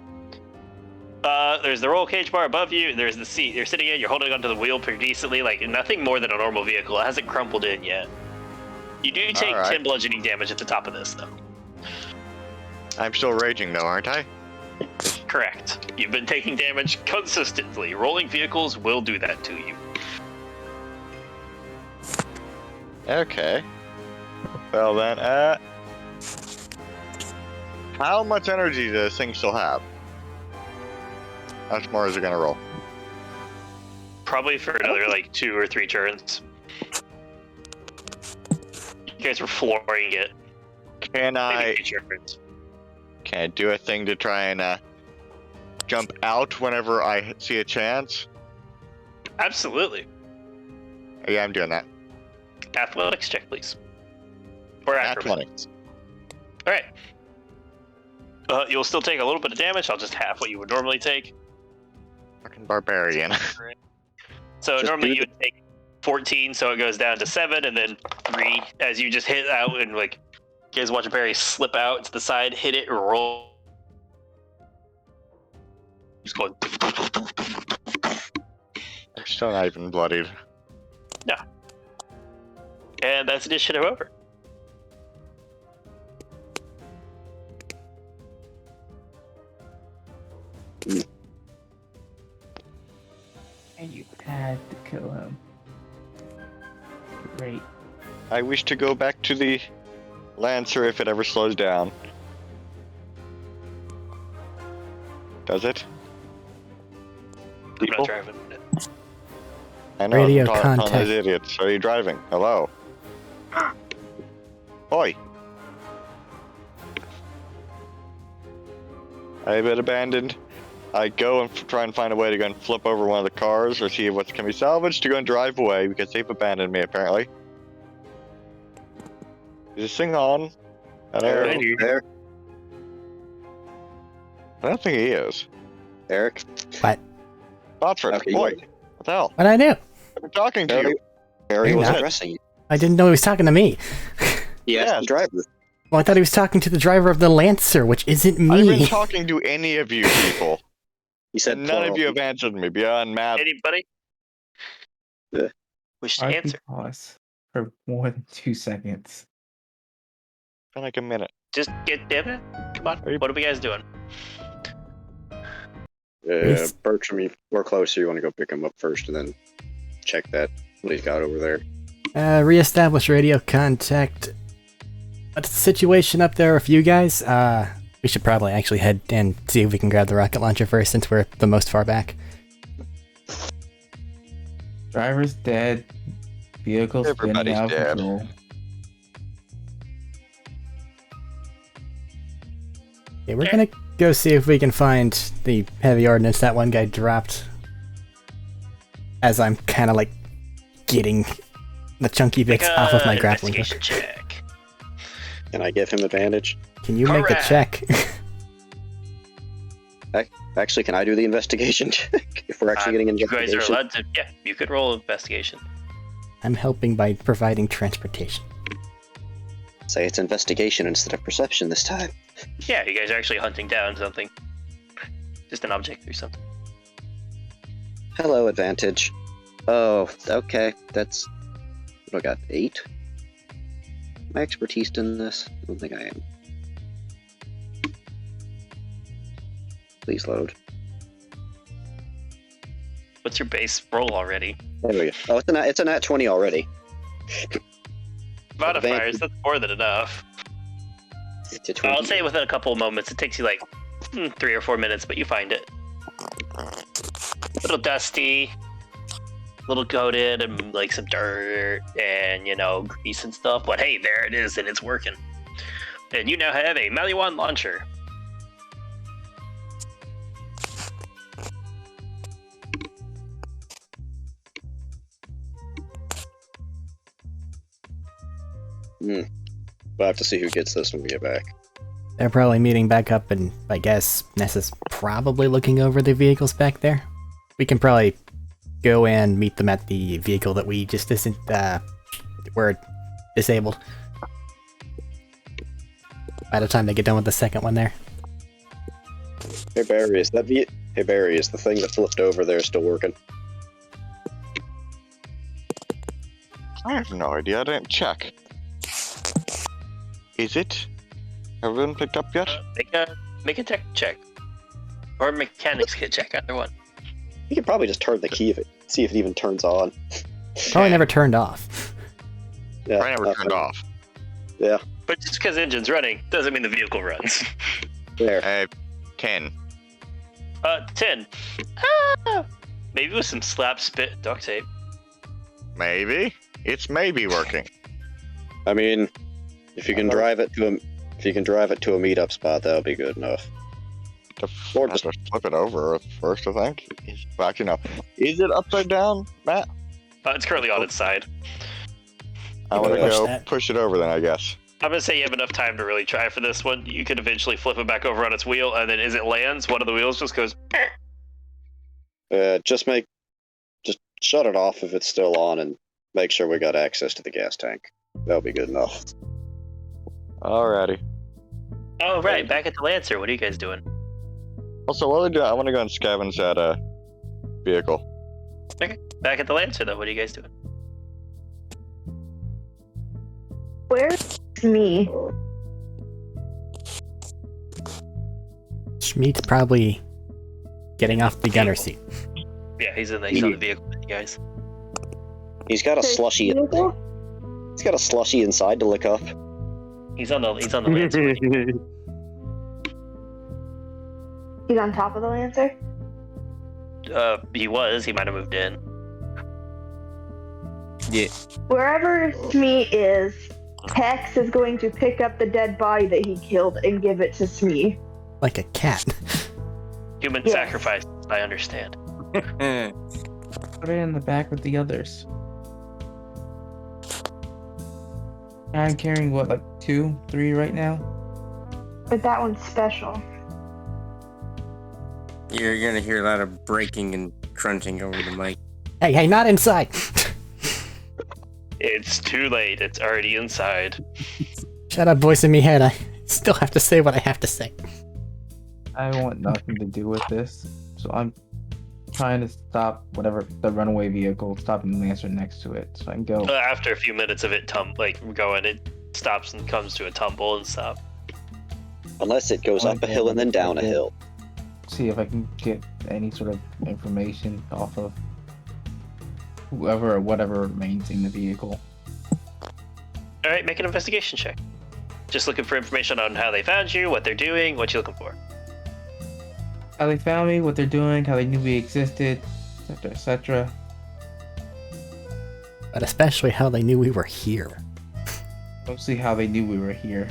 there's the roll cage bar above you. There's the seat you're sitting in. You're holding onto the wheel pretty decently, like nothing more than a normal vehicle. It hasn't crumpled in yet. You do take Alright. 10 bludgeoning damage at the top of this, though. I'm still raging, though, aren't I? Correct. You've been taking damage consistently. Rolling vehicles will do that to you. Okay. Well then, how much energy does this thing still have? How much more is it gonna roll? Probably for another like 2 or 3 turns. You guys were flooring it. Can I do a thing to try and jump out whenever I see a chance? Absolutely. Yeah, I'm doing that. Athletics check, please. Or acrobatics. Alright. You'll still take a little bit of damage. I'll just half what you would normally take. Fucking barbarian. So Just normally do you would take 14, so it goes down to 7, and then 3 as you just hit out and like you guys watch Barry slip out to the side, hit it, and roll. Just going. I'm still not even bloodied. And that's initiative over. And you had to kill him. Great. I wish to go back to the Lancer if it ever slows down. Does it? I'm not driving it. I know. Radio I'm talking contact. those idiots. Are you driving? Hello. Oi. I've been abandoned. I go and try and find a way to go and flip over one of the cars or see what can be salvaged to go and drive away because they've abandoned me apparently. Is this thing on? Eric, there. I don't think he is. Eric. Botsford, Okay, boy, you- what the hell? What'd I do? I'm talking to Harry, you. Harry You're was not. addressing you. I didn't know he was talking to me. Yes, Yes. the driver. Well, I thought he was talking to the driver of the Lancer, which isn't I've been me. talking to any of you people. He said And none of plural. you have answered me beyond Matt. Anybody? Yeah. Wish to RP answer? pause for more than 2 seconds. Been like a minute. Just get Devin. Come on. Are you- What are we guys doing? Yes. Bertram, we're closer. You want to go pick him up first and then check that, what he's got over there. Reestablish radio contact. What's the situation up there with you guys? We should probably actually head and see if we can grab the rocket launcher first since we're the most far back. Driver's dead. Vehicle spinning Everybody's out of dead. control. Yeah, we're gonna go see if we can find the heavy ordnance that one guy dropped. As I'm kind of like getting the chunky bits Make off of my a grappling hook. investigation check. Can I give him advantage? Can you make a Correct. check? Actually, can I do the investigation check? If we're actually getting You guys are investigation. allowed to. Yeah, you could roll investigation. I'm helping by providing transportation. Say it's investigation instead of perception this time. Yeah, you guys are actually hunting down something. Just an object or something. Hello, advantage. Oh, okay. That's. What do I got? 8? Am I expertise in this? I don't think I am. Please load. What's your base roll already? There we go. Oh, it's a nat 20 already. Modifiers, that's more than enough. It's a 20. I'll say within a couple of moments. It takes you like 3 or 4 minutes, but you find it. A little dusty, a little coated, and like some dirt and, grease and stuff. But hey, there it is, and it's working. And you now have a Maliwan launcher. We'll have to see who gets this when we get back. They're probably meeting back up, and I guess Nessa's probably looking over the vehicles back there. We can probably go and meet them at the vehicle that we just were disabled. By the time they get done with the second one there. Hey Barry, is the thing that flipped over there still working? I have no idea. I didn't check. Is it? Everyone picked up yet? Make a tech check. Or mechanics kit check, either one. You could probably just turn the key see if it even turns on. Probably never turned off. Yeah, I never turned off. Yeah, But just because the engine's running doesn't mean the vehicle runs. there. 10. 10. Maybe with some slap spit duct tape. Maybe. It's maybe working. I mean, if you can drive it to a meetup spot, that'll be good enough. Or Have to flip it over first, I think. Actually, no. Is it upside down, Matt? It's currently on its side. I want to push go that. push it over then, I guess. I'm gonna say you have enough time to really try for this one. You could eventually flip it back over on its wheel, and then as it lands, one of the wheels just goes. Just shut it off if it's still on, and make sure we got access to the gas tank. That'll be good enough. Alrighty. Oh right, back at the Lancer. What are you guys doing? Also, while we do, I want to go and scavenge that vehicle. Back at the Lancer, though. What are you guys doing? Where's me? Schmeat's probably getting off the gunner seat. Yeah, he's on the vehicle with you guys. He's got a slushy. He's got a slushy inside to lick up. He's on the Lancer with you. He's on top of the Lancer? He was. He might have moved in. Yeah. Wherever Smee is, Hex is going to pick up the dead body that he killed and give it to Smee. Like a cat. Human Yes. sacrifice. I understand. Put it in the back with the others. I'm carrying what, like 2, 3 right now? But that one's special. You're gonna hear a lot of breaking and crunching over the mic. Hey, not inside! It's too late. It's already inside. Shut up, voice in me head. I still have to say what I have to say. I want nothing to do with this, so I'm trying to stop whatever the runaway vehicle, stopping the Lancer next to it, so I can go. After a few minutes of it going, it stops and comes to a tumble and stop. Unless it goes up a hill and then down a hill. See if I can get any sort of information off of whoever or whatever remains in the vehicle. All right, make an investigation check. Just looking for information on how they found you, what they're doing, what you're looking for. How they found me, what they're doing, how they knew we existed, etc., etc. But especially how they knew we were here. Mostly how they knew we were here.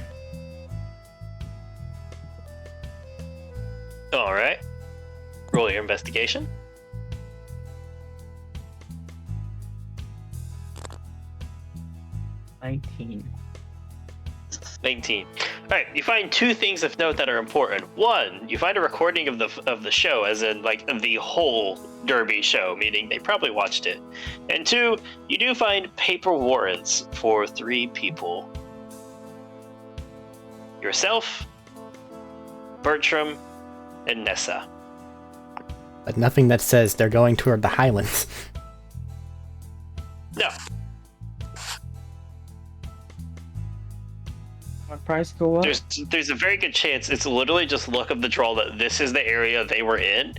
All right. Roll your investigation. $19. 19. All right, you find 2 things of note that are important. 1, you find a recording of the show, as in like the whole Derby show, meaning they probably watched it. And 2, you do find paper warrants for 3 people. Yourself, Bertram, and Nessa. But nothing that says they're going toward the Highlands. No. My price go up? There's a very good chance it's literally just luck of the draw that this is the area they were in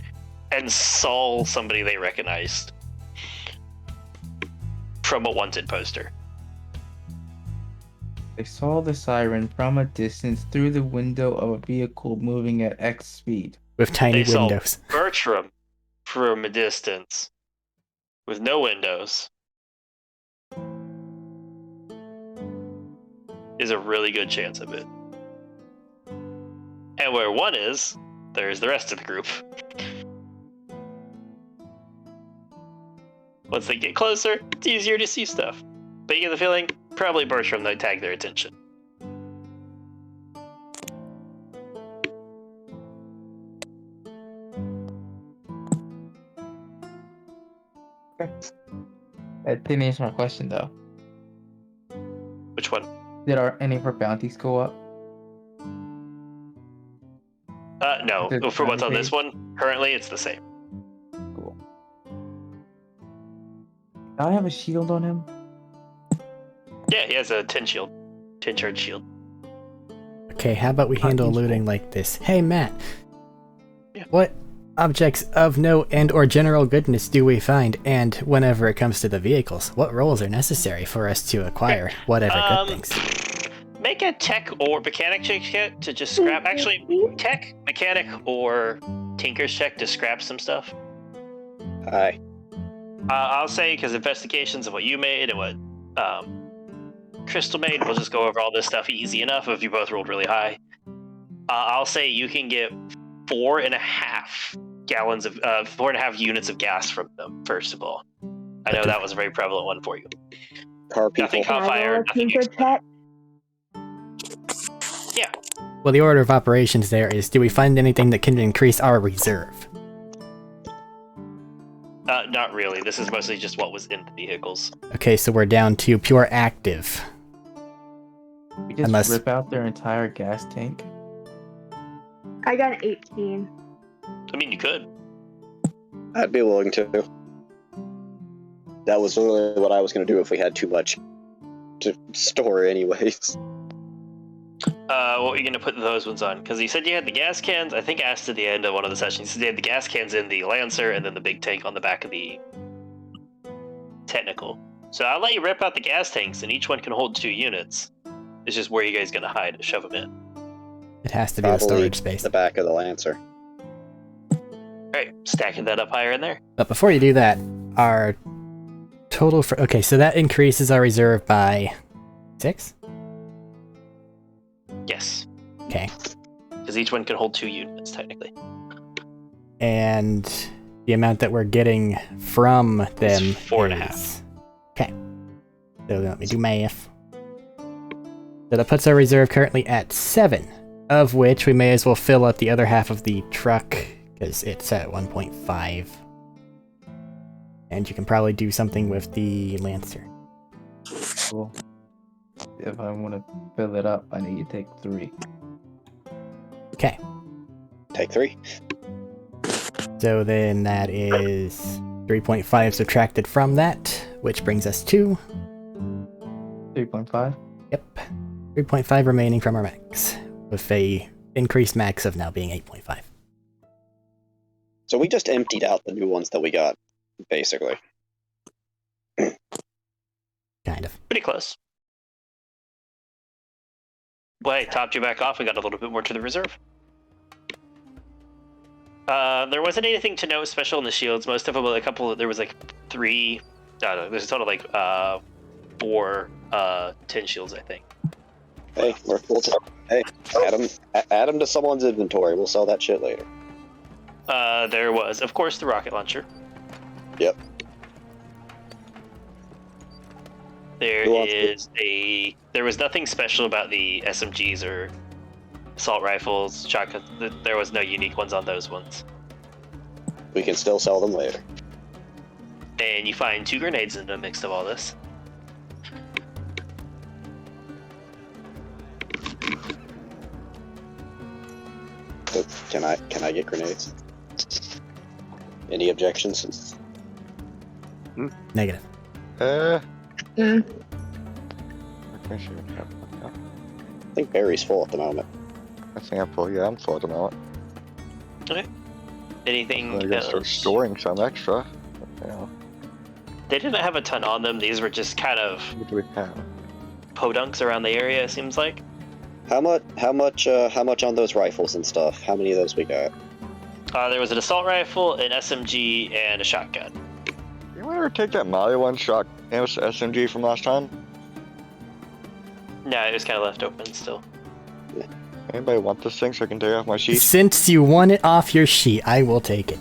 and saw somebody they recognized from a wanted poster. They saw the siren from a distance through the window of a vehicle moving at X speed. With tiny They windows. saw Bertram from a distance with no windows. Is a really good chance of it. And where one is, there's the rest of the group. Once they get closer, it's easier to see stuff. But you get the feeling, probably Bertram that tagged their attention. That didn't answer my question though. Which one? Did any of our bounties go up? No. The For what's on bounty this one, currently it's the same. Cool. Do I have a shield on him? Yeah, he has a 10 shield. 10 charge shield. Okay, how about we handle looting like this? Hey, Matt. Yeah. What objects of note and or general goodness do we find? And whenever it comes to the vehicles, what roles are necessary for us to acquire whatever good things? Make a tech or mechanic check to just scrap. Actually, tech, mechanic, or tinker's check to scrap some stuff. Aye. I'll say because investigations of what you made and what Crystal Maid, we'll just go over all this stuff easy enough if you both rolled really high. I'll say you can get 4.5 gallons of 4.5 units of gas from them. First of all, I know that was a very prevalent one for you. Car people. Nothing caught Can I fire. roll a Nothing tinker exploded. check? Yeah. Well, the order of operations there is: do we find anything that can increase our reserve? Not really. This is mostly just what was in the vehicles. Okay, so we're down to pure active. We just Unless- rip out their entire gas tank. I got an 18. I mean, you could. I'd be willing to. That was really what I was going to do if we had too much to store anyways. What are you going to put those ones on? Because you said you had the gas cans. I think I asked at the end of one of the sessions. You said you had the gas cans in the Lancer and then the big tank on the back of the Technical. So I'll let you rip out the gas tanks, and each one can hold 2 units. It's just where you guys going to hide to shove them in. It has to be the Probably storage space. the back of the Lancer. Alright, stacking that up higher in there. But before you do that, our total for... Okay, so that increases our reserve by 6? Yes. Okay. Because each one can hold 2 units, technically. And the amount that we're getting from them It's 4.5. is... Okay. So let me do math. So that puts our reserve currently at 7, of which we may as well fill up the other half of the truck, because it's at 1.5. And you can probably do something with the Lancer. Cool. If I want to fill it up, I need to take 3. Okay. Take 3. So then that is 3.5 subtracted from that, which brings us to... 3.5. Yep. 3.5 remaining from our max, with a increased max of now being 8.5. So we just emptied out the new ones that we got, basically. Kind of. Pretty close. Well, hey, topped you back off and got a little bit more to the reserve. There wasn't anything to note special in the shields. Most of them, there was like 3, I don't know, there's a total of like 4 10 shields, I think. Hey, hey, add them to someone's inventory. We'll sell that shit later. There was, of course, the rocket launcher. Yep. There was nothing special about the SMGs or assault rifles, shotguns. There was no unique ones on those ones. We can still sell them later. And you find 2 grenades in the mix of all this. But can I get grenades? Any objections? Negative. I think Barry's full at the moment. I think I'm full. Yeah, I'm full at the moment. Okay. Anything I guess they're else? storing some extra. Yeah. They didn't have a ton on them. These were just kind of What do we have? podunks around the area, it seems like. How much on those rifles and stuff? How many of those we got? There was an assault rifle, an SMG, and a shotgun. You want to take that Molly one shot SMG from last time? No, it was kind of left open still. Anybody want this thing so I can take off my sheet? Since you want it off your sheet, I will take it.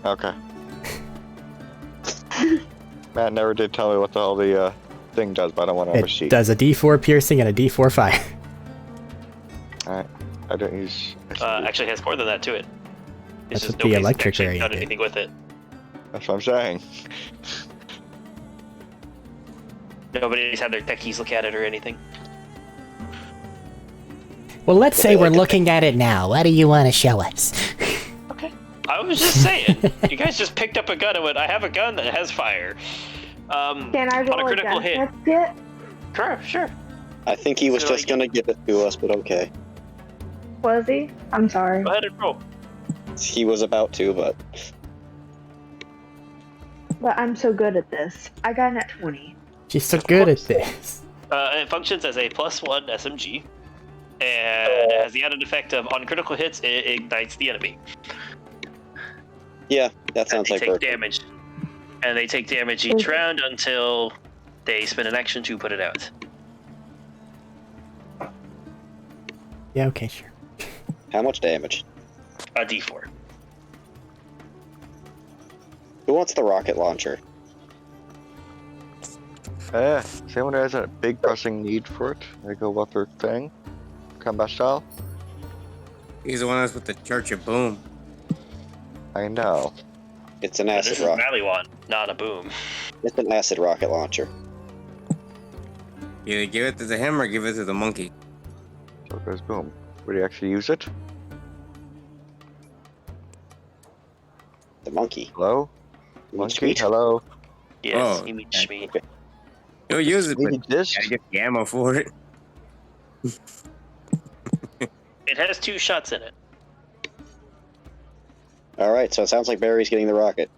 Okay. Matt never did tell me what the hell the thing does, but I don't want to have a It sheet. does a D4 piercing and a D4 fire. Alright. I don't use Actually, it has more than that to it. It's That's just what the nobody's electric actually area done did. anything with it. That's what I'm saying. Nobody's had their techies look at it or anything. Well, let's say they we're like it. looking at it now. What do you want to show us? Okay. I was just saying. You guys just picked up a gun and went, I have a gun that has fire. Can I on roll a a critical gun hit. check yet? Sure. I think he was So, just gonna give it to us, but okay. Was he? I'm sorry. Go ahead and roll. He was about to, but But I'm so good at this. I got an at 20. She's so Of good at course. this. It functions as a +1 SMG. And it has the added effect of, on critical hits, it ignites the enemy. yeah, that And sounds they like take perfect. damage. And they take damage each round until they spend an action to put it out. Yeah, okay, sure. How much damage? A D4. Who wants the rocket launcher? Someone has a big pressing need for it. They go about their thing. Combat style. He's the one that's with the Church of Boom. I know. It's an This acid is rocket. Maliwan, not a boom. It's an acid rocket launcher. Either give it to him or give it to the monkey. So it goes boom. Would you actually use it? The monkey. Hello? Meat Monkey? sweet. Hello? Yes, Oh, he means me. He'll use it, but Maybe this? gotta get the ammo for it. It has 2 shots in it. Alright, so it sounds like Barry's getting the rocket.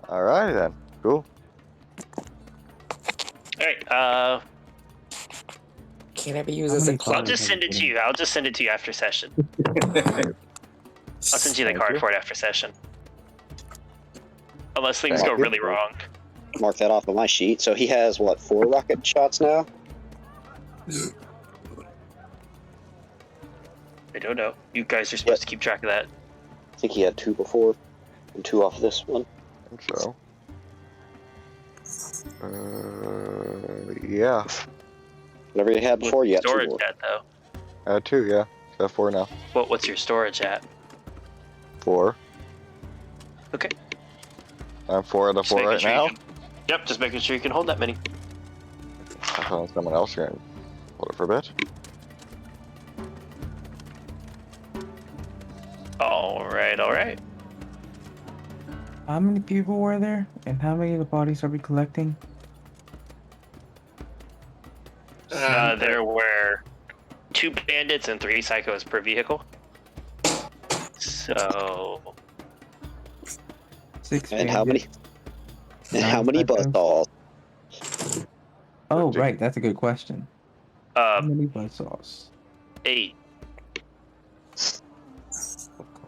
Alright then. Cool. Alright, Can I be used as a I'll just send it to you. I'll just send it to you after session. I'll send you the Thank card you. for it after session. Unless things Thank go you. really wrong. Mark that off on my sheet. So he has, what, 4 rocket shots now? I don't know. You guys are supposed to keep track of that. I think he had 2 before, and 2 off this one. I think so. Yeah. Whatever you had before, you had 2 Storage more. at though. I had 2, yeah. So 4 now. What's your storage at? 4. Okay. I'm 4 of the Just 4 making right sure you now. can- Yep, just making sure you can hold that many. I found someone else here and hold it for a bit. Alright. How many people were there, and how many of the bodies are we collecting? There were 2 bandits and 3 psychos per vehicle. So 6 And how many? bandits. And how many Psychos? buzzsaws? Oh, right, that's a good question. How many buzzsaws? 8,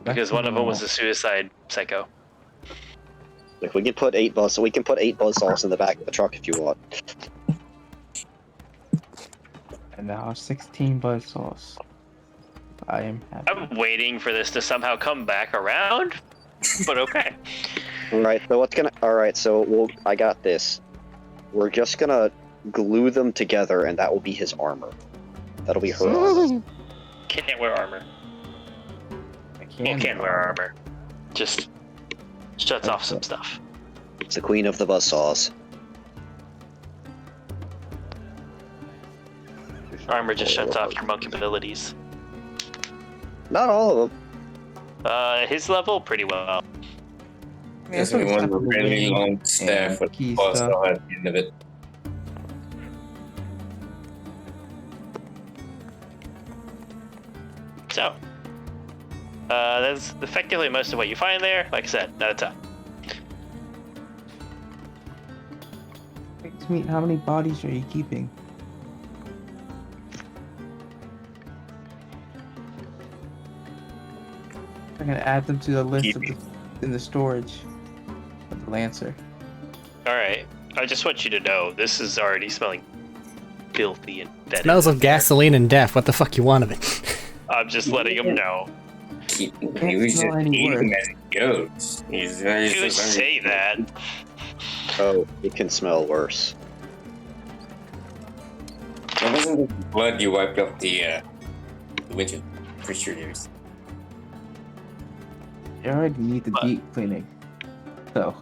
because one of them was a suicide psycho. Like we can put 8 buzzsaws in the back of the truck if you want. And now 16 buzzsaws. I am happy. I'm waiting for this to somehow come back around, but okay. Alright, so I got this. We're just gonna glue them together and that will be his armor. That'll be her armor. Can't wear armor. I Can't wear armor. Just shuts off some stuff. It's the queen of the buzzsaws. Armor just shuts off your monk abilities. Not all of them. His level, pretty well. There's only one really long staff with key boss stuff. at the end of it. So, that's effectively most of what you find there. Like I said, at a time. Sweet, how many bodies are you keeping? I'm gonna add them to the list of in the storage of the Lancer. Alright, I just want you to know, this is already smelling filthy and fetid. Smells of gasoline and death. What the fuck you want of it? I'm just letting him know. He Can't was just smell any eating worse. as he goes. He's very You say that. Oh, it can smell worse. It wasn't the blood you wiped off the windshield. For sure, there's. You already need the But- deep cleaning. So.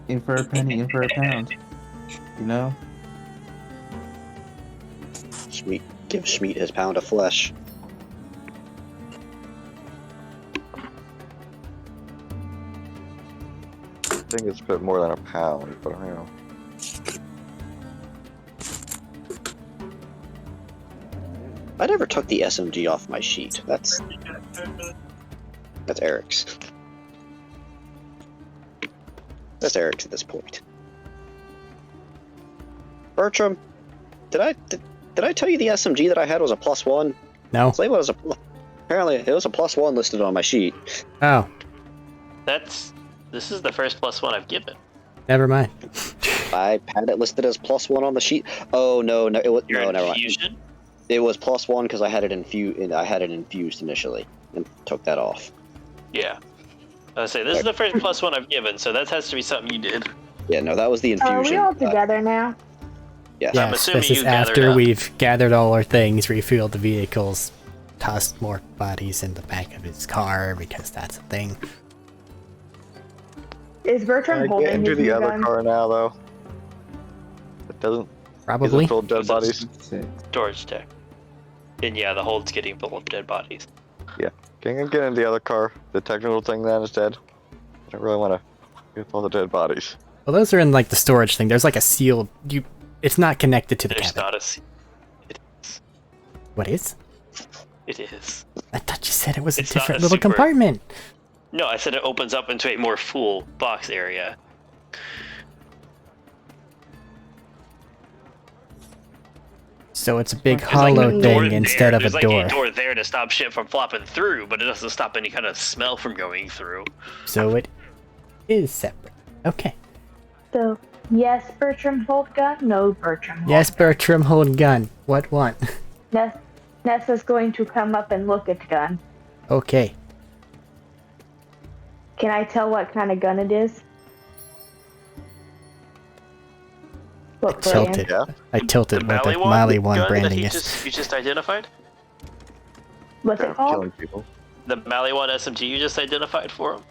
In for a penny, in for a pound. You know? Give Schmeat his pound of flesh. I think it's a bit more than a pound, but you know. I never took the SMG off my sheet. That's Eric's. That's Eric's at this point. Bertram, did I tell you the SMG that I had was a +1? No. Apparently it was a +1 listed on my sheet. Oh, This is the first +1 I've given. never mind. I had it listed as +1 on the sheet. Oh no, it was Your no, never mind. infusion? It was +1 because I had it infused initially and took that off. Yeah. I say this is the first +1 I've given, so that has to be something you did. Yeah, no, that was the Are infusion. we all together now? Yes. I'm Yes, assuming this is you gathered after up. we've gathered all our things, refueled the vehicles, tossed more bodies in the back of his car because that's a thing. Is Can Bertram I holding get into his the new other gun? car now, though? It doesn't. Probably. Is it full of dead Was it- bodies? Storage tech. And yeah, the hold's getting full of dead bodies. Can I get into the other car? The technical thing then instead? I don't really want to get all the dead bodies. Well, those are in like the storage thing. There's like a sealed. It's not connected to the There's cabin. not a... It is. What is? It is. I thought you said it was a It's not different a little super- compartment. No, I said it opens up into a more full box area. So it's a big There's like hollow a door thing there. instead of a There's door. like a door there to stop shit from flopping through, but it doesn't stop any kind of smell from going through. So it is separate. Okay. So, yes, Bertram hold gun. No, Bertram. Hold Yes, Bertram, hold gun. What one? Nessa's going to come up and look at the gun. Okay. Can I tell what kind of gun it is? What brand? Tilted. Yeah. I tilted The with the Maliwan Mali one gun that branding you is. just identified? What's it called? Killing people. The Maliwan SMG you just identified for him?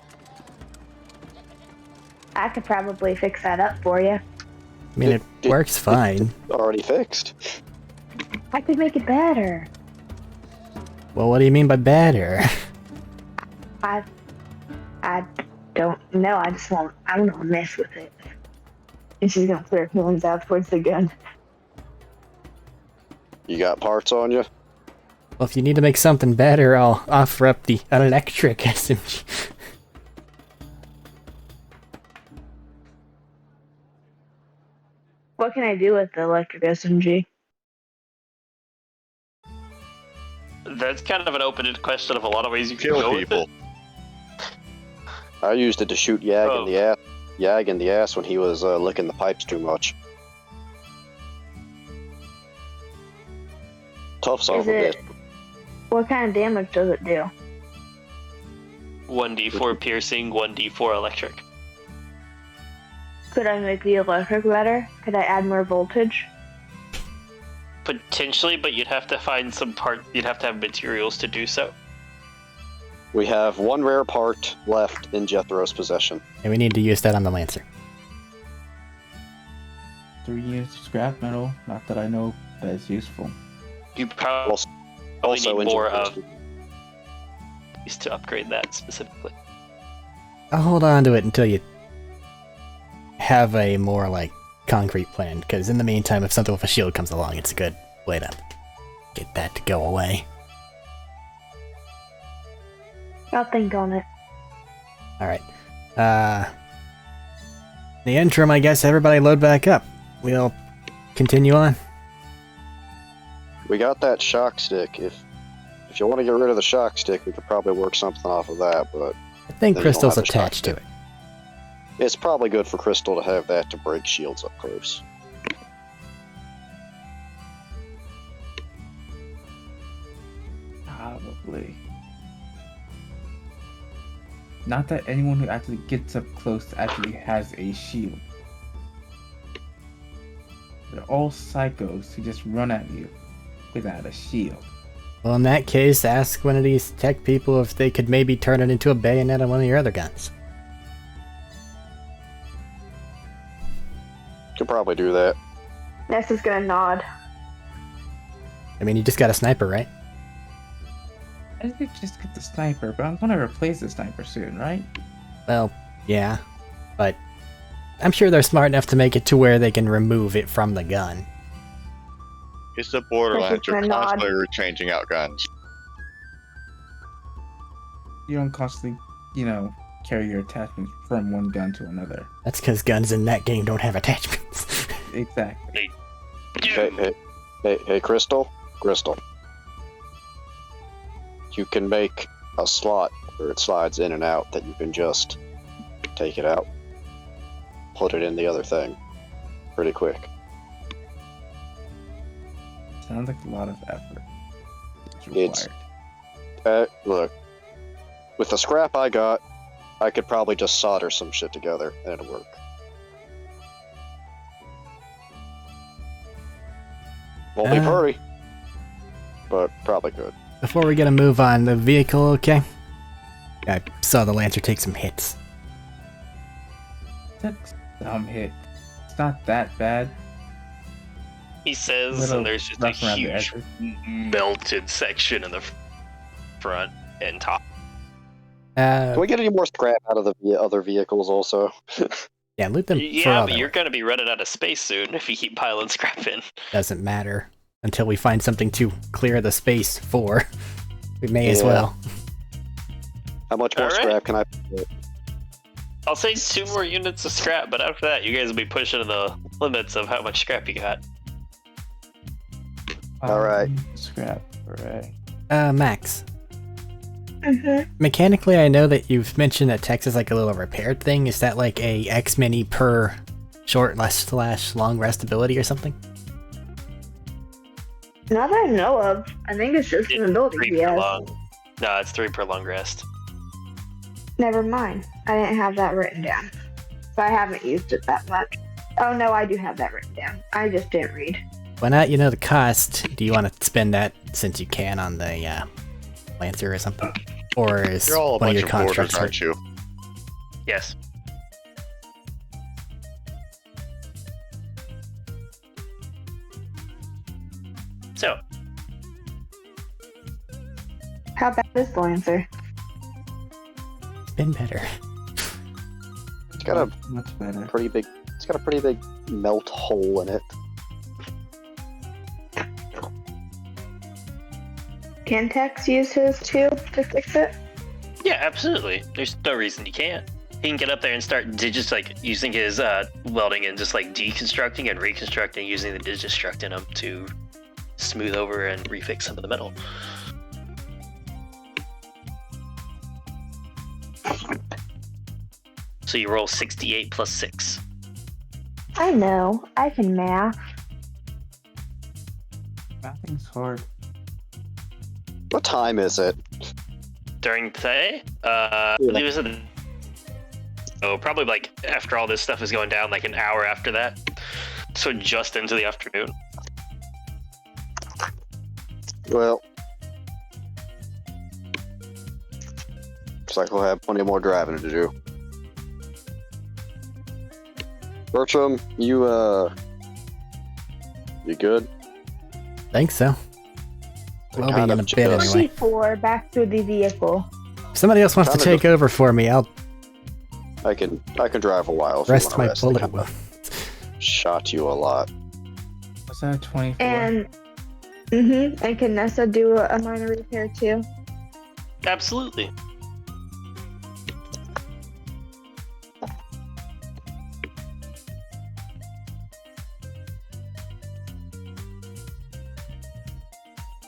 I could probably fix that up for you. I mean, it works fine. Already fixed. I could make it better. Well, what do you mean by better? I don't know. I don't want to mess with it. And she's gonna put her feelings out towards the gun. You got parts on you? Well, if you need to make something better, I'll offer up the electric SMG. What can I do with the electric SMG? That's kind of an open-ended question of a lot of ways you can Kill go people. with I used it to shoot Yag in the ass. Yag in the ass when he was licking the pipes too much. Tough son of a bitch. What kind of damage does it do? it. 1d4 piercing, 1d4 electric. Could I make the electric better? Could I add more voltage? Potentially, but you'd have to find some you'd have to have materials to do so. We have one rare part left in Jethro's possession. And we need to use that on the Lancer. 3 units of scrap metal. Not that I know that is useful. You probably Also, need more engine of these to upgrade that specifically. I'll hold on to it until you have a more, like, concrete plan, because in the meantime, if something with a shield comes along, it's a good way to get that to go away. I'll think on it. Alright. In the interim, I guess everybody load back up. We'll continue on. We got that shock stick. If you want to get rid of the shock stick, we could probably work something off of that, but I think Then you don't Crystal's have a shock attached to stick. it. it's probably good for Crystal to have that to break shields up close. Probably. Not that anyone who actually gets up close actually has a shield. They're all psychos who just run at you without a shield. Well, in that case, ask one of these tech people if they could maybe turn it into a bayonet on one of your other guns. Could probably do that. Nessa's gonna nod. I mean, you just got a sniper, right? I could just get the sniper, but I'm gonna replace the sniper soon, right? Well, yeah. But I'm sure they're smart enough to make it to where they can remove it from the gun. It's the Borderlands. You're Nod. constantly changing out guns. You don't constantly, carry your attachments from one gun to another. That's because guns in that game don't have attachments. Exactly. Hey, Crystal? Crystal. You can make a slot where it slides in and out that you can just take it out, put it in the other thing. pretty quick. Sounds like a lot of effort. It's- required. Look, with the scrap I got, I could probably just solder some shit together and it'll work. Won't be pretty, but probably good. Before we get a move on the vehicle, okay? I saw the Lancer take some hits. Took some hit. It's not that bad. He says, Little and there's just a rough around the huge edges. melted section in the front and top. Can we get any more scrap out of the other vehicles also? Yeah, loot them for Yeah, other but you're ones. going to be running out of space soon if you keep piling scrap in. Doesn't matter. Until we find something to clear the space for. We may as Yeah. well. How much more Alright. scrap can I? I'll say 2 more units of scrap, but after that, you guys will be pushing the limits of how much scrap you got. Alright. Scrap. Alright. Max. Mm-hmm. Mechanically, I know that you've mentioned that text is like a little repaired thing. Is that like a X mini per short / long rest ability or something? Not that I know of. I think it's just an ability 3 he per has. long. No, it's 3 per long rest. Never mind. I didn't have that written down. So I haven't used it that much. Oh no, I do have that written down. I just didn't read. Why not? You know the cost. Do you want to spend that since you can on the Lancer or something? Or is You're all a one of bunch your of borders, constructs hurt? aren't you? Yes. So, How bad is the Lancer? It's been better. It's got a Much better. pretty big. It's got a pretty big melt hole in it. Can Tex use his too to fix it? yeah, absolutely. There's no reason you can't. He can get up there and start just like using his welding and just like deconstructing and reconstructing using the Digistruct in him to smooth over and refix some of the metal. So you roll 68 plus 6. I know. I can math. Nothing's hard. What time is it? During the day, I believe it was probably like after all this stuff is going down, like an hour after that. So just into the afternoon. Well, looks like we'll have plenty more driving to do. Bertram, you good? Think so. We'll be kind in a of bit jealous. anyway. 64 back to the vehicle. If somebody else wants to Kinda take over for me, I'll I can drive a while. If you rest wanna my rest. bullet I kinda wound. shot you a lot. Was that 24? And and can Nessa do a minor repair too? Absolutely.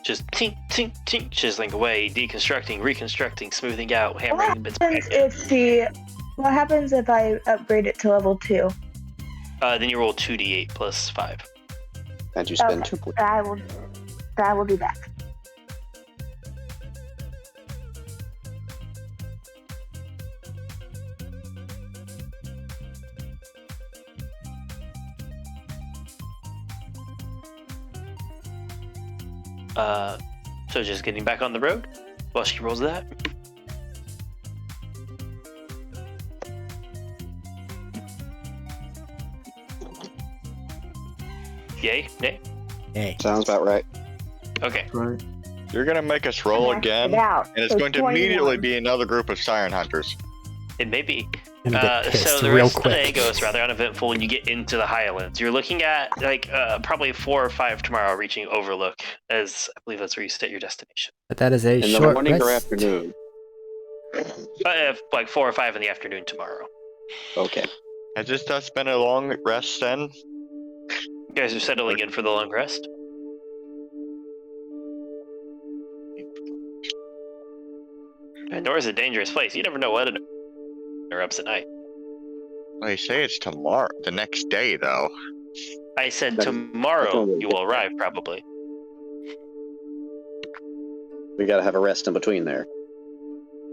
Just tink, tink, tink, chiseling away, deconstructing, reconstructing, smoothing out, hammering the bits back in. What happens if I upgrade it to level 2? Then you roll 2d8 plus 5. And you spend Okay. 2 points. I will do that. So just getting back on the road while she rolls that. Yay? Nay? Hey, Sounds about right. Okay. Right. You're gonna make us roll Maxed again, it out. and it's So going to 21. immediately be another group of Siren Hunters. It may be. gonna get So pissed the real rest of the day quick. goes rather uneventful when you get into the Highlands. You're looking at like probably 4 or 5 tomorrow, reaching Overlook, as I believe that's where you set your destination. But that is a In the short morning or rest. afternoon? Like 4 or 5 in the afternoon tomorrow. Okay. Has this thus been a long rest then? You guys are settling in for the long rest. And Nora's a dangerous place. You never know what interrupts at night. They say it's tomorrow, the next day though. I said That's tomorrow only you will arrive, probably. We gotta have a rest in between there.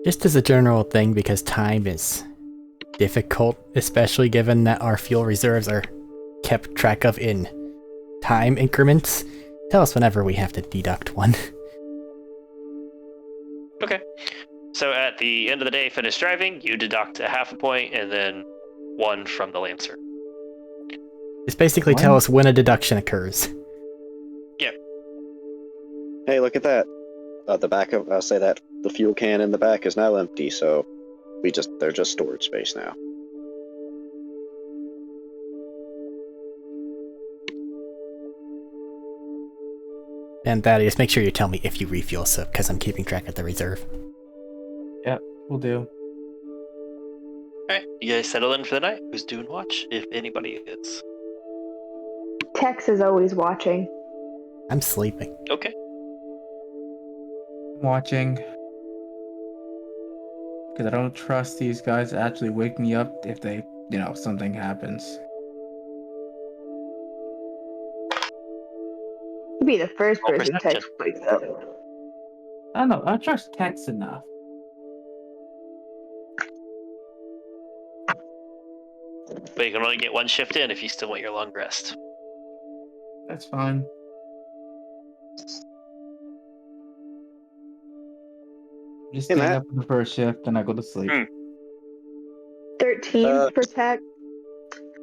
Just as a general thing, because time is difficult, especially given that our fuel reserves are kept track of in time increments. Tell us whenever we have to deduct one. Okay. So at the end of the day, finish driving, you deduct a half a point and then 1 from the Lancer. Just basically tell us when a deduction occurs. Hey, look at that. The back of I'll say that the fuel can in the back is now empty, so they're just storage space now. And Thaddeus, make sure you tell me if you refuel, so because I'm keeping track of the reserve. Yep, we'll do. Alright, you guys settle in for the night. Who's doing watch, if anybody is? Tex is always watching. I'm sleeping. Okay. Watching. Because I don't trust these guys to actually wake me up if they, something happens. He'd be the first Roll person perception. Tex wakes up. I don't know. I trust Tex enough. But you can only get 1 shift in if you still want your long rest. That's fine. Just Hey, staying Matt. up for the first shift, then I go to sleep. 13 for Tex.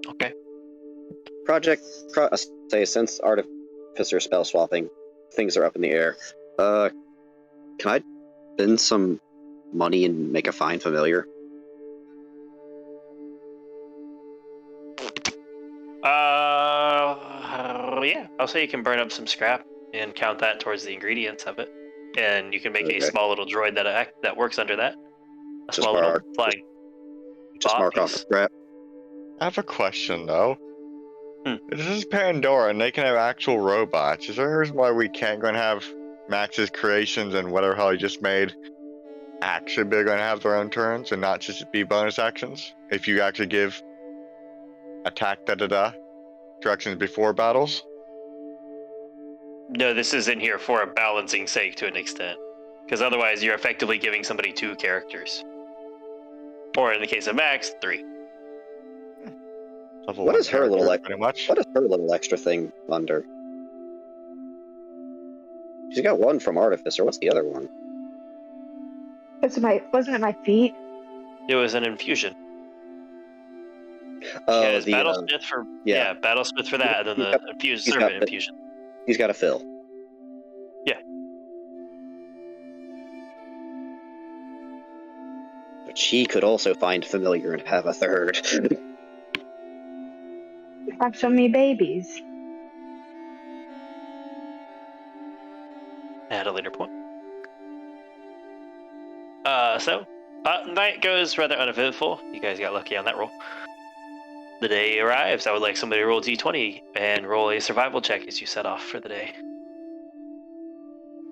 Okay. Say since artificer spell swapping, things are up in the air. Can I spend some money and make a fine familiar? Yeah. I'll say you can burn up some scrap and count that towards the ingredients of it. And you can make a Okay. small little droid that works under that. A Just small little mark- flying Just mark off the piece. scrap. I have a question though. Hmm. This is Pandora, and they can have actual robots. Is there a reason why we can't go and have Max's creations and whatever hell he just made actually be going to have their own turns and not just be bonus actions? If you actually give attack directions before battles. No, this is in here for a balancing sake to an extent. Because otherwise you're effectively giving somebody 2 characters. Or in the case of Max, 3. Level What 1 is her little character, pretty much. What is her little extra thing under? She's got 1 from artificer. What's the other one? Wasn't it my feet? It was an infusion. Oh, She has the Battlesmith for Battlesmith for that, and then the infused he's servant got- infusion. he's got a fill. Yeah. But she could also find familiar and have a third. Have so many babies. At a later point. Night goes rather uneventful. You guys got lucky on that roll. The day arrives. I would like somebody to roll d20 and roll a survival check as you set off for the day.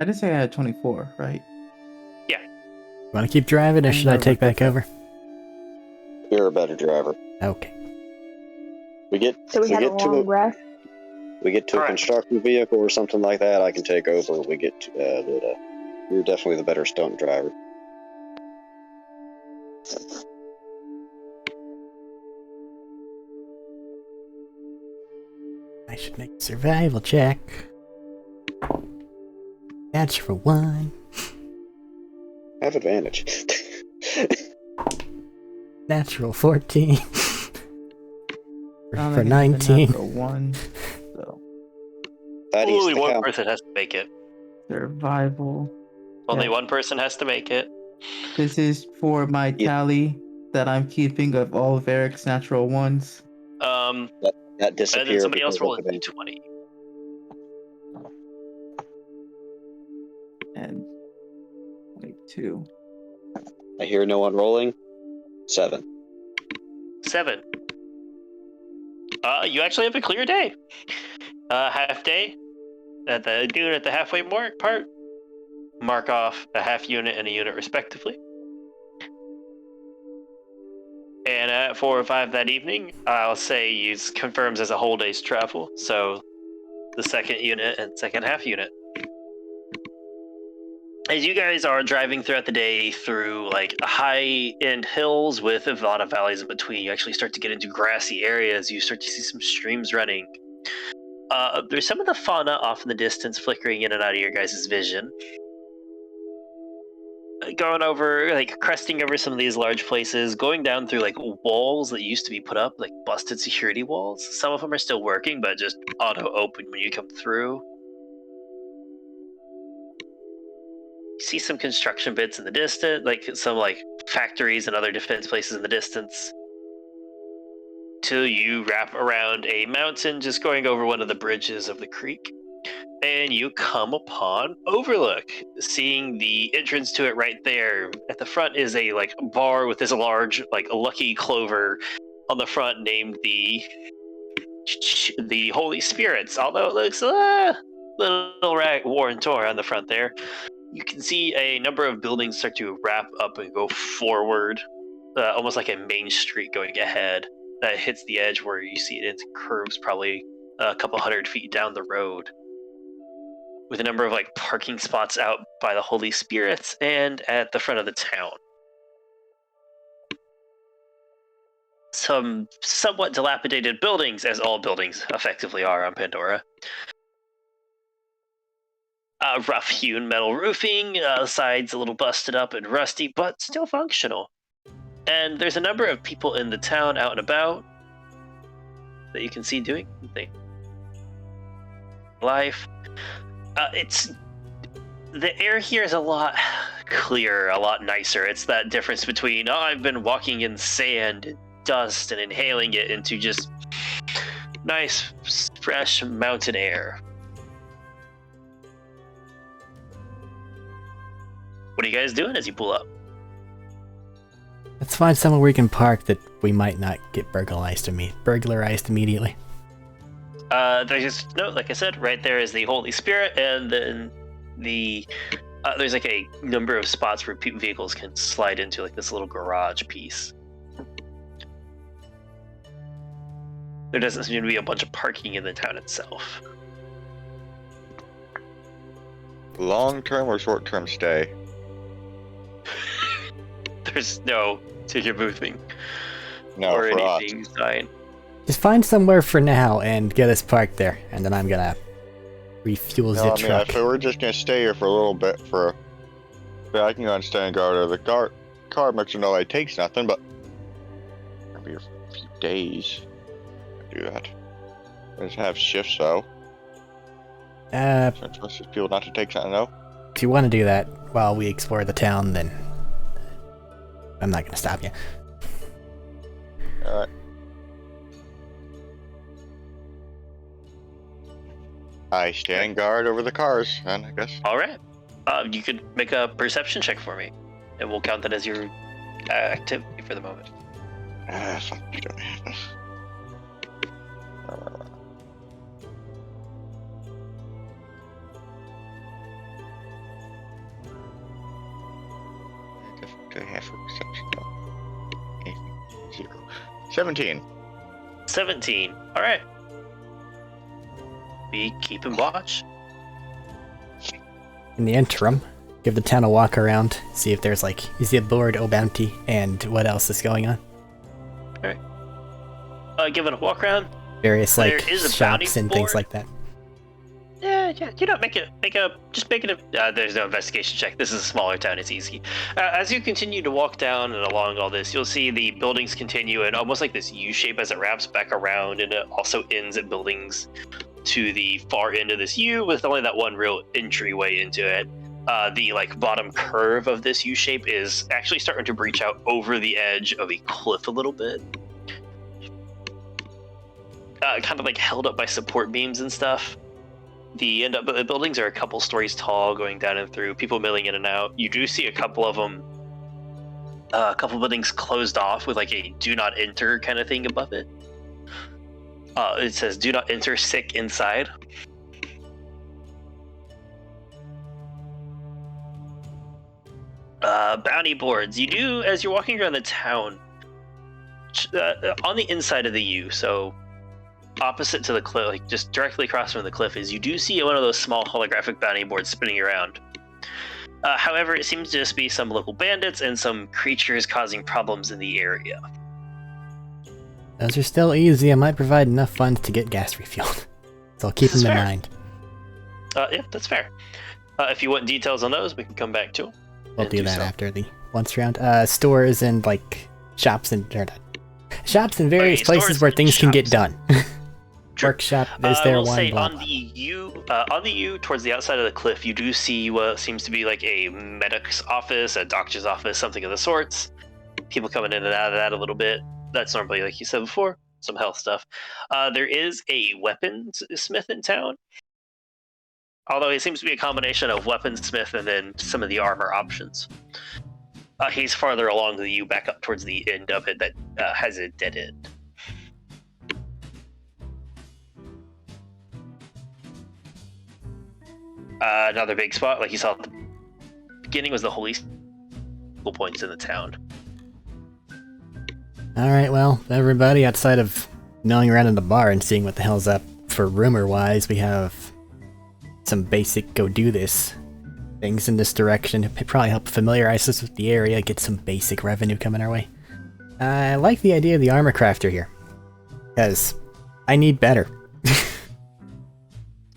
I did say I had 24, right? Want to keep driving, or should I take back over? You're a better driver. Okay. We get So we had a long rest. we get to a Correct. construction vehicle or something like that. I can take over. We get to, you're definitely the better stunt driver. I should make a survival check. Natural 1. Have advantage. Natural 14. I don't For think it's a 19. natural 1. So, That eats Only the one count. person has to make it. survival. Only Yeah. one person has to make it. This is for my Yeah. tally that I'm keeping of all of Eric's natural 1s. That And disappear. then somebody else because roll a of advantage. d20. And 22. I hear no one rolling. 7. 7. You actually have a clear day. Half day at the halfway part. Mark off a half unit and a unit respectively. And at 4 or 5 that evening. I'll say it confirms as a whole day's travel, so the second unit and second half unit. As you guys are driving throughout the day through like high-end hills with a lot of valleys in between, you actually start to get into grassy areas. You start to see some streams running. There's some of the fauna off in the distance flickering in and out of your guys' vision. Going over, like, cresting over some of these large places, going down through, like, walls that used to be put up, like busted security walls. Some of them are still working, but just auto-open when you come through. You see some construction bits in the distance, like some like factories and other defense places in the distance. Till you wrap around a mountain, just going over one of the bridges of the creek, and you come upon Overlook. Seeing the entrance to it right there. At the front is a like bar with this large like Lucky Clover on the front, named the Holy Spirits. Although it looks a little worn and torn on the front there. You can see a number of buildings start to wrap up and go forward, almost like a main street going ahead that hits the edge where you see it curves probably a couple 100 feet down the road, with a number of like parking spots out by the Holy Spirits and at the front of the town. Some somewhat dilapidated buildings, as all buildings effectively are on Pandora. Rough-hewn metal roofing, sides a little busted up and rusty, but still functional. And there's a number of people in the town out and about that you can see doing things. Life. The air here is a lot clearer, a lot nicer. It's that difference between, I've been walking in sand and dust and inhaling it, into just nice, fresh mountain air. What are you guys doing as you pull up? Let's find somewhere we can park that we might not get burglarized immediately. Like I said, right there is the Holy Spirit, and then there's like a number of spots where vehicles can slide into, like this little garage piece. There doesn't seem to be a bunch of parking in the town itself. Long-term or short-term stay? There's no ticket boothing No, or for anything sign. Just find somewhere for now and get us parked there, and then I'm gonna refuel the truck. If we're just gonna stay here for a little bit, I can go and stand guard of the car makes you know it takes nothing, but maybe a few days to do that. I just have shifts, though. Trust people not to take something, though. If you want to do that while we explore the town, then I'm not gonna stop you. Alright. I stand guard over the cars, then, I guess. Alright. You could make a perception check for me, and we'll count that as your activity for the moment. Fuck, you don't have this. Do I have for perception? No. 0. 17. 17. Alright. Be keeping watch. In the interim, give the town a walk around, see if there's like, is the Lord O'Bounty, and what else is going on. Alright. Give it a walk around. Various like There is a shops bounty and things board. like that. Yeah, you know, make it there's no investigation check. This is a smaller town, it's easy. As you continue to walk down and along all this, you'll see the buildings continue in almost like this U-shape as it wraps back around, and it also ends at buildings to the far end of this U, with only that one real entryway into it. The like bottom curve of this U-shape is actually starting to breach out over the edge of a cliff a little bit. Kind of like held up by support beams and stuff. The buildings are a couple stories tall, going down and through, people milling in and out. You do see a couple of them, a couple buildings closed off with like a do not enter kind of thing above it. It says do not enter, sick inside. Bounty boards. You do, as you're walking around the town, on the inside of the U, so opposite to the cliff, like just directly across from the cliff, is you do see one of those small holographic bounty boards spinning around. However, it seems to just be some local bandits and some creatures causing problems in the area. Those are still easy. I might provide enough funds to get gas refueled. So I'll keep them in fair. mind. Yeah, that's fair. If you want details on those, we can come back to them. We'll do that after the once round. Stores and like shops and various places where things can get done. Workshop. Is there I will one? say Blah, on the U towards the outside of the cliff, you do see what seems to be like a medic's office, a doctor's office, something of the sorts. People coming in and out of that a little bit. That's normally, like you said before, some health stuff. There is a weaponsmith in town. Although he seems to be a combination of weaponsmith and then some of the armor options. He's farther along the U, back up towards the end of it that has a dead end. Another big spot, like you saw at the beginning, was the holy points in the town. Alright, well, everybody, outside of milling around in the bar and seeing what the hell's up for rumor-wise, we have some basic go do this things in this direction. It probably help familiarize us with the area, get some basic revenue coming our way. I like the idea of the armor crafter here, because I need better.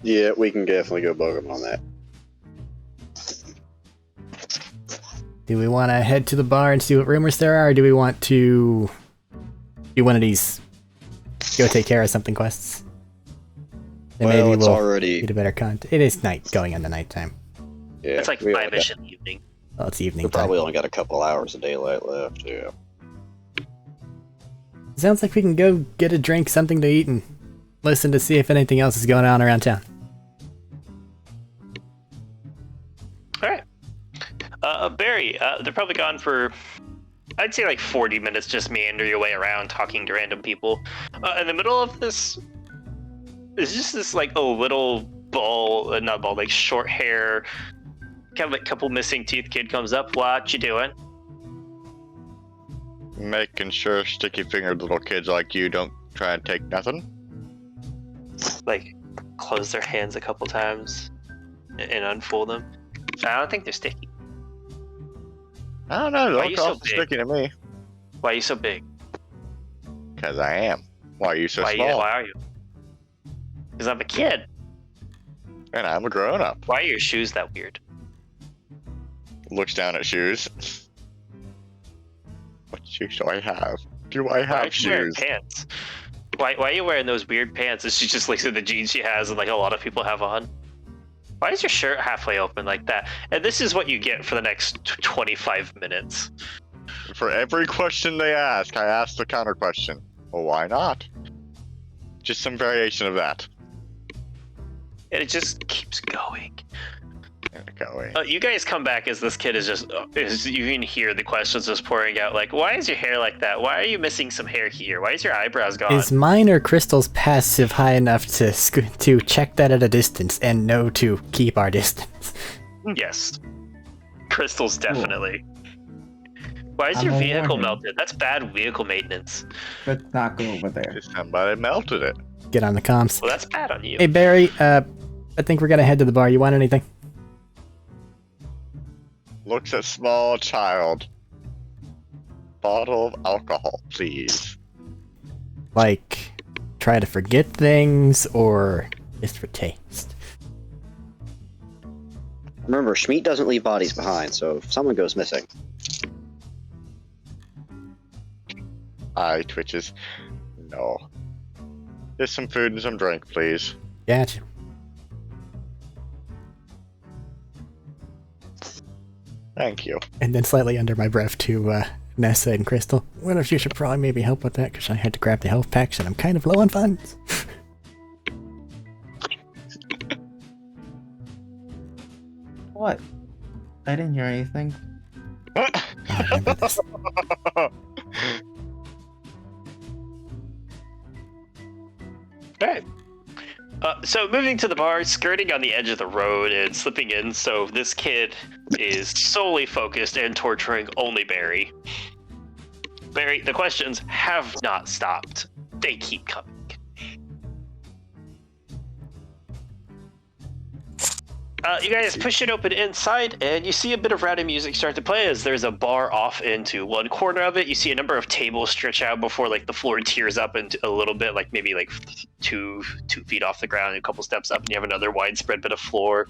Yeah, we can definitely go bug him on that. Do we want to head to the bar and see what rumors there are, or do we want to do one of these go take care of something quests? Then Well, maybe it's we'll already... get a better content. It is night, going into nighttime. Yeah, It's like we only 5-ish in the evening. Well, it's evening We time. probably only got a couple hours of daylight left, yeah. Sounds like we can go get a drink, something to eat, and listen to see if anything else is going on around town. Alright. Barry, they're probably gone for, I'd say like 40 minutes, just meander your way around, talking to random people. In the middle of this, is just this like little not bald, like short hair, kind of like couple missing teeth kid comes up. What you doing? Making sure sticky-fingered little kids like you don't try and take nothing. Like, close their hands a couple times and unfold them. I don't think they're sticky. I don't know, Why don't you so call it big? sticky to me. Why are you so big? Because I am. Why are you so Why small? are you? Because I'm a kid. And I'm a grown-up. Why are your shoes that weird? Looks down at shoes. What shoes do I have? Do I Why have are you wearing shoes? pants? Why are you wearing those weird pants? And she just looks at the jeans she has and like a lot of people have on. Why is your shirt halfway open like that? And this is what you get for the next 25 minutes. For every question they ask, I ask the counter question. Well, why not? Just some variation of that. And it just keeps going. Going. You guys come back as this kid is just, you can hear the questions just pouring out, like, why is your hair like that? Why are you missing some hair here? Why is your eyebrows gone? Is mine or Crystal's passive high enough to check that at a distance and know to keep our distance? Yes. Crystal's definitely. Why is I'm your a vehicle warning. melted? That's bad vehicle maintenance. Let's not go over there. Just somebody melted it. Get on the comms. Well, that's bad on you. Hey Barry, I think we're gonna head to the bar. You want anything? Looks at small child. Bottle of alcohol, please. Like, try to forget things, or just for taste? Remember, Schmeat doesn't leave bodies behind, so if someone goes missing... Eye twitches. No. Just some food and some drink, please. Gotcha. Thank you. And then slightly under my breath to Nessa and Crystal. What if you should probably maybe help with that, because I had to grab the health packs and I'm kind of low on funds. What? I didn't hear anything. I remember this. Alright. So moving to the bar, skirting on the edge of the road and slipping in, so this kid is solely focused and torturing only Barry. Barry, the questions have not stopped. They keep coming. You guys push it open inside, and you see a bit of rowdy music start to play as there's a bar off into one corner of it. You see a number of tables stretch out before like the floor tears up into a little bit, like maybe like 2 feet off the ground, and a couple steps up, and you have another widespread bit of floor.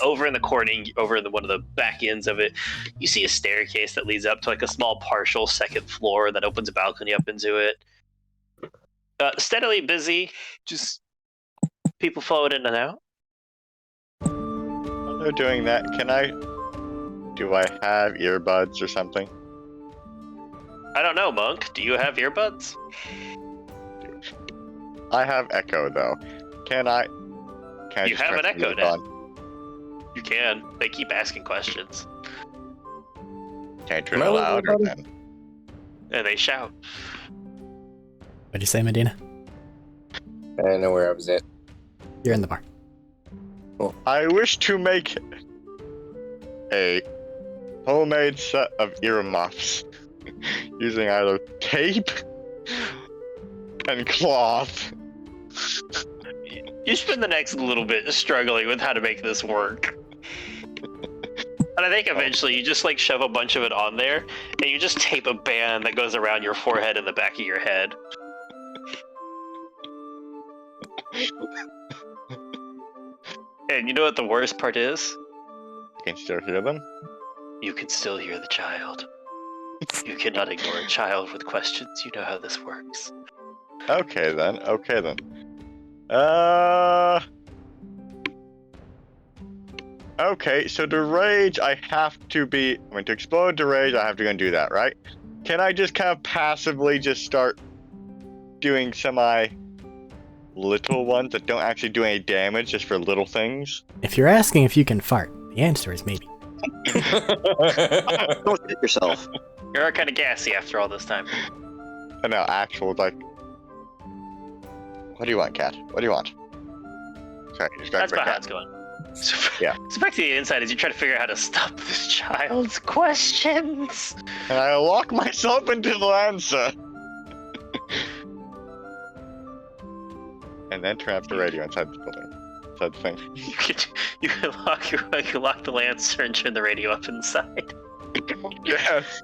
Over in the corner, over in one of the back ends of it, you see a staircase that leads up to like a small partial second floor that opens a balcony up into it. Steadily busy, just people flowing in and out. While they're doing that, do I have earbuds or something? I don't know, Monk. Do you have earbuds? I have Echo though. Can I You just have turn an Echo those now. on? You can. They keep asking questions. Can I turn it Hello, louder everybody. then? And they shout. What'd you say, Medina? I don't know where I was at. You're in the bar. I wish to make a homemade set of earmuffs using either tape and cloth. You spend the next little bit struggling with how to make this work. And I think eventually you just like shove a bunch of it on there, and you just tape a band that goes around your forehead and the back of your head. And you know what the worst part is? You can still hear them? You can still hear the child. You cannot ignore a child with questions. You know how this works. Okay then. Okay, so to rage, to explode to rage, I have to go and do that, right? Can I just kind of passively just start doing little ones that don't actually do any damage, just for little things? If you're asking if you can fart, the answer is maybe. Don't hit yourself. You're kind of gassy after all this time. No, actual, like... What do you want, cat? What do you want? Sorry, just got That's a about how cat. it's going. So, Yeah. So back to the inside as you try to figure out how to stop this child's questions. And I lock myself into the answer. And then turn off the radio inside the building. Inside the thing. You can lock the Lancer and turn the radio up inside. Yes.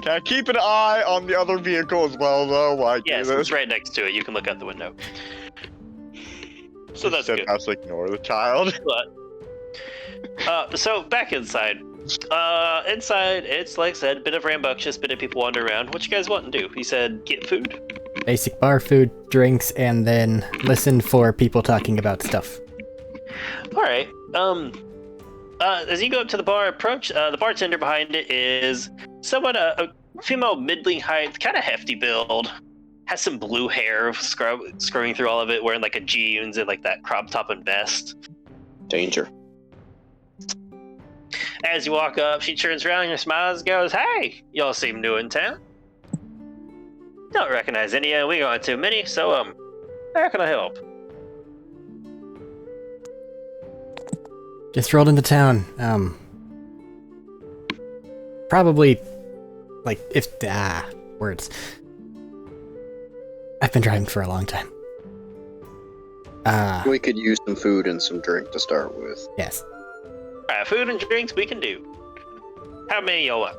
Can I keep an eye on the other vehicle as well, though? While I do Yes, this? it's right next to it. You can look out the window. So that's good. I'll just ignore the child. So back inside. Inside, it's like I said, a bit of rambunctious, bit of people wander around. What you guys want to do? He said, get food. Basic bar food, drinks, and then listen for people talking about stuff. All right. As you go up to the bar approach, the bartender behind it is somewhat a female middling height, kind of hefty build. Has some blue hair scrubbing through all of it, wearing like a jeans and like that crop top and vest. Danger. As you walk up, she turns around and smiles and goes, "Hey, y'all seem new in town. Don't recognize any of you. We got too many, so how can I help?" Just rolled into town. Probably, like, words. I've been driving for a long time. We could use some food and some drink to start with. Yes. Alright, food and drinks we can do. How many y'all want?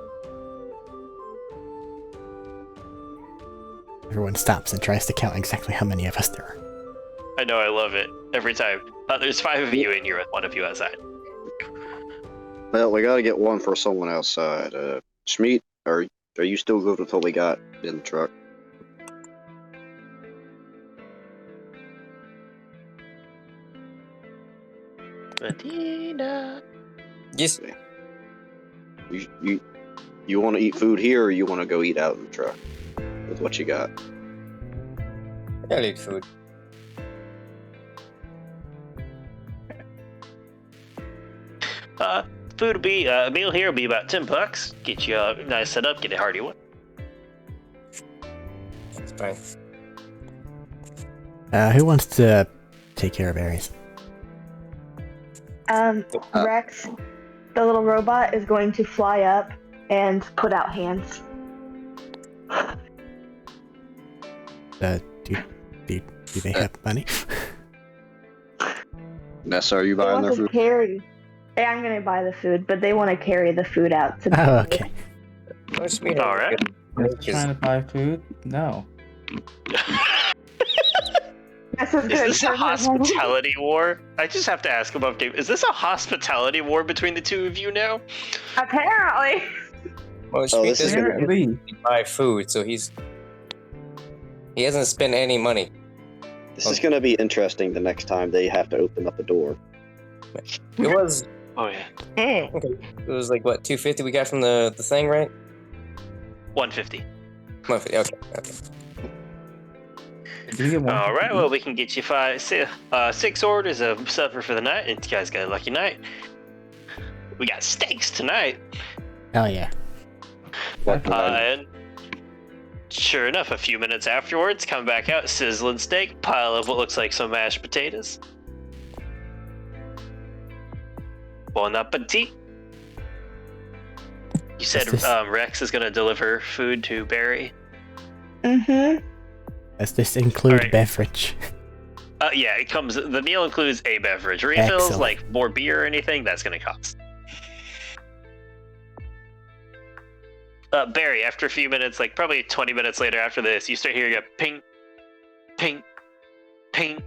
Everyone stops and tries to count exactly how many of us there are. I know, I love it. Every time. There's 5 of you in here with 1 of you outside. Well, we gotta get one for someone outside. Schmeat, are you still good with what we got in the truck? Medina. Yes. You want to eat food here, or you want to go eat out in the truck with what you got? I'll eat food. Food will be, a meal here will be about $10. Get you a nice setup, get a hearty one. It's fine. Who wants to take care of Aries? Rex, the little robot, is going to fly up and put out hands. Do they have money? Nessa, are you They buying want their to food? carry. Yeah, I'm gonna buy the food, but they want to carry the food out to. Oh, okay. Must be All right. Trying to buy food? No. This is Is good. this a hospitality war? I just have to ask above game. Is this a hospitality war between the two of you now? Apparently. Well, Oh, this is gonna Apparently. buy food, so he hasn't spent any money. This is gonna be interesting the next time they have to open up a door. It was Oh yeah. it was like what, 250 we got from the thing, right? 150. 150. Okay. Did we get one? All right. Well, we can get you 6 orders of supper for the night, and you guys got a lucky night. We got steaks tonight. Hell yeah. And sure enough, a few minutes afterwards, come back out, sizzling steak, pile of what looks like some mashed potatoes. Bon appetit. You said What's this? Rex is going to deliver food to Barry. Mm-hmm. Does this include Alright. beverage? Yeah, it comes. The meal includes a beverage. Refills, Excellent. like more beer or anything, that's going to cost. Barry, after a few minutes, like probably 20 minutes later after this, you start hearing a ping, ping, ping,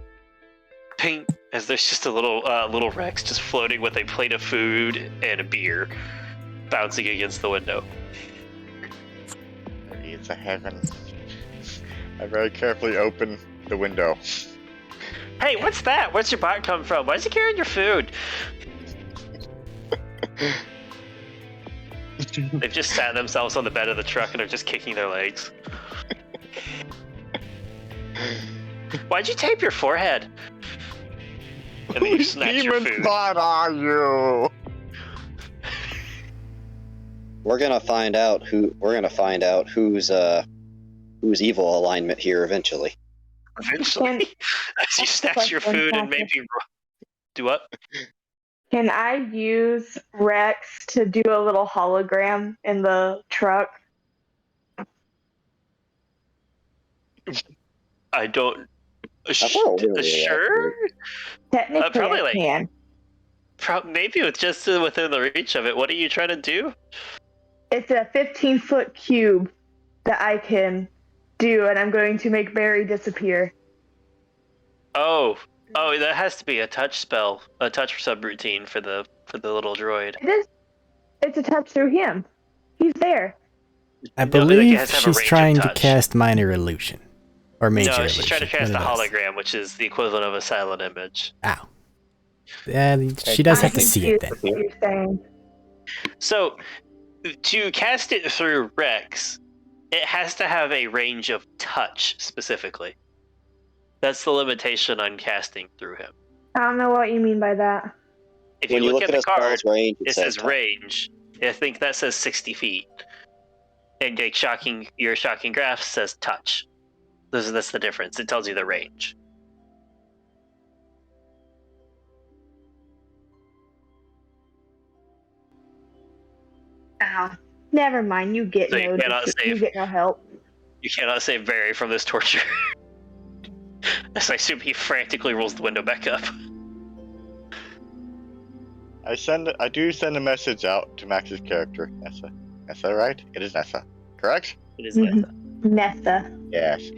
ping, as there's just a little Rex just floating with a plate of food and a beer bouncing against the window. It's a heaven. I very carefully open the window. Hey, what's that? Where's your bot come from? Why is he carrying your food? They've just sat themselves on the bed of the truck and are just kicking their legs. Why'd you tape your forehead? And then you Whose snatch your demon food. spot are you? We're gonna find out who's evil alignment here eventually. Eventually, as you snatch your Question, food and Patrick. maybe do what? Can I use Rex to do a little hologram in the truck? I don't. probably Sure. Technically, probably I like- can. Maybe with just within the reach of it. What are you trying to do? It's a 15-foot cube that I can do, and I'm going to make Barry disappear. Oh, that has to be a touch spell, a touch subroutine for the little droid. It is. It's a touch through him. He's there. I No, like, it believe has to have a she's range of trying to touch. cast minor illusion. Or major No, illusion. she's trying to cast a one of those. hologram, which is the equivalent of a silent image. Ow. She does have to I'm see it then. confused what you're saying. So, to cast it through Rex, it has to have a range of touch specifically. That's the limitation on casting through him. I don't know what you mean by that. If When you look at the a card, spell's range, it says touch. range. I think that says 60 feet. And your shocking graph says touch. That's the difference. It tells you the range. Oh, never mind. You get So you cannot you save. get no help. You cannot save Barry from this torture. As I assume he frantically rolls the window back up. I do send a message out to Max's character, Nessa. Nessa, right? It is Nessa. Correct? It is Mhm. Nessa. Nessa. Yes.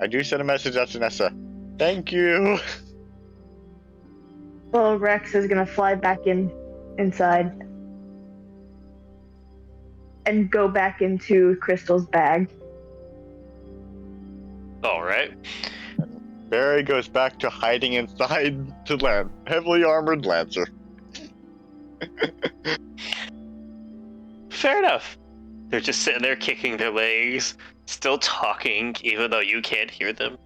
I do send a message out to Nessa. Thank you. Little Rex is gonna fly back inside and go back into Crystal's bag. All right. Barry goes back to hiding inside the heavily armored Lancer. Fair enough. They're just sitting there kicking their legs, still talking, even though you can't hear them.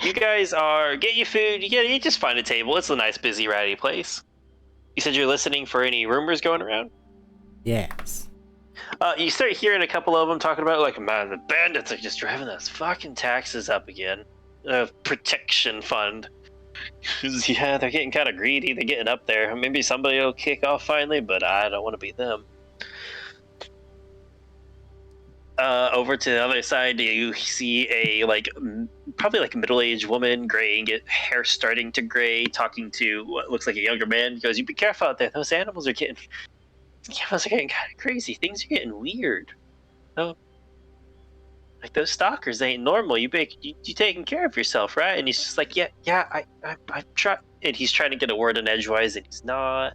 You guys get your food. You just find a table. It's a nice, busy, ratty place. You said you're listening for any rumors going around? Yes. You start hearing a couple of them talking about, like, man, the bandits are just driving those fucking taxes up again. Protection fund. Yeah, they're getting kind of greedy. They're getting up there. Maybe somebody will kick off finally, but I don't want to be them. over to the other side, you see a probably like a middle-aged woman, graying, hair starting to gray, talking to what looks like a younger man. He goes, "You be careful out there. Those animals are getting kind of crazy. Things are getting weird. Oh, like those stalkers ain't normal. You taking care of yourself, right?" And he's just like, "Yeah, I try." And he's trying to get a word in edgewise, and he's not.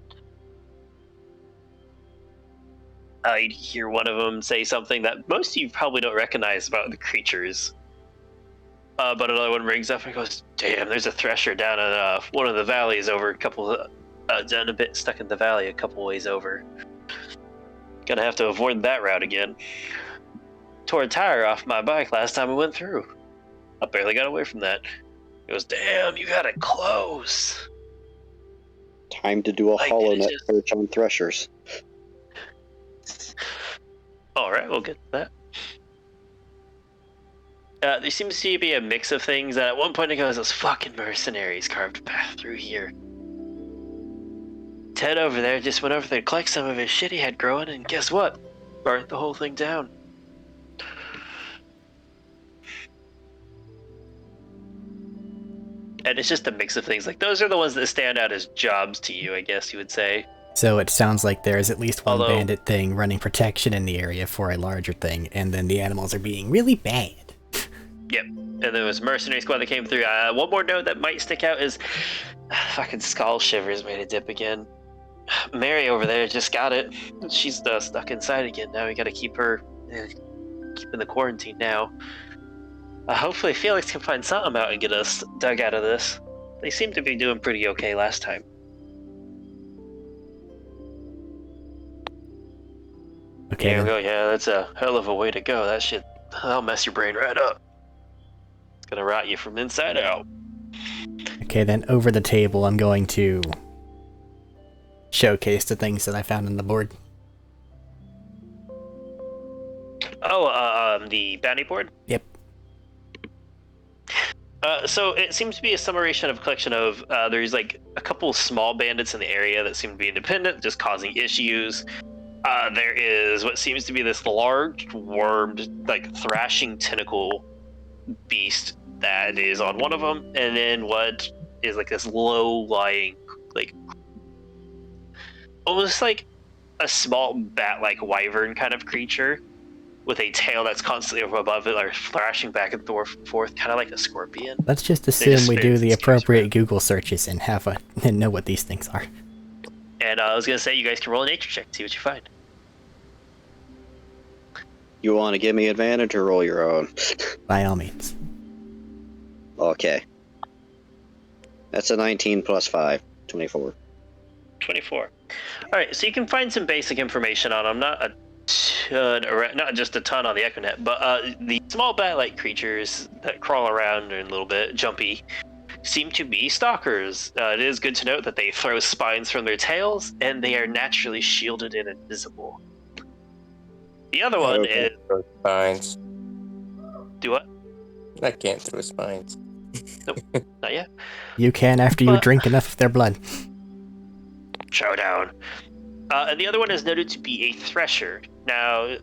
You hear one of them say something that most of you probably don't recognize about the creatures. But another one rings up and goes, "Damn, there's a thresher down in one of the valleys over a couple, down a bit stuck in the valley a couple ways over. Gonna have to avoid that route again. Tore a tire off my bike last time we went through. I barely got away from that." He goes, "Damn, you got it close." Time to do a hollow net search on threshers. All right, we'll get to that. There seems to be a mix of things. At one point it goes, "Those fucking mercenaries carved a path through here. Ted over there just went over there to collect some of his shit he had growing, and guess what? Burnt the whole thing down." And it's just a mix of things. Like, those are the ones that stand out as jobs to you, I guess you would say. So it sounds like there is at least one bandit thing running protection in the area for a larger thing, and then the animals are being really bad. Yep. And there was a mercenary squad that came through. One more note that might stick out is fucking Skull Shivers made a dip again. Mary over there just got it. She's stuck inside again. Now we gotta keep her keep in the quarantine now. Hopefully Felix can find something out and get us dug out of this. They seem to be doing pretty okay last time. Okay. There we go. Yeah, that's a hell of a way to go. That shit, that'll mess your brain right up. It's gonna rot you from inside out. Okay, then over the table, I'm going to showcase the things that I found on the board. Oh, the bounty board? Yep. So it seems to be a summation of a collection of, there's like a couple small bandits in the area that seem to be independent, just causing issues. There is what seems to be this large wormed, like thrashing tentacle beast that is on one of them, and then what is like this low-lying, like almost like a small bat-like wyvern kind of creature with a tail that's constantly above it, or thrashing back and forth, kind of like a scorpion. Let's just assume we do the appropriate Google searches and and know what these things are. And I was gonna say, you guys can roll a nature check to see what you find. You want to give me advantage or roll your own? By all means. Okay. That's a 19 plus 5, 24. 24. All right, so you can find some basic information on them. Not just a ton on the Echonet, but the small bat-like creatures that crawl around and a little bit jumpy seem to be stalkers. It is good to note that they throw spines from their tails, and they are naturally shielded and invisible. The other one is... Spines. Do what? I can't throw spines. Nope, not yet. You can after you drink enough of their blood. Showdown. And the other one is noted to be a thresher. Now,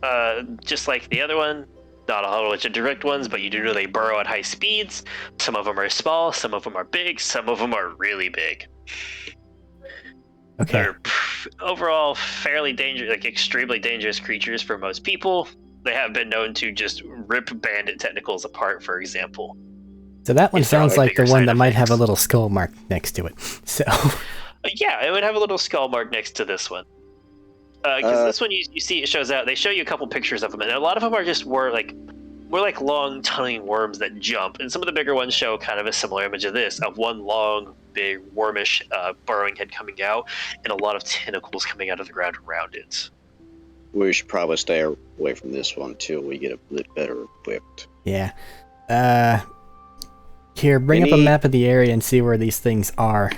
just like the other one, not a whole bunch of direct ones, but you do know they burrow at high speeds. Some of them are small, some of them are big, some of them are really big. Okay. They're overall fairly dangerous, like extremely dangerous creatures for most people. They have been known to just rip bandit tentacles apart, for example. So that one sounds like the one that might have a little skull mark next to it. So. Yeah, it would have a little skull mark next to this one. Because this one, you see, it shows out. They show you a couple pictures of them, and a lot of them are just more like long, tunneling worms that jump. And some of the bigger ones show kind of a similar image of this, of one long, big, wormish burrowing head coming out, and a lot of tentacles coming out of the ground around it. We should probably stay away from this one till we get a bit better equipped. Yeah. Here, bring up a map of the area and see where these things are.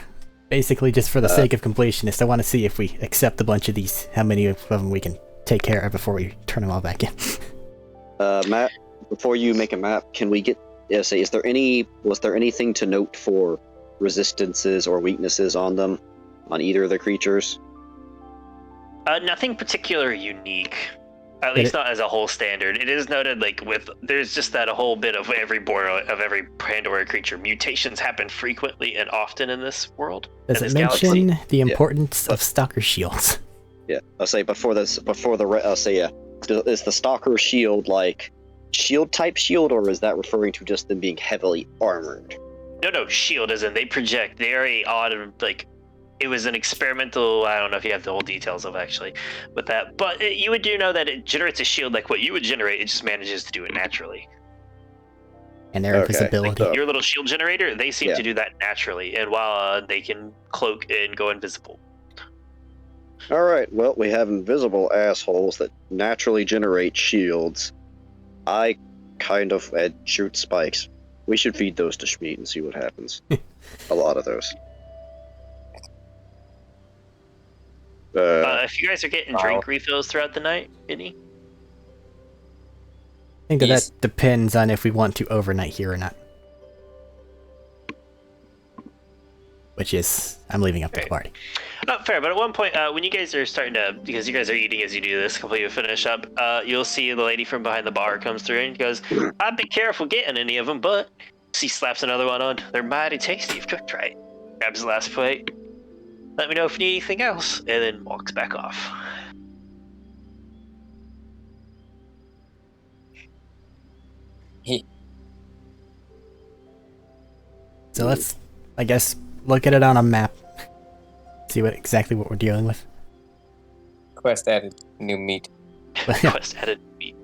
Basically, just for the sake of completionist, I want to see if we accept a bunch of these, how many of them we can take care of before we turn them all back in. Matt, before you make a map, can we get... was there anything to note for resistances or weaknesses on them, on either of the creatures? Nothing particular unique. At least not as a whole standard. It is noted there's just that a whole bit of every Pandora creature. Mutations happen frequently and often in this world. Does it mention the importance of stalker shields? Yeah, I'll say is the stalker shield like shield type shield, or is that referring to just them being heavily armored? No, shield as in they project. They are a odd, it was an experimental, I don't know if you have the whole details of actually with that, but you do know that it generates a shield like what you would generate, it just manages to do it naturally. And their invisibility. Your little shield generator, they seem to do that naturally, and while they can cloak and go invisible. Alright, well, we have invisible assholes that naturally generate shields. I kind of shoot spikes. We should feed those to Schmeat and see what happens. A lot of those. If you guys are getting drink refills throughout the night, any? I think that depends on if we want to overnight here or not. Which is, I'm leaving up to the party. Fair, but at one point, when you guys are starting to, because you guys are eating as you do this, completely finish up, you'll see the lady from behind the bar comes through and goes, I'd be careful getting any of them, but she slaps another one on. They're mighty tasty if cooked right. Grabs the last plate. Let me know if you need anything else, and then walks back off. So let's, I guess, look at it on a map. See exactly what we're dealing with. Quest added new meat. Quest added meat.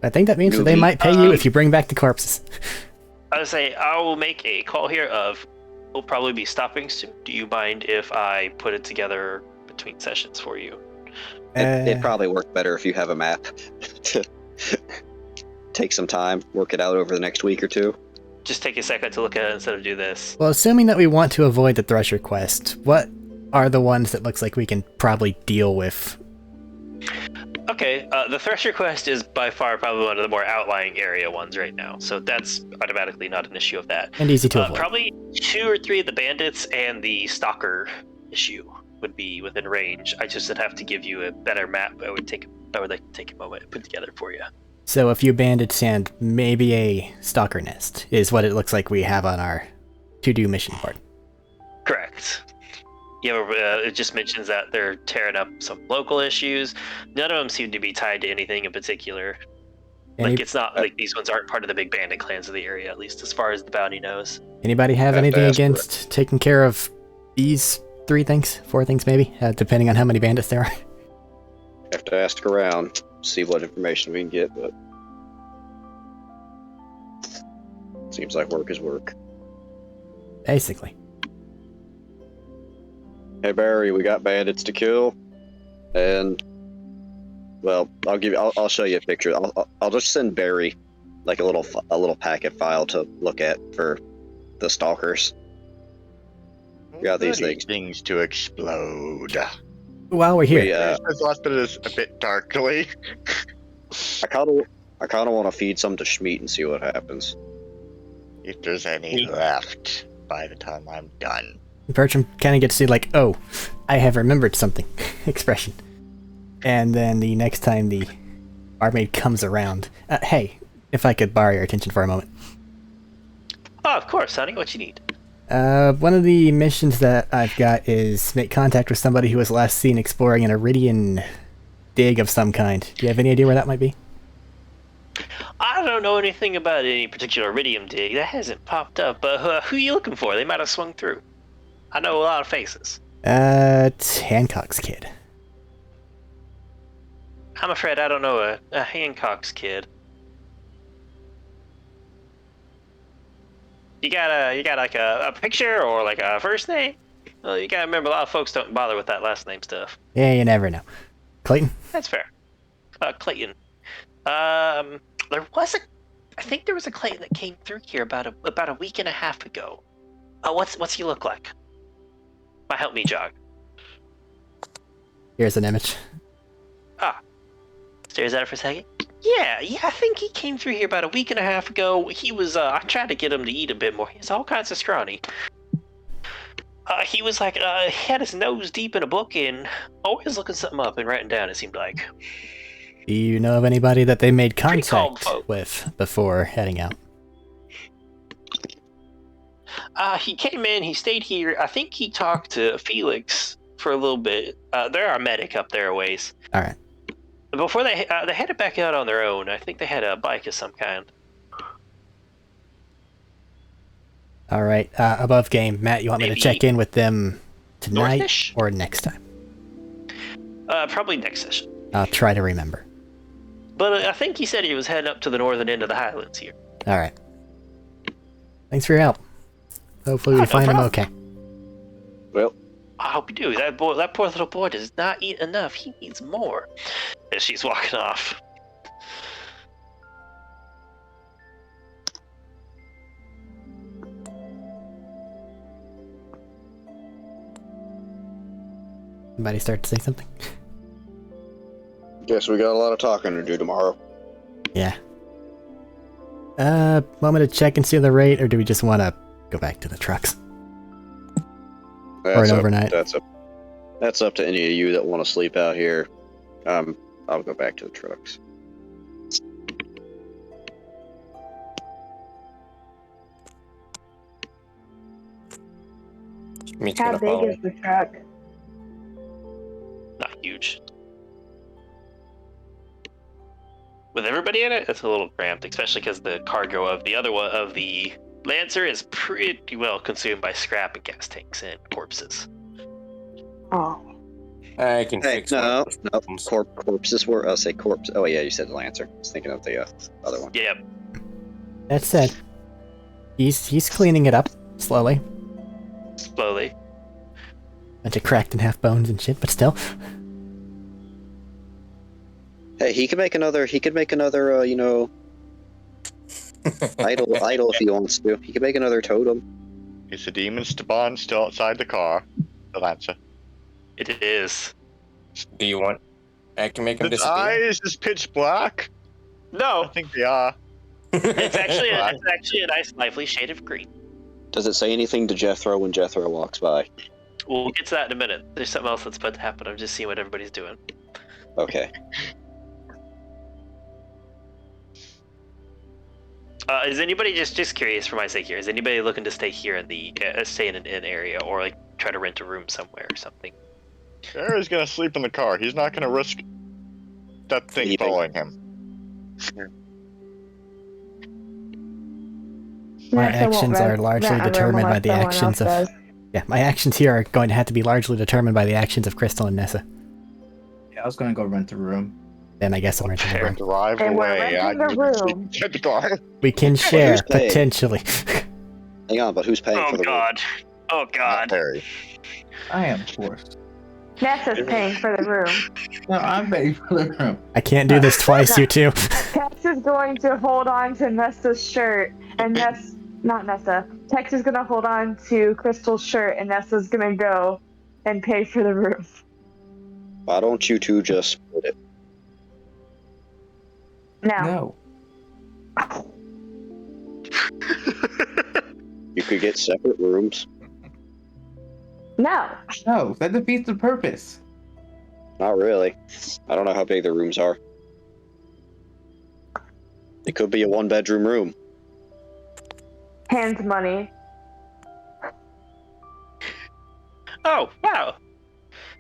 I think that means that they might pay you if you bring back the corpses. I would say I will make a call here of we'll probably be stopping soon. Do you mind if I put it together between sessions for you? It'd probably work better if you have a map. Take some time, work it out over the next week or two. Just take a second to look at it instead of do this. Well, assuming that we want to avoid the Thresher quest, what are the ones that looks like we can probably deal with? Okay, the Thresher quest is by far probably one of the more outlying area ones right now, so that's automatically not an issue of that. And easy to avoid. Probably 2 or 3 of the bandits and the stalker issue would be within range. I just would have to give you a better map. I would like to take a moment and put together for you. So a few bandits and maybe a stalker nest is what it looks like we have on our to-do mission board. Correct. Yeah, it just mentions that they're tearing up some local issues. None of them seem to be tied to anything in particular. It's not like these ones aren't part of the big bandit clans of the area, at least as far as the bounty knows. Anybody have anything against taking care of these 4 things maybe, depending on how many bandits there are? Have to ask around, see what information we can get, but seems like work is work. Basically. Hey Barry, we got bandits to kill, and well, I'll show you a picture. I'll just send Barry like a little packet file to look at for the stalkers. We got these things to explode. While we're here, This last bit is a bit darkly. I kind of want to feed some to Schmeat and see what happens. If there's any left by the time I'm done. Bertram kind of gets to see like, oh, I have remembered something expression. And then the next time the barmaid comes around, hey, if I could borrow your attention for a moment. Oh, of course, honey. What you need? One of the missions that I've got is make contact with somebody who was last seen exploring an Iridian dig of some kind. Do you have any idea where that might be? I don't know anything about any particular Iridium dig. That hasn't popped up, but who are you looking for? They might have swung through. I know a lot of faces. It's Hancock's kid. I'm afraid I don't know a Hancock's kid. You got like a picture or like a first name? Well, you gotta remember a lot of folks don't bother with that last name stuff. Yeah, you never know. Clayton? That's fair. Clayton. I think there was a Clayton that came through here about a week and a half ago. What's he look like? Might help me jog. Here's an image. Stares at it for a second. Yeah, I think he came through here about a week and a half ago. He was, I tried to get him to eat a bit more. He's all kinds of scrawny. He was like, he had his nose deep in a book and always looking something up and writing down, it seemed like. Do you know of anybody that they made Pretty calm contact folk. with before heading out? He came in, he stayed here. I think he talked to Felix for a little bit. They're our medic up there a ways. All right. Before they headed back out on their own. I think they had a bike of some kind. All right. Above game, Matt, you want me to Maybe check in with them tonight Northish? or next time? Probably next session. I'll try to remember. But I think he said he was heading up to the northern end of the Highlands here. All right. Thanks for your help. Hopefully we No find him problem. okay. Well, I hope you do. That poor little boy does not eat enough. He needs more. As she's walking off. Somebody start to say something? guess we got a lot of talking to do tomorrow. Yeah. Want me to check and see the rate, or do we just want to go back to the trucks? That's an up- overnight. That's up to any of you that want to sleep out here. I'll go back to the trucks. Meat's How gonna big follow. is the truck? Not huge. With everybody in it, it's a little cramped, especially because the cargo of the other one of the Lancer is pretty well consumed by scrap and gas tanks and corpses. Oh. I can Hey, fix no, one. no, corpses were. I'll say corpse. Oh yeah, you said Lancer. I was thinking of the other one. Yeah, That said, he's cleaning it up slowly. slowly. Bunch of cracked and half bones and shit, but still. Hey, he could make another. Idol if he wants to. He could make another totem. Is the demon spawn still outside the car? The Lancer. It is. Do you want? I can make him His disappear. eyes is pitch black? I No, think they are. it's actually a nice, lively shade of green. Does it say anything to Jethro when Jethro walks by? We'll get to that in a minute. There's something else that's about to happen. I'm just seeing what everybody's doing. Okay. Is anybody just curious for my sake here? Is anybody looking to stay here in the stay in an inn area or like try to rent a room somewhere or something? Gary's gonna sleep in the car. He's not gonna risk that thing Sleeping. following him. My Nessa won't actions are rent largely a room determined by unless the someone actions of. else does. Yeah, my actions here are going to have to be largely determined by the actions of Crystal and Nessa. Yeah, I was gonna go rent a room. Then I guess I'll rent a room. Drive And we're away. renting the I need to sleep room. inside the car. We can share, who's paying? potentially. Hang on, but who's paying Oh for the room? God! Oh Not God! Harry. I am forced. Nessa's paying for the room. No, I'm paying for the room. I can't do this twice, you two. Tex is going to hold on to Nessa's shirt, and not Nessa. Tex is going to hold on to Crystal's shirt, and Nessa's going to go and pay for the room. Why don't you two just split it? No. No. You could get separate rooms. No. No, that defeats the purpose. Not really. I don't know how big the rooms are. It could be a one-bedroom room. Hands money. Oh wow!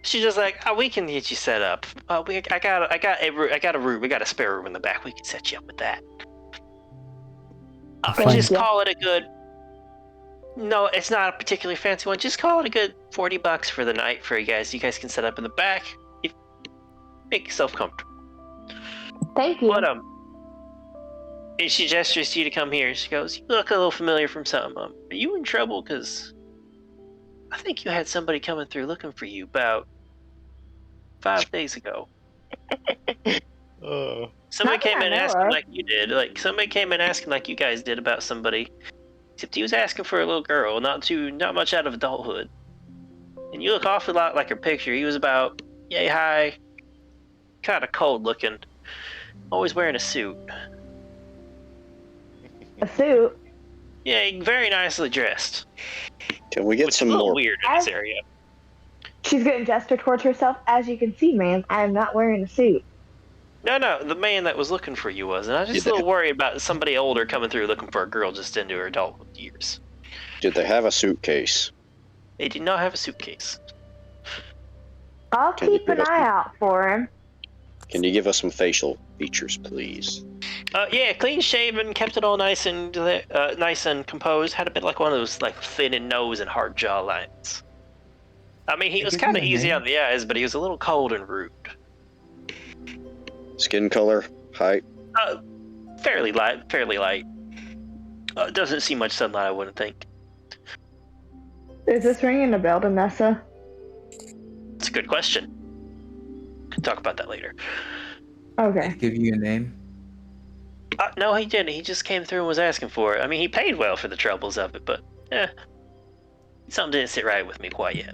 She's just like, oh, we can get you set up. I got a room. We got a spare room in the back. We can set you up with that. Fine. Just call it a good. No, it's not a particularly fancy one. Just call it a good $40 for the night for you guys. You guys can set up in the back. Make yourself comfortable. Thank you. But and she gestures to you to come here. She goes, "You look a little familiar from something. Are you in trouble? Because I think you had somebody coming through looking for you about 5 days ago. Somebody Not came that I in know asking of. like you did. Like somebody came in asking like you guys did about somebody. Except he was asking for a little girl, not much out of adulthood. And you look awfully lot like her picture. He was about yay high, kind of cold looking, always wearing a suit. A suit. Yeah, very nicely dressed. Can we get Which is some a little more? weird in this area. She's going to gesture towards herself. As you can see, ma'am, I am not wearing a suit. No, the man that was looking for you was, and I was just a Did little worried about somebody older coming through looking for a girl just into her adult years. Did they have a suitcase? They did not have a suitcase. I'll Can you keep an give us eye some- out for him. Can you give us some facial features, please? Yeah, clean shaven, kept it all nice and composed. Had a bit like one of those like thin in nose and hard jaw lines. I mean, he They was give kind of you a easy name? on the eyes, but he was a little cold and rude. Skin color, height. Fairly light. Doesn't see much sunlight, I wouldn't think. Is this ringing a bell to Nessa? It's a good question. Can talk about that later. Okay. Give you a name. No, he didn't. He just came through and was asking for it. I mean, he paid well for the troubles of it, but something didn't sit right with me quite yet.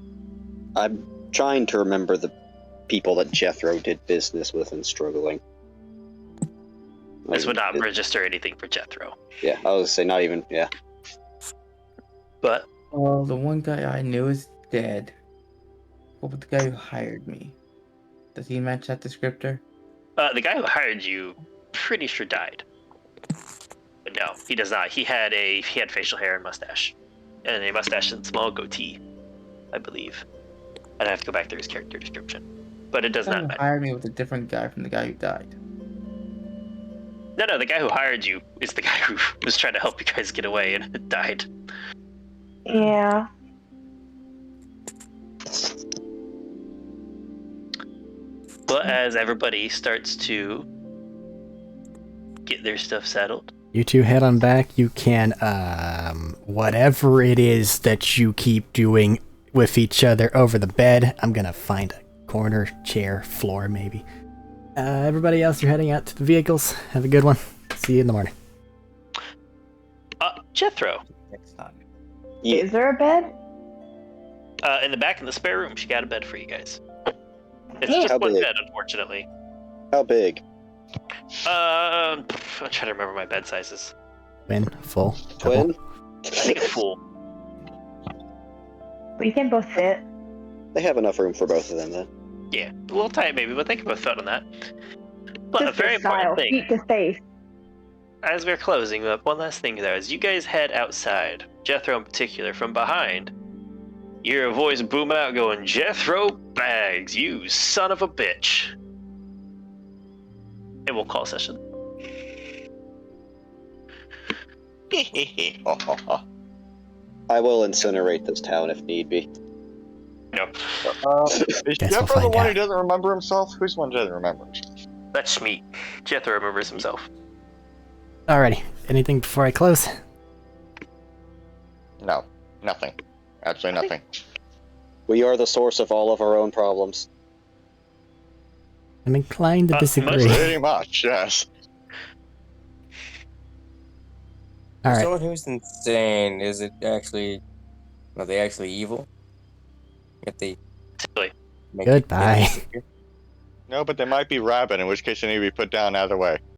I'm trying to remember the people that Jethro did business with and struggling. This would not register anything for Jethro. Yeah, I was gonna say not even. Yeah. But Oh, the one guy I knew is dead. What about the guy who hired me? Does he match that descriptor? the guy who hired you, pretty sure died. But no, he does not. He had facial hair and mustache, and a mustache and small goatee, I believe. I'd have to go back through his character description, but it does The guy not who matter. hired me was a different guy from the guy who died. No, the guy who hired you is the guy who was trying to help you guys get away and died. Yeah. But as everybody starts to get their stuff settled, You two head on back. You can, whatever it is that you keep doing with each other over the bed. I'm gonna find a corner, chair, floor, maybe. Everybody else, you're heading out to the vehicles. Have a good one. See you in the morning. Jethro, Next time. Yeah. Is there a bed? in the back in the spare room, she got a bed for you guys. It's Yeah. just How one big? bed, unfortunately. How big? I'm trying to remember my bed sizes. Twin, full, Twin? I think it's full. We can both fit. They have enough room for both of them then. Yeah, a little tight maybe, but they can both fit on that. But a Just very the style, important thing, feet to face. as we're closing up, one last thing though, as you guys head outside, Jethro in particular, from behind, you hear a voice boom out going, "Jethro Bags, you son of a bitch." And we'll call session. I will incinerate this town if need be. No, Is Guess we'll Jethro the find one who out. doesn't remember himself? Who's the one who doesn't remember himself? that's Schmeat. Jethro remembers himself. Alrighty. Anything before I close? No, nothing. Absolutely nothing. We are the source of all of our own problems. I'm inclined to disagree. Pretty much, yes. Alright. Someone who's insane, is it actually... Are they actually evil? If they... Really. make Goodbye. it- No, but they might be rabid, in which case they need to be put down either way.